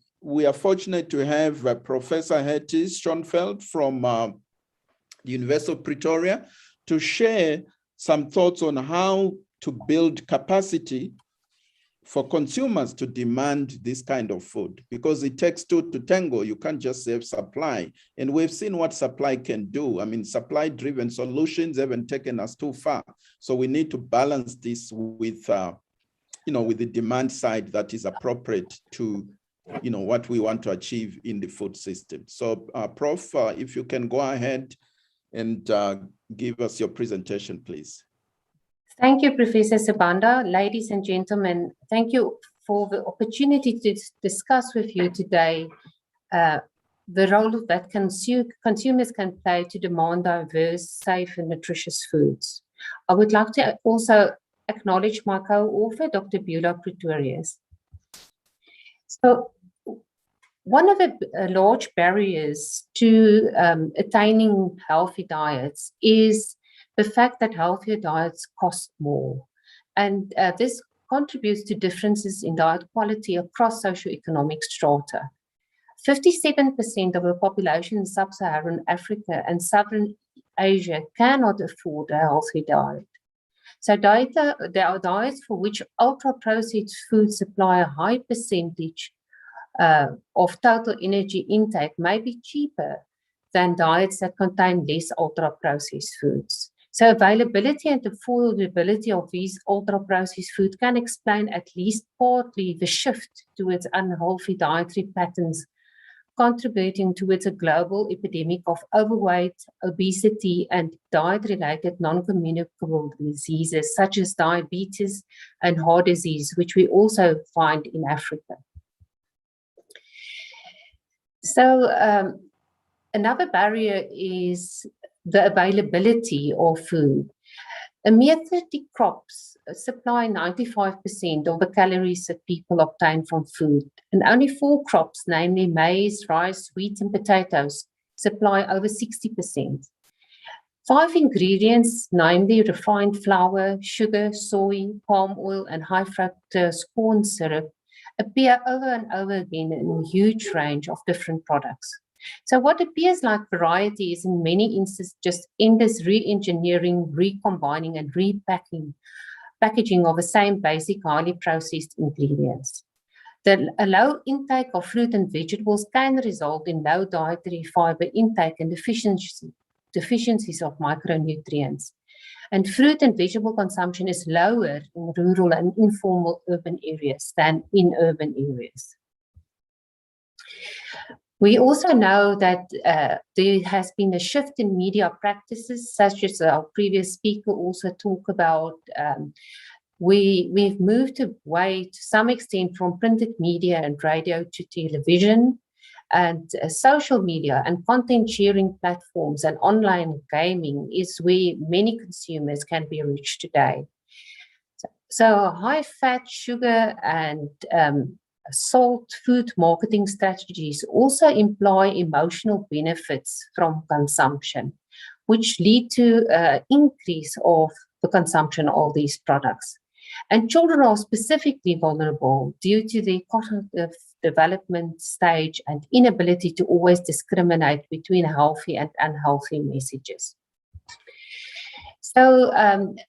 are fortunate to have Professor Hetty Schoenfeld from the University of Pretoria to share some thoughts on how to build capacity for consumers to demand this kind of food, because it takes two to tango. You can't just have supply. And we've seen what supply can do. I mean, supply-driven solutions haven't taken us too far. So we need to balance this with, with the demand side that is appropriate to, what we want to achieve in the food system. So, Prof, if you can go ahead and give us your presentation, please. Thank you, Professor Sibanda. Ladies and gentlemen, thank you for the opportunity to discuss with you today the role that consumers can play to demand diverse, safe, and nutritious foods. I would like to also acknowledge my co-author, Dr. Beulah Pretorius. So, one of the large barriers to attaining healthy diets is the fact that healthier diets cost more. And this contributes to differences in diet quality across socioeconomic strata. 57% of the population in sub-Saharan Africa and Southern Asia cannot afford a healthy diet. So there are diets for which ultra-processed foods supply a high percentage of total energy intake may be cheaper than diets that contain less ultra-processed foods. So availability and affordability of these ultra-processed foods can explain at least partly the shift towards unhealthy dietary patterns, contributing towards a global epidemic of overweight, obesity, and diet-related non-communicable diseases such as diabetes and heart disease, which we also find in Africa. So another barrier is the availability of food. A mere 30 crops supply 95% of the calories that people obtain from food, and only 4 crops, namely maize, rice, wheat, and potatoes, supply over 60%. 5 ingredients, namely refined flour, sugar, soy, palm oil, and high fructose corn syrup, appear over and over again in a huge range of different products. So what appears like variety is in many instances just endless re-engineering, recombining, and packaging of the same basic, highly processed ingredients. A low intake of fruit and vegetables can result in low dietary fiber intake and deficiencies of micronutrients. And fruit and vegetable consumption is lower in rural and informal urban areas than in urban areas. We also know that there has been a shift in media practices, such as our previous speaker also talked about. We've moved away to some extent from printed media and radio to television, and social media and content sharing platforms and online gaming is where many consumers can be reached today. So high fat, sugar, and salt food marketing strategies also imply emotional benefits from consumption, which lead to increase of the consumption of these products. And children are specifically vulnerable due to their cognitive development stage and inability to always discriminate between healthy and unhealthy messages. So, and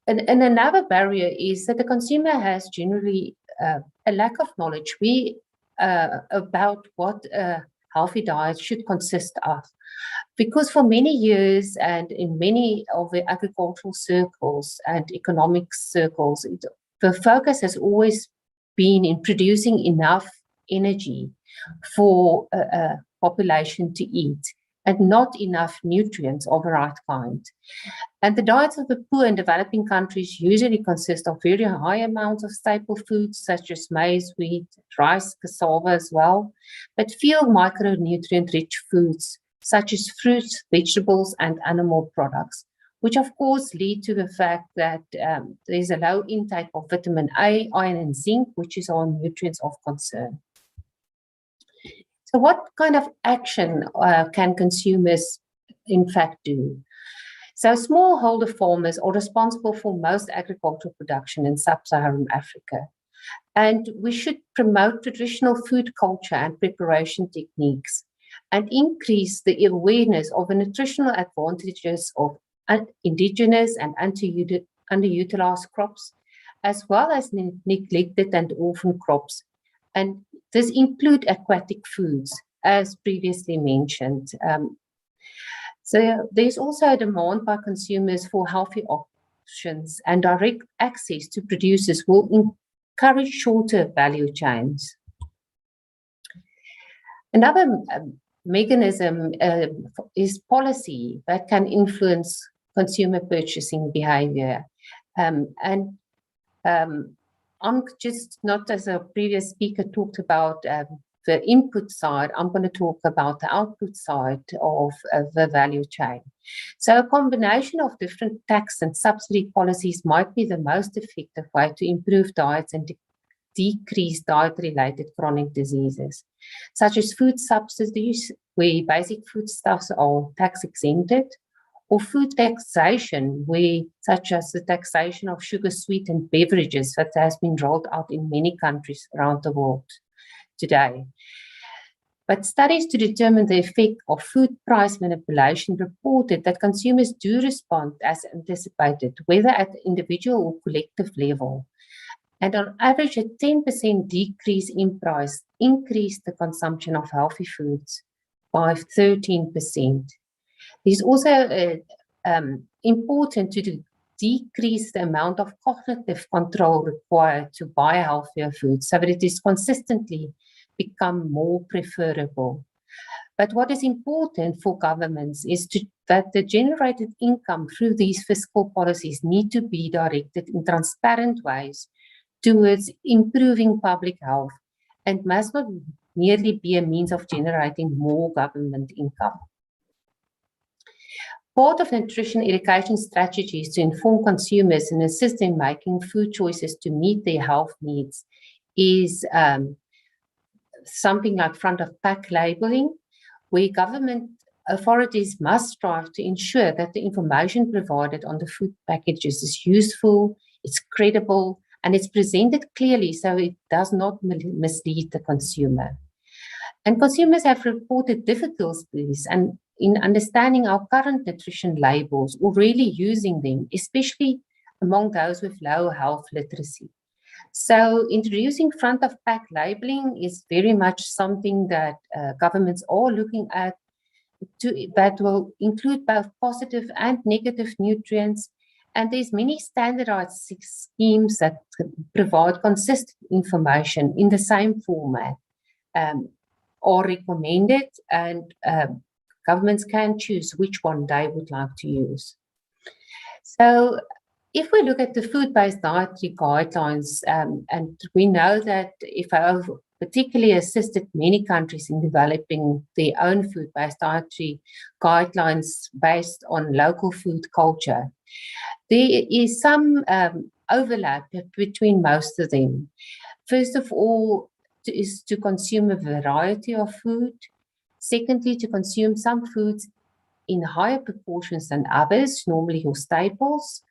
another barrier is that the consumer has generally a lack of knowledge about what a healthy diet should consist of. Because for many years and in many of the agricultural circles and economic circles, the focus has always been in producing enough energy for a population to eat and not enough nutrients of the right kind. And the diets of the poor and developing countries usually consist of very high amounts of staple foods such as maize, wheat, rice, cassava as well, but few micronutrient-rich foods such as fruits, vegetables, and animal products, which of course lead to the fact that there's a low intake of vitamin A, iron, and zinc, which is our nutrients of concern. So what kind of action can consumers in fact do? So smallholder farmers are responsible for most agricultural production in sub-Saharan Africa. And we should promote traditional food culture and preparation techniques and increase the awareness of the nutritional advantages of indigenous and underutilized crops, as well as neglected and orphan crops. And this include aquatic foods, as previously mentioned. So there's also a demand by consumers for healthy options, and direct access to producers will encourage shorter value chains. Another mechanism is policy that can influence consumer purchasing behavior. I'm just not, as a previous speaker talked about the input side, I'm going to talk about the output side of the value chain. So a combination of different tax and subsidy policies might be the most effective way to improve diets and decrease diet-related chronic diseases, such as food subsidies, where basic foodstuffs are tax exempted, or food taxation, where, such as the taxation of sugar-sweetened beverages that has been rolled out in many countries around the world today. But studies to determine the effect of food price manipulation reported that consumers do respond as anticipated, whether at the individual or collective level. And on average, a 10% decrease in price increased the consumption of healthy foods by 13%. It's also important to decrease the amount of cognitive control required to buy healthier food so that it is consistently become more preferable. But what is important for governments is that the generated income through these fiscal policies need to be directed in transparent ways towards improving public health and must not merely be a means of generating more government income. Part of nutrition education strategies to inform consumers and assist in making food choices to meet their health needs is something like front of pack labeling, where government authorities must strive to ensure that the information provided on the food packages is useful, it's credible, and it's presented clearly so it does not mislead the consumer. And consumers have reported difficulties in understanding our current nutrition labels or really using them, especially among those with low health literacy. So introducing front of pack labeling is very much something that governments are looking at that will include both positive and negative nutrients. And there's many standardized schemes that provide consistent information in the same format are recommended, and governments can choose which one they would like to use. So if we look at the food-based dietary guidelines, and we know that FAO particularly assisted many countries in developing their own food-based dietary guidelines based on local food culture, there is some overlap between most of them. First of all, is to consume a variety of food. Secondly, to consume some foods in higher proportions than others, normally your staples.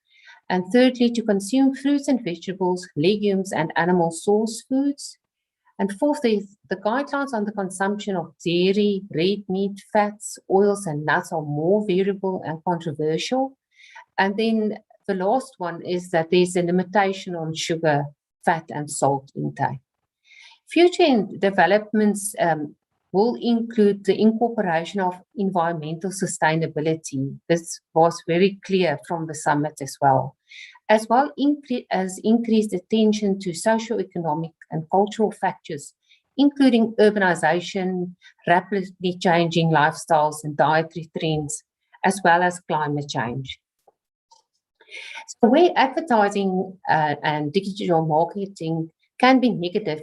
And thirdly, to consume fruits and vegetables, legumes, and animal source foods. And fourthly, the guidelines on the consumption of dairy, red meat, fats, oils, and nuts are more variable and controversial. And then the last one is that there's a limitation on sugar, fat, and salt intake. Future developments will include the incorporation of environmental sustainability. This was very clear from the summit as well as increased attention to socio-economic and cultural factors, including urbanization, rapidly changing lifestyles and dietary trends, as well as climate change. So where advertising and digital marketing can be negative,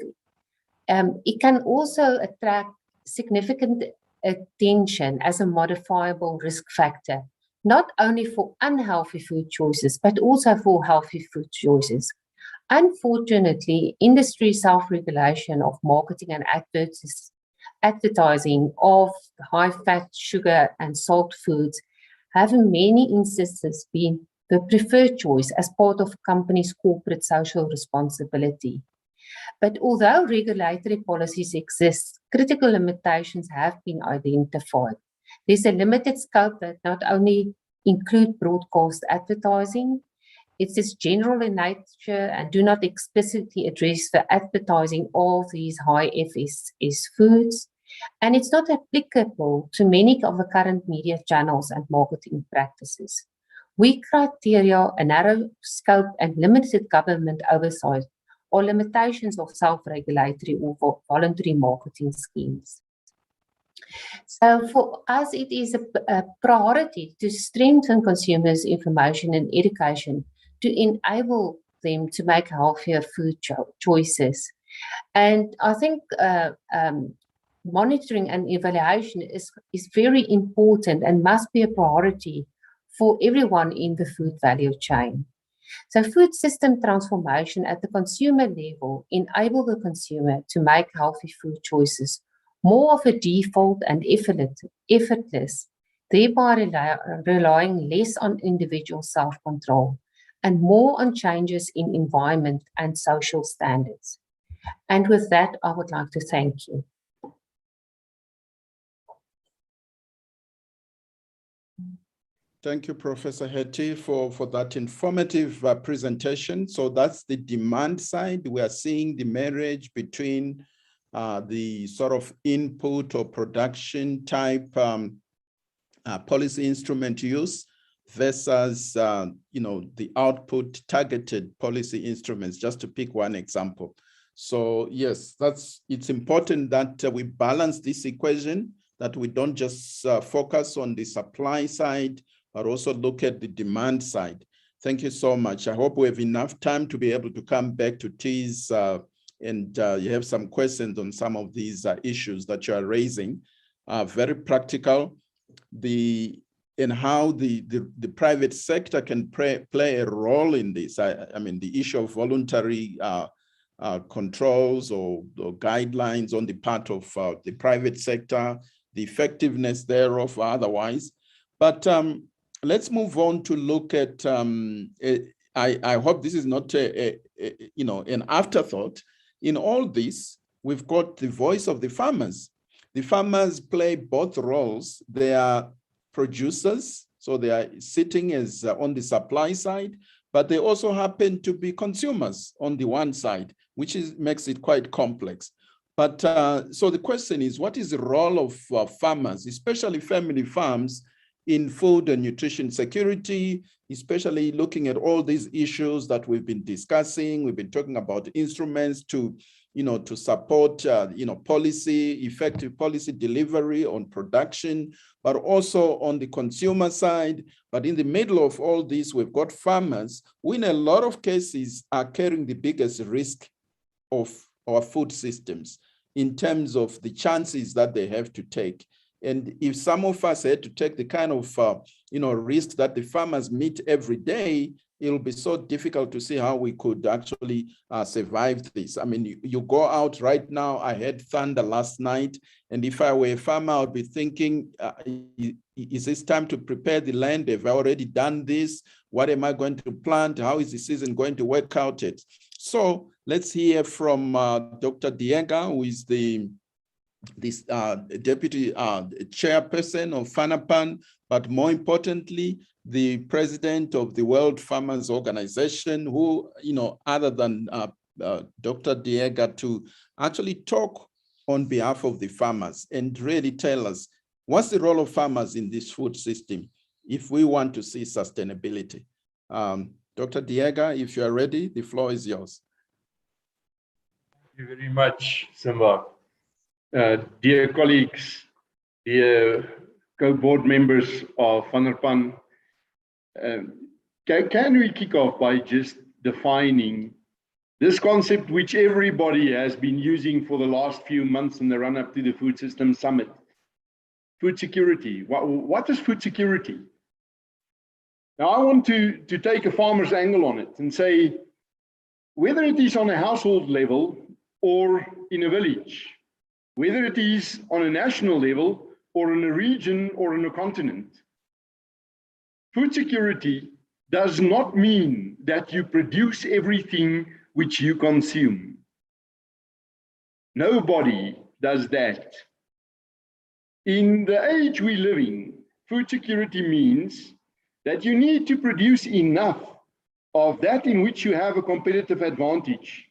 it can also attract significant attention as a modifiable risk factor, not only for unhealthy food choices, but also for healthy food choices. Unfortunately, industry self-regulation of marketing and advertising of high-fat, sugar, and salt foods have in many instances been the preferred choice as part of companies' corporate social responsibility. But although regulatory policies exist, critical limitations have been identified. There's a limited scope that not only include broadcast advertising, it is general in nature and do not explicitly address the advertising of these high FSS foods. And it's not applicable to many of the current media channels and marketing practices. Weak criteria, a narrow scope, and limited government oversight or limitations of self-regulatory or voluntary marketing schemes. So for us, it is a priority to strengthen consumers' information and education to enable them to make healthier food choices. And I think monitoring and evaluation is very important and must be a priority for everyone in the food value chain. So food system transformation at the consumer level enable the consumer to make healthy food choices more of a default and effortless, thereby relying less on individual self-control and more on changes in environment and social standards. And with that, I would like to thank you. Thank you, Professor Hetty, for that informative presentation. So that's the demand side. We are seeing the marriage between the sort of input or production type policy instrument use versus the output targeted policy instruments, just to pick one example. So yes, it's important that we balance this equation, that we don't just focus on the supply side, but also look at the demand side. Thank you so much. I hope we have enough time to be able to come back to tease and you have some questions on some of these issues that you are raising. Very practical, and how the private sector can play a role in this. I mean, the issue of voluntary controls or guidelines on the part of the private sector, the effectiveness thereof otherwise. But let's move on to look at, I hope this is not an afterthought. In all this, we've got the voice of the farmers. The farmers play both roles. They are producers, so they are sitting as on the supply side, but they also happen to be consumers on the one side, which makes it quite complex. But so the question is, what is the role of farmers, especially family farms, in food and nutrition security, especially looking at all these issues that we've been discussing? We've been talking about instruments to support, effective policy delivery on production, but also on the consumer side. But in the middle of all this, we've got farmers who in a lot of cases are carrying the biggest risk of our food systems in terms of the chances that they have to take. And if some of us had to take the kind of risk that the farmers meet every day, it'll be so difficult to see how we could actually survive this. I mean, you go out right now, I had thunder last night, and if I were a farmer, I would be thinking, is this time to prepare the land? Have I already done this? What am I going to plant? How is the season going to work out it? So let's hear from Dr. Diega, who is the deputy chairperson of FANRPAN, but more importantly, the president of the World Farmers Organization, who, other than Dr. Diega, to actually talk on behalf of the farmers and really tell us what's the role of farmers in this food system if we want to see sustainability. Dr. Diega, if you are ready, the floor is yours. Thank you very much, Simba. Dear colleagues, dear co-board members of FANRPAN, can we kick off by just defining this concept which everybody has been using for the last few months in the run-up to the Food System Summit? Food security. What is food security? Now, I want to take a farmer's angle on it and say, whether it is on a household level or in a village, whether it is on a national level or in a region or in a continent, food security does not mean that you produce everything which you consume. Nobody does that. In the age we live in, food security means that you need to produce enough of that in which you have a competitive advantage,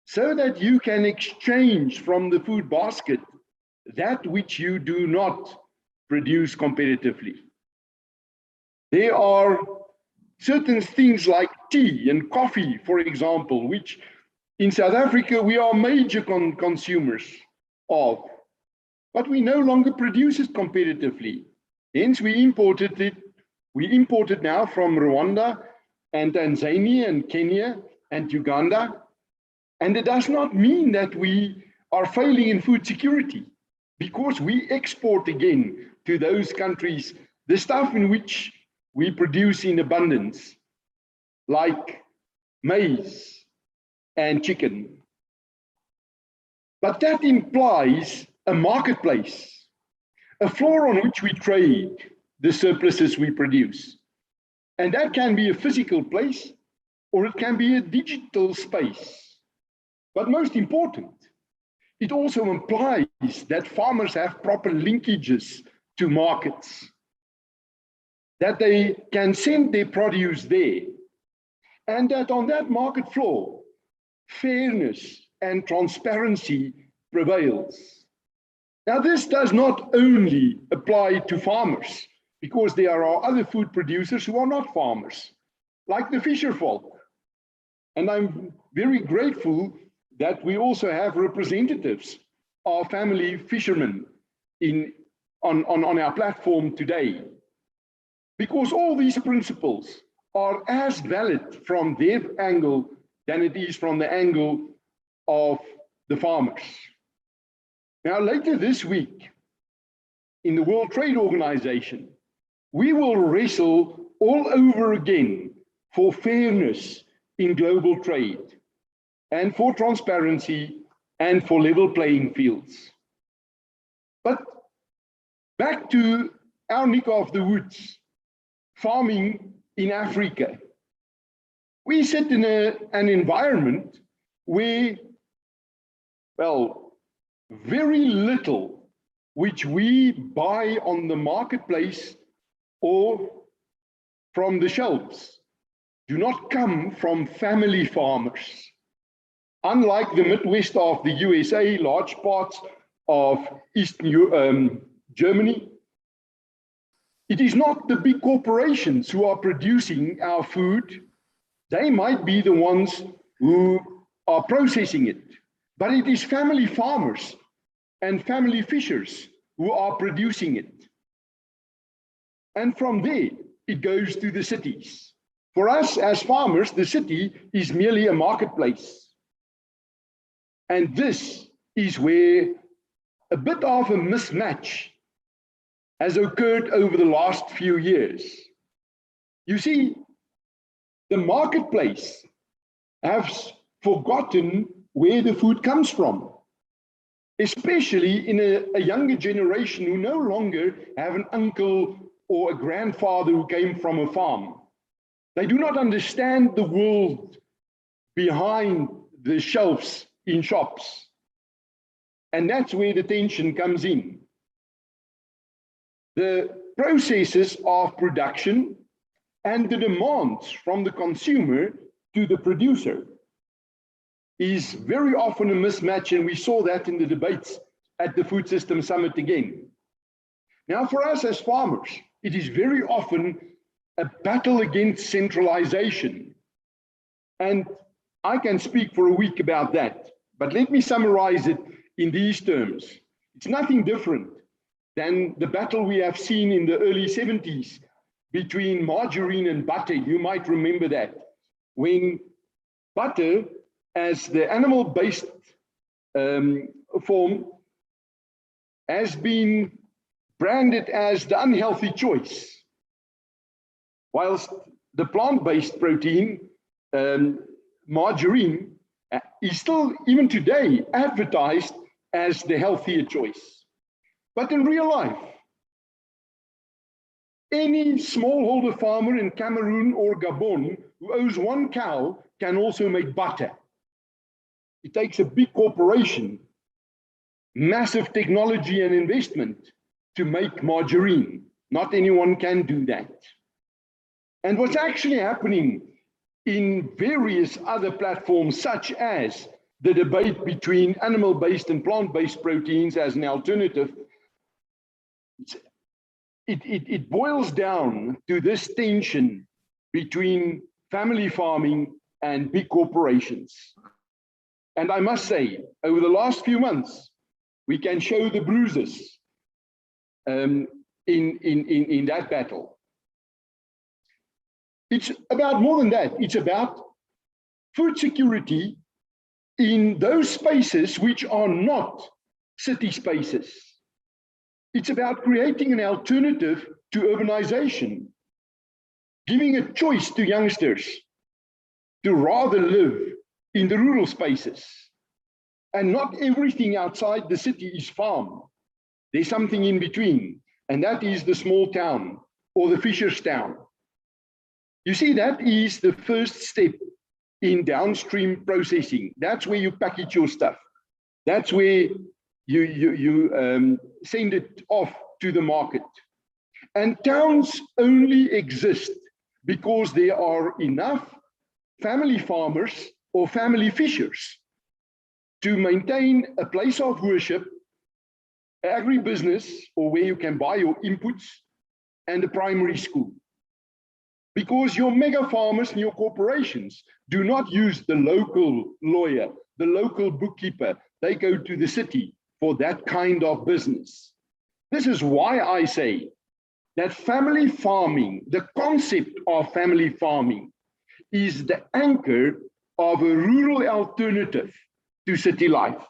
so that you can exchange from the food basket that which you do not produce competitively. There are certain things like tea and coffee, for example, which in South Africa we are major consumers of, but we no longer produce it competitively. Hence, we imported it. We import it now from Rwanda and Tanzania and Kenya and Uganda. And it does not mean that we are failing in food security, because we export again to those countries the stuff in which we produce in abundance, like maize and chicken. But that implies a marketplace, a floor on which we trade the surpluses we produce. And that can be a physical place, or it can be a digital space. But most important, it also implies that farmers have proper linkages to markets. that they can send their produce there, and that on that market floor, fairness and transparency prevails. Now, this does not only apply to farmers, because there are other food producers who are not farmers, like the fisher folk. And I'm very grateful that we also have representatives of family fishermen on our platform today, because all these principles are as valid from their angle than it is from the angle of the farmers. Now, later this week, in the World Trade Organization, we will wrestle all over again for fairness in global trade, and for transparency, and for level playing fields. But back to our neck of the woods, farming in Africa. We sit in an environment where, well, very little which we buy on the marketplace or from the shelves do not come from family farmers. Unlike the Midwest of the USA, large parts of Eastern Germany, it is not the big corporations who are producing our food. They might be the ones who are processing it, but it is family farmers and family fishers who are producing it. And from there, it goes to the cities. For us as farmers, the city is merely a marketplace. And this is where a bit of a mismatch has occurred over the last few years. You see, the marketplace has forgotten where the food comes from, especially in a younger generation who no longer have an uncle or a grandfather who came from a farm. They do not understand the world behind the shelves in shops. And that's where the tension comes in. The processes of production and the demands from the consumer to the producer is very often a mismatch, and we saw that in the debates at the Food System Summit again. Now, for us as farmers, it is very often a battle against centralization. And I can speak for a week about that, but let me summarize it in these terms. It's nothing different than the battle we have seen in the early 70s between margarine and butter. You might remember that, when butter, as the animal-based form, has been branded as the unhealthy choice, whilst the plant-based protein, margarine, is still, even today, advertised as the healthier choice. But in real life, any smallholder farmer in Cameroon or Gabon who owns one cow can also make butter. It takes a big corporation, massive technology and investment to make margarine. Not anyone can do that. And what's actually happening in various other platforms, such as the debate between animal-based and plant-based proteins as an alternative, it boils down to this tension between family farming and big corporations. And I must say, over the last few months, we can show the bruises in that battle. It's about more than that. It's about food security in those spaces which are not city spaces. It's about creating an alternative to urbanization, giving a choice to youngsters to rather live in the rural spaces. And not everything outside the city is farm. There's something in between, and that is the small town or the fisher's town. You see, that is the first step in downstream processing. That's where you package your stuff. That's where you send it off to the market. And towns only exist because there are enough family farmers or family fishers to maintain a place of worship, agribusiness, or where you can buy your inputs, and a primary school. Because your mega farmers and your corporations do not use the local lawyer, the local bookkeeper. They go to the city for that kind of business. This is why I say that family farming, the concept of family farming, is the anchor of a rural alternative to city life.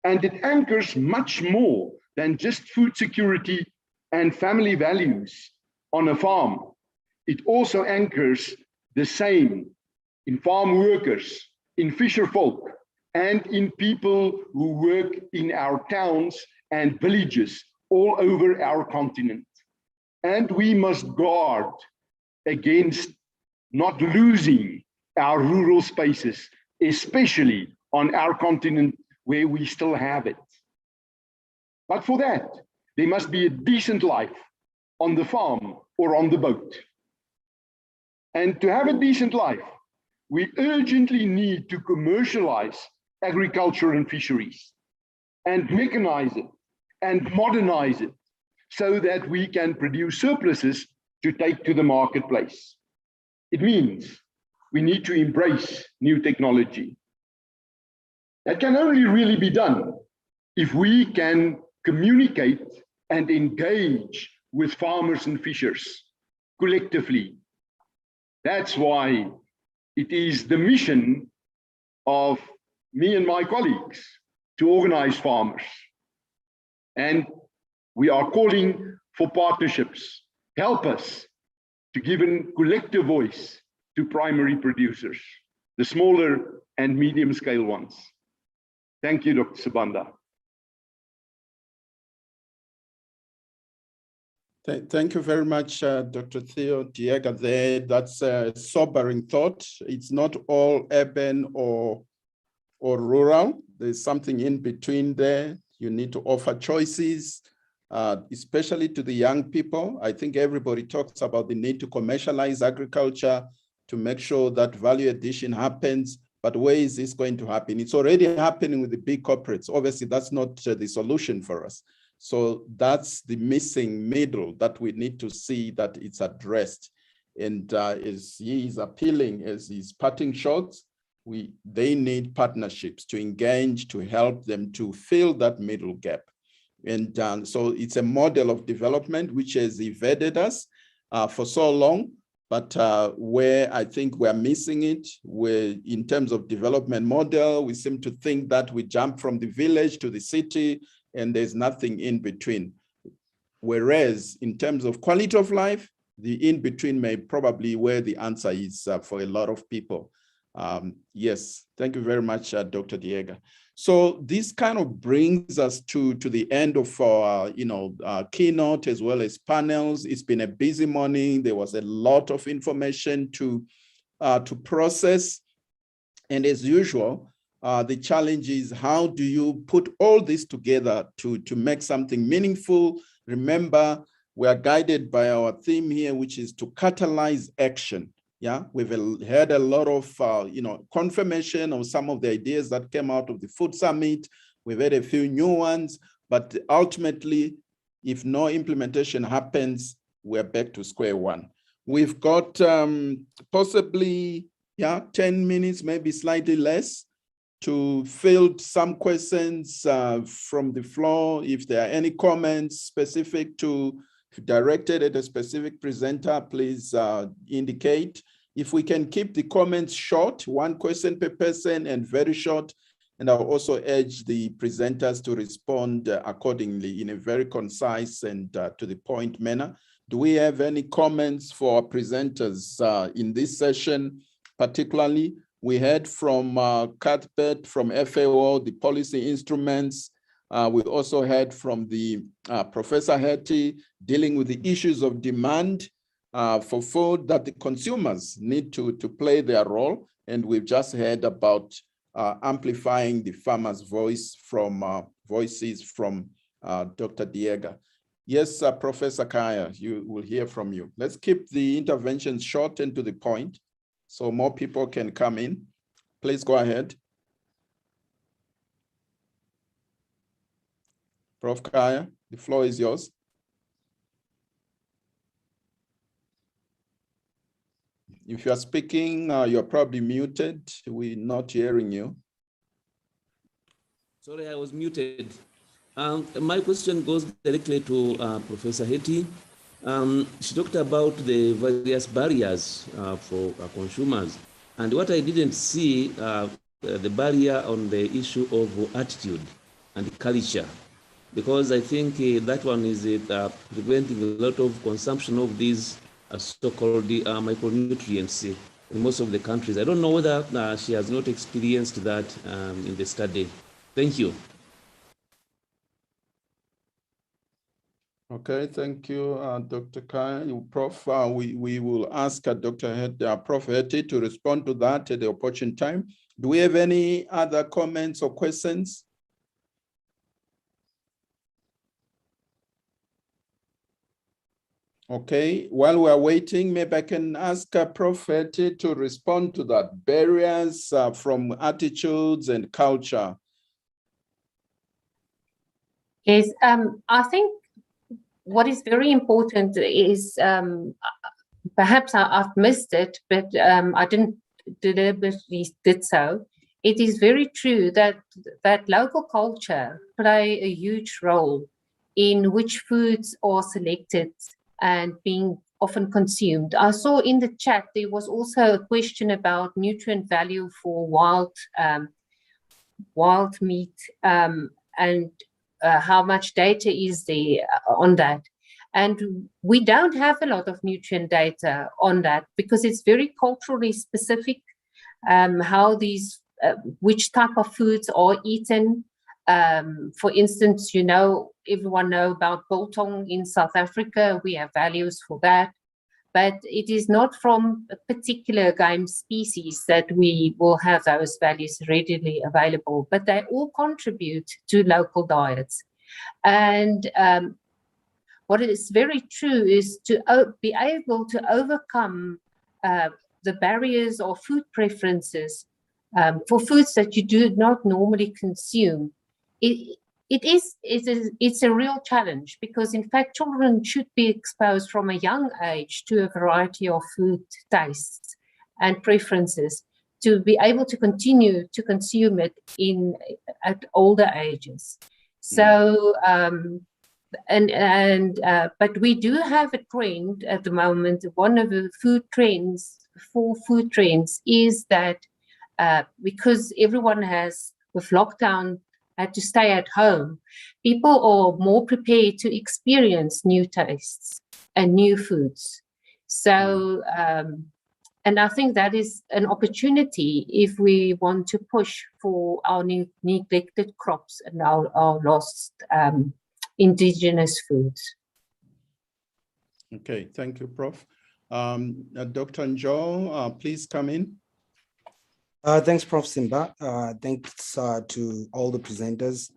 And it anchors much more than just food security and family values on a farm. It also anchors the same in farm workers, in fisher folk, and in people who work in our towns and villages all over our continent. And we must guard against not losing our rural spaces, especially on our continent where we still have it. But for that, there must be a decent life on the farm or on the boat. And to have a decent life, we urgently need to commercialize agriculture and fisheries and mechanize it and modernize it so that we can produce surpluses to take to the marketplace. It means we need to embrace new technology. That can only really be done if we can communicate and engage with farmers and fishers collectively. That's why it is the mission of me and my colleagues to organize farmers. And we are calling for partnerships. Help us to give a collective voice to primary producers, the smaller and medium scale ones. Thank you, Dr. Sibanda. Thank you very much, Dr. Theo Diega there. That's a sobering thought. It's not all urban or rural. There's something in between there. You need to offer choices, especially to the young people. I think everybody talks about the need to commercialize agriculture to make sure that value addition happens. But where is this going to happen? It's already happening with the big corporates. Obviously, that's not the solution for us. So that's the missing middle that we need to see that it's addressed. And as he is appealing, as he's parting shots, they need partnerships to engage, to help them to fill that middle gap. And so it's a model of development which has evaded us for so long, but where I think we're missing it, where in terms of development model, we seem to think that we jump from the village to the city and there's nothing in between. Whereas in terms of quality of life, the in-between may probably where the answer is for a lot of people. Yes, thank you very much, Dr. Diega. So this kind of brings us to the end of our, keynote as well as panels. It's been a busy morning. There was a lot of information to process. And as usual, the challenge is how do you put all this together to make something meaningful? Remember, we are guided by our theme here, which is to catalyze action. Yeah, we've had a lot of, confirmation of some of the ideas that came out of the Food Summit. We've had a few new ones, but ultimately, if no implementation happens, we're back to square one. We've got possibly, 10 minutes, maybe slightly less, to field some questions from the floor. If there are any comments specific to directed at a specific presenter, please indicate. If we can keep the comments short, one question per person and very short, and I'll also urge the presenters to respond accordingly in a very concise and to the point manner. Do we have any comments for our presenters in this session? Particularly, we heard from Cuthbert from FAO, the policy instruments. We also heard from the Professor Hetty dealing with the issues of demand for food that the consumers need to play their role. And we've just heard about amplifying the farmer's voice from voices from Dr. Diega. Yes, Professor Kaya, you will hear from you. Let's keep the interventions short and to the point so more people can come in. Please go ahead. Prof. Kaya, the floor is yours. If you are speaking, you're probably muted. We're not hearing you. Sorry, I was muted. My question goes directly to Professor Hetty. She talked about the various barriers for consumers. And what I didn't see, the barrier on the issue of attitude and culture, because I think that one is preventing a lot of consumption of these so-called micronutrients in most of the countries. I don't know whether she has not experienced that in the study. Thank you. Okay, thank you, Dr. Kaya. Prof, we will ask Prof. Hetty to respond to that at the opportune time. Do we have any other comments or questions? Okay, while we're waiting, maybe I can ask Prof. Hetty to respond to that. Barriers from attitudes and culture. Yes, I think what is very important is, perhaps I've missed it, but I didn't deliberately did so. It is very true that local culture play a huge role in which foods are selected and being often consumed. I saw in the chat there was also a question about nutrient value for wild meat and how much data is there on that. And we don't have a lot of nutrient data on that because it's very culturally specific, how these, which type of foods are eaten. For instance, everyone know about biltong in South Africa. We have values for that. But it is not from a particular game species that we will have those values readily available, but they all contribute to local diets. And what is very true is to be able to overcome the barriers or food preferences for foods that you do not normally consume. It's a real challenge because, in fact, children should be exposed from a young age to a variety of food tastes and preferences to be able to continue to consume it at older ages. So, but we do have a trend at the moment. One of the food trends is that because everyone has, with lockdown, had to stay at home, people are more prepared to experience new tastes and new foods. So, and I think that is an opportunity if we want to push for our neglected crops and our lost indigenous foods. Okay, thank you, Prof. Dr. Njo, please come in. Thanks, Prof. Simba. Thanks to all the presenters.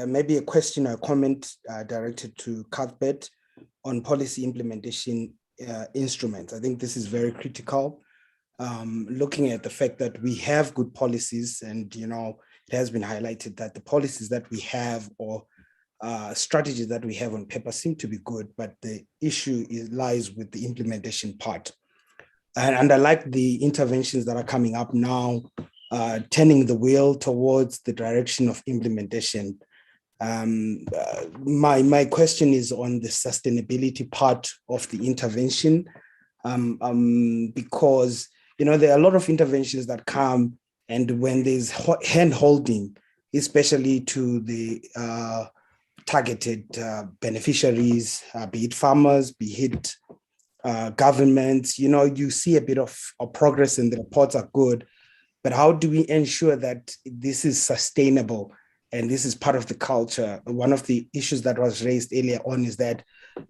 Maybe a question or comment directed to Cuthbert on policy implementation instruments. I think this is very critical. Looking at the fact that we have good policies, and it has been highlighted that the policies that we have or strategies that we have on paper seem to be good, but the issue lies with the implementation part. And I like the interventions that are coming up now, turning the wheel towards the direction of implementation. My question is on the sustainability part of the intervention, because there are a lot of interventions that come, and when there's hand-holding, especially to the targeted beneficiaries, be it farmers, be it governments, you see a bit of progress and the reports are good, but how do we ensure that this is sustainable and this is part of the culture? One of the issues that was raised earlier on is that,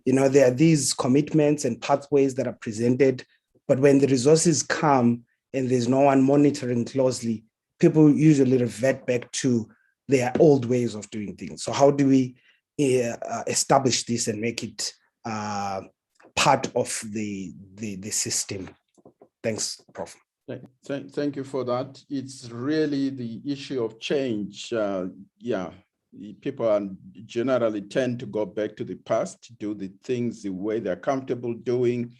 there are these commitments and pathways that are presented, but when the resources come and there's no one monitoring closely, people usually revert back to their old ways of doing things. So how do we establish this and make it part of the system? Thanks, Prof. Thank you for that. It's really the issue of change. Yeah, people generally tend to go back to the past, do the things the way they're comfortable doing.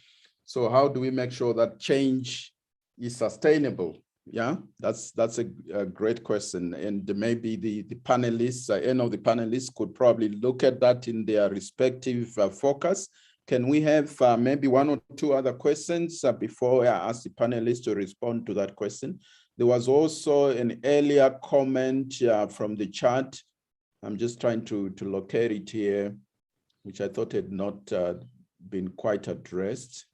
So how do we make sure that change is sustainable? Yeah, that's a great question. And maybe the panelists, any of the panelists could probably look at that in their respective focus. Can we have maybe one or two other questions before I ask the panelists to respond to that question? There was also an earlier comment from the chat. I'm just trying to locate it here, which I thought had not been quite addressed.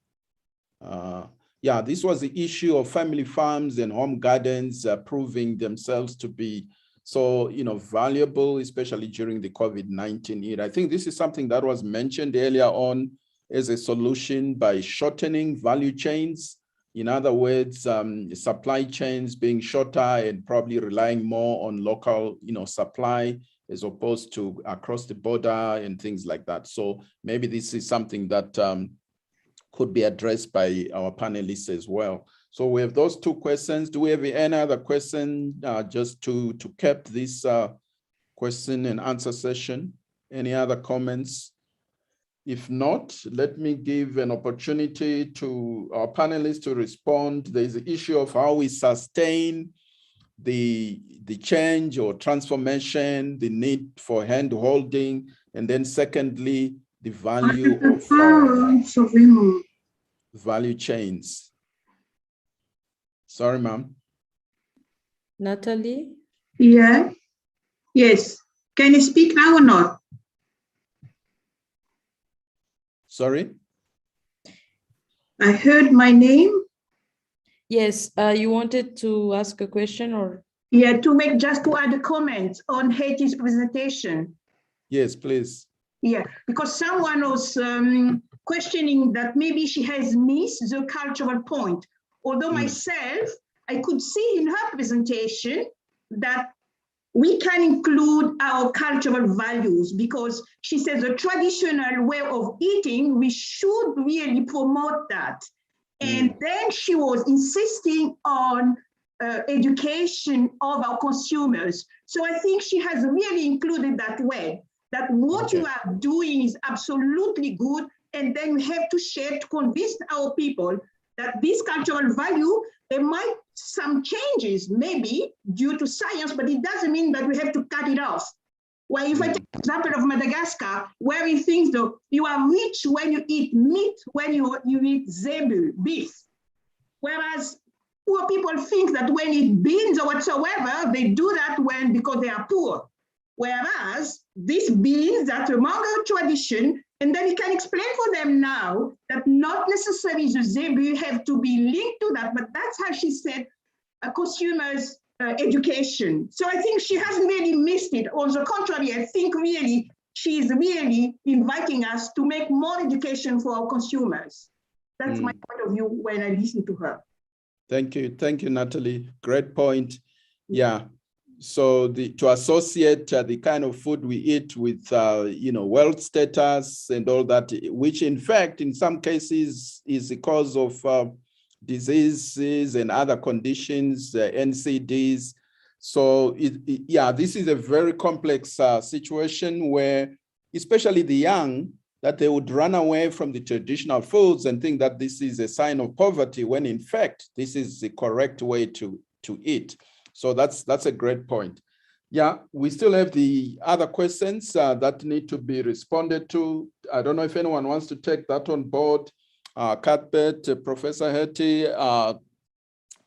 Yeah, this was the issue of family farms and home gardens proving themselves to be so, valuable, especially during the COVID-19 era. I think this is something that was mentioned earlier on as a solution by shortening value chains. In other words, supply chains being shorter and probably relying more on local, supply as opposed to across the border and things like that. So maybe this is something that could be addressed by our panelists as well. So we have those two questions. Do we have any other question just to cap this question and answer session? Any other comments? If not, let me give an opportunity to our panelists to respond. There's the issue of how we sustain the change or transformation, the need for hand holding, and then secondly, the value of value chains. Sorry, ma'am. Natalie? Yeah. Yes. Can you speak now or not? Sorry? I heard my name. Yes, you wanted to ask a question or? Yeah, to add a comment on Haiti's presentation. Yes, please. Yeah, because someone was questioning that maybe she has missed the cultural point. Although myself, I could see in her presentation that we can include our cultural values, because she says the traditional way of eating, we should really promote that. And then she was insisting on education of our consumers. So I think she has really included that way, that what you are doing is absolutely good. And then we have to share to convince our people that this cultural value, there might some changes maybe due to science, but it doesn't mean that we have to cut it off. Well, if I take the example of Madagascar, where we think though, you are rich when you eat meat, when you eat zebu, beef. Whereas poor people think that when you eat beans or whatsoever, they do that because they are poor. Whereas these beans that are among our tradition, and then you can explain for them now that not necessarily the zebu have to be linked to that, but that's how she said consumers' education. So I think she hasn't really missed it. On the contrary, I think really she's really inviting us to make more education for our consumers. That's my point of view when I listen to her. Thank you, Natalie. Great point. Yeah. So to associate the kind of food we eat with, wealth status and all that, which in fact, in some cases is the cause of diseases and other conditions, NCDs. So this is a very complex situation where, especially the young, that they would run away from the traditional foods and think that this is a sign of poverty, when in fact, this is the correct way to eat. So that's a great point. Yeah, we still have the other questions that need to be responded to. I don't know if anyone wants to take that on board. Cuthbert, Professor Hetty,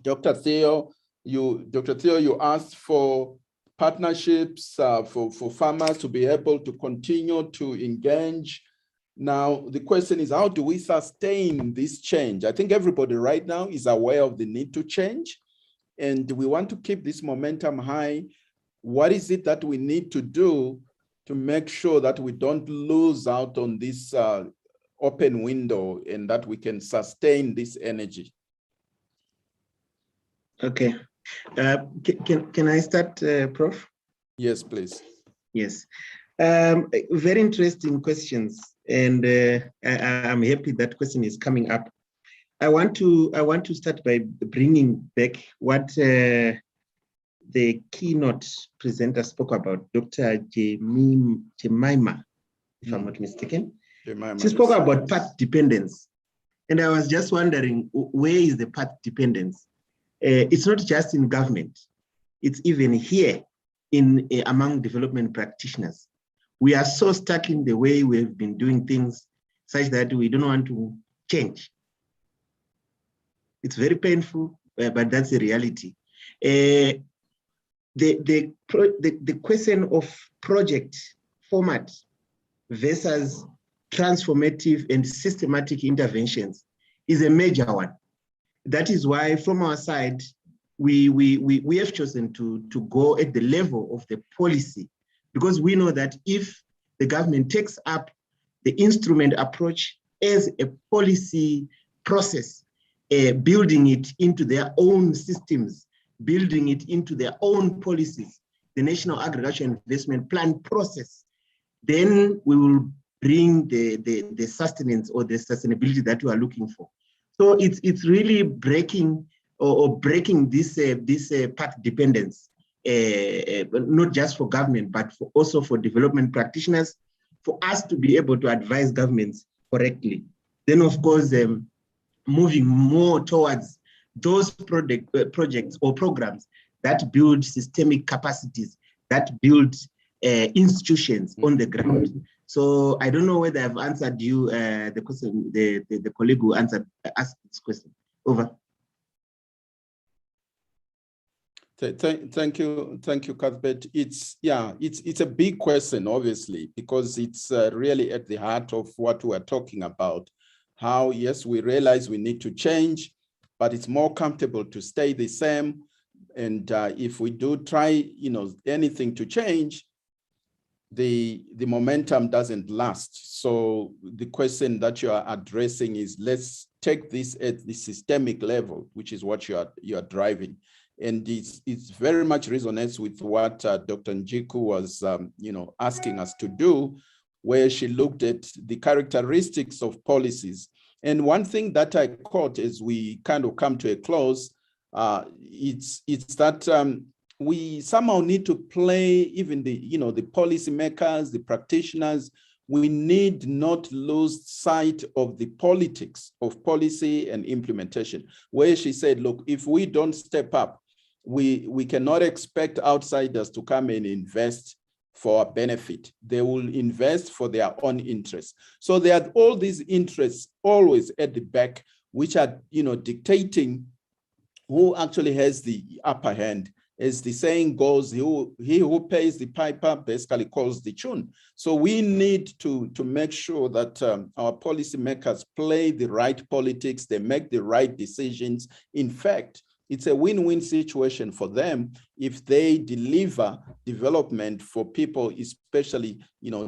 Dr. Theo, you asked for partnerships for farmers to be able to continue to engage. Now, the question is, how do we sustain this change? I think everybody right now is aware of the need to change, and we want to keep this momentum high. What is it that we need to do to make sure that we don't lose out on this open window and that we can sustain this energy? Okay. Can I start, Prof? Yes, please. Yes. Very interesting questions, and I'm happy that question is coming up. I want to start by bringing back what the keynote presenter spoke about, Dr. Jemima, if I'm not mistaken. She spoke about path dependence, and I was just wondering, where is the path dependence? It's not just in government; it's even here in among development practitioners. We are so stuck in the way we've been doing things, such that we don't want to change. It's very painful, but that's the reality. The question of project format versus transformative and systematic interventions is a major one. That is why, from our side, we have chosen to go at the level of the policy, because we know that if the government takes up the instrument approach as a policy process, building it into their own systems, building it into their own policies, the National Agriculture Investment Plan process, then we will bring the sustenance or the sustainability that we are looking for. So it's really breaking or breaking this path dependence, not just for government, but also for development practitioners, for us to be able to advise governments correctly. Then, of course, moving more towards those projects or programs that build systemic capacities, that build institutions on the ground. So I don't know whether I've answered you the question, the colleague who asked this question. Over. Thank you, Cuthbert. It's a big question, obviously, because it's really at the heart of what we're talking about. How, yes, we realize we need to change, but it's more comfortable to stay the same. And if we do try, anything to change, the momentum doesn't last. So the question that you are addressing is, let's take this at the systemic level, which is what you are driving. And it's very much resonates with what Dr. Njiku was, asking us to do, where she looked at the characteristics of policies. And one thing that I caught as we kind of come to a close, it's that we somehow need to play, even the policymakers, the practitioners, we need not lose sight of the politics of policy and implementation, where she said, look, if we don't step up, we cannot expect outsiders to come and invest for our benefit. They will invest for their own interests. So there are all these interests always at the back, which are dictating who actually has the upper hand. As the saying goes, he who pays the piper basically calls the tune. So we need to make sure that our policymakers play the right politics, they make the right decisions. In fact, it's a win-win situation for them if they deliver development for people, especially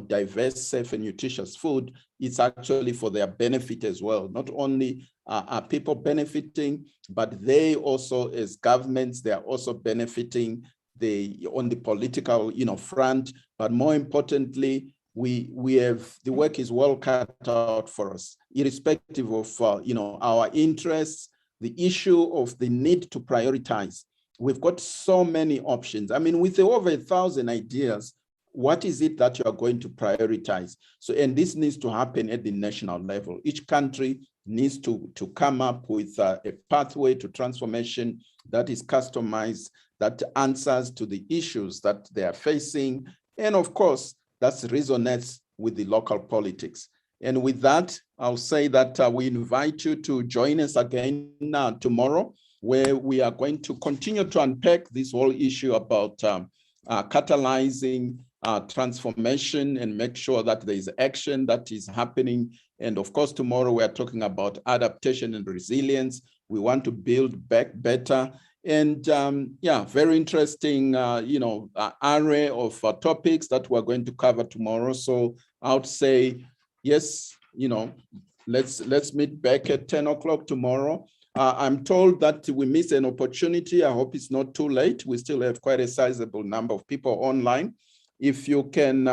diverse, safe, and nutritious food. It's actually for their benefit as well. Not only are people benefiting, but they also, as governments, they are also benefiting on the political front. But more importantly, we have the work is well cut out for us, irrespective of our interests. The issue of the need to prioritize. We've got so many options. I mean, with over 1,000 ideas, what is it that you are going to prioritize? So, and this needs to happen at the national level. Each country needs to come up with a pathway to transformation that is customized, that answers to the issues that they are facing. And of course, that resonates with the local politics. And with that, I'll say that we invite you to join us again tomorrow, where we are going to continue to unpack this whole issue about catalyzing transformation and make sure that there is action that is happening. And of course, tomorrow we are talking about adaptation and resilience. We want to build back better. And very interesting, array of topics that we're going to cover tomorrow. So I would say, yes, let's meet back at 10 o'clock tomorrow. I'm told that we missed an opportunity. I hope it's not too late. We still have quite a sizable number of people online. if you can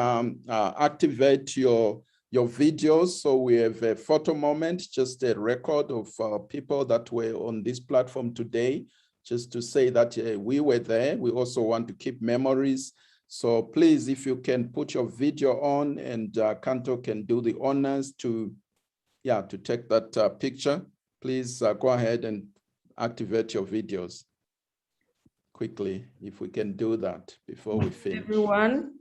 activate your videos. So we have a photo moment, just a record of people that were on this platform today, just to say that we were there. We also want to keep memories. So please, if you can put your video on, and Kanto can do the honors to take that picture, please go ahead and activate your videos quickly, if we can do that before we finish. Everyone,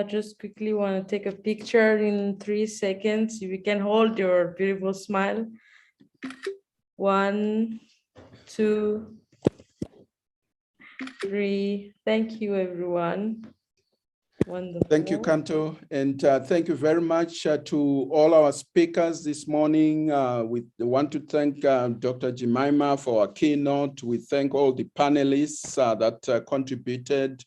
just quickly want to take a picture in 3 seconds. If you can hold your beautiful smile. 1, 2, 3. Thank you, everyone. Wonderful. Thank you, Kanto. And thank you very much to all our speakers this morning. We want to thank Dr. Jemima for our keynote. We thank all the panelists that contributed.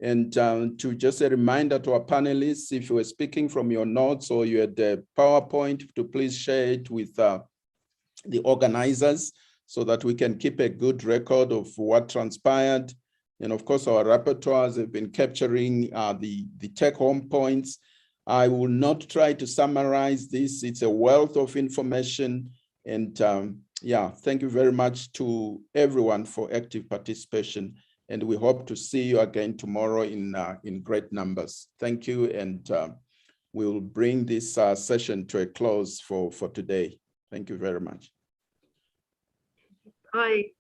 And to just a reminder to our panelists, if you were speaking from your notes or you had the PowerPoint, to please share it with the organizers so that we can keep a good record of what transpired. And of course, our rapporteurs have been capturing the take-home points. I will not try to summarize this. It's a wealth of information. And thank you very much to everyone for active participation. And we hope to see you again tomorrow in great numbers. Thank you. And we'll bring this session to a close for today. Thank you very much. Bye.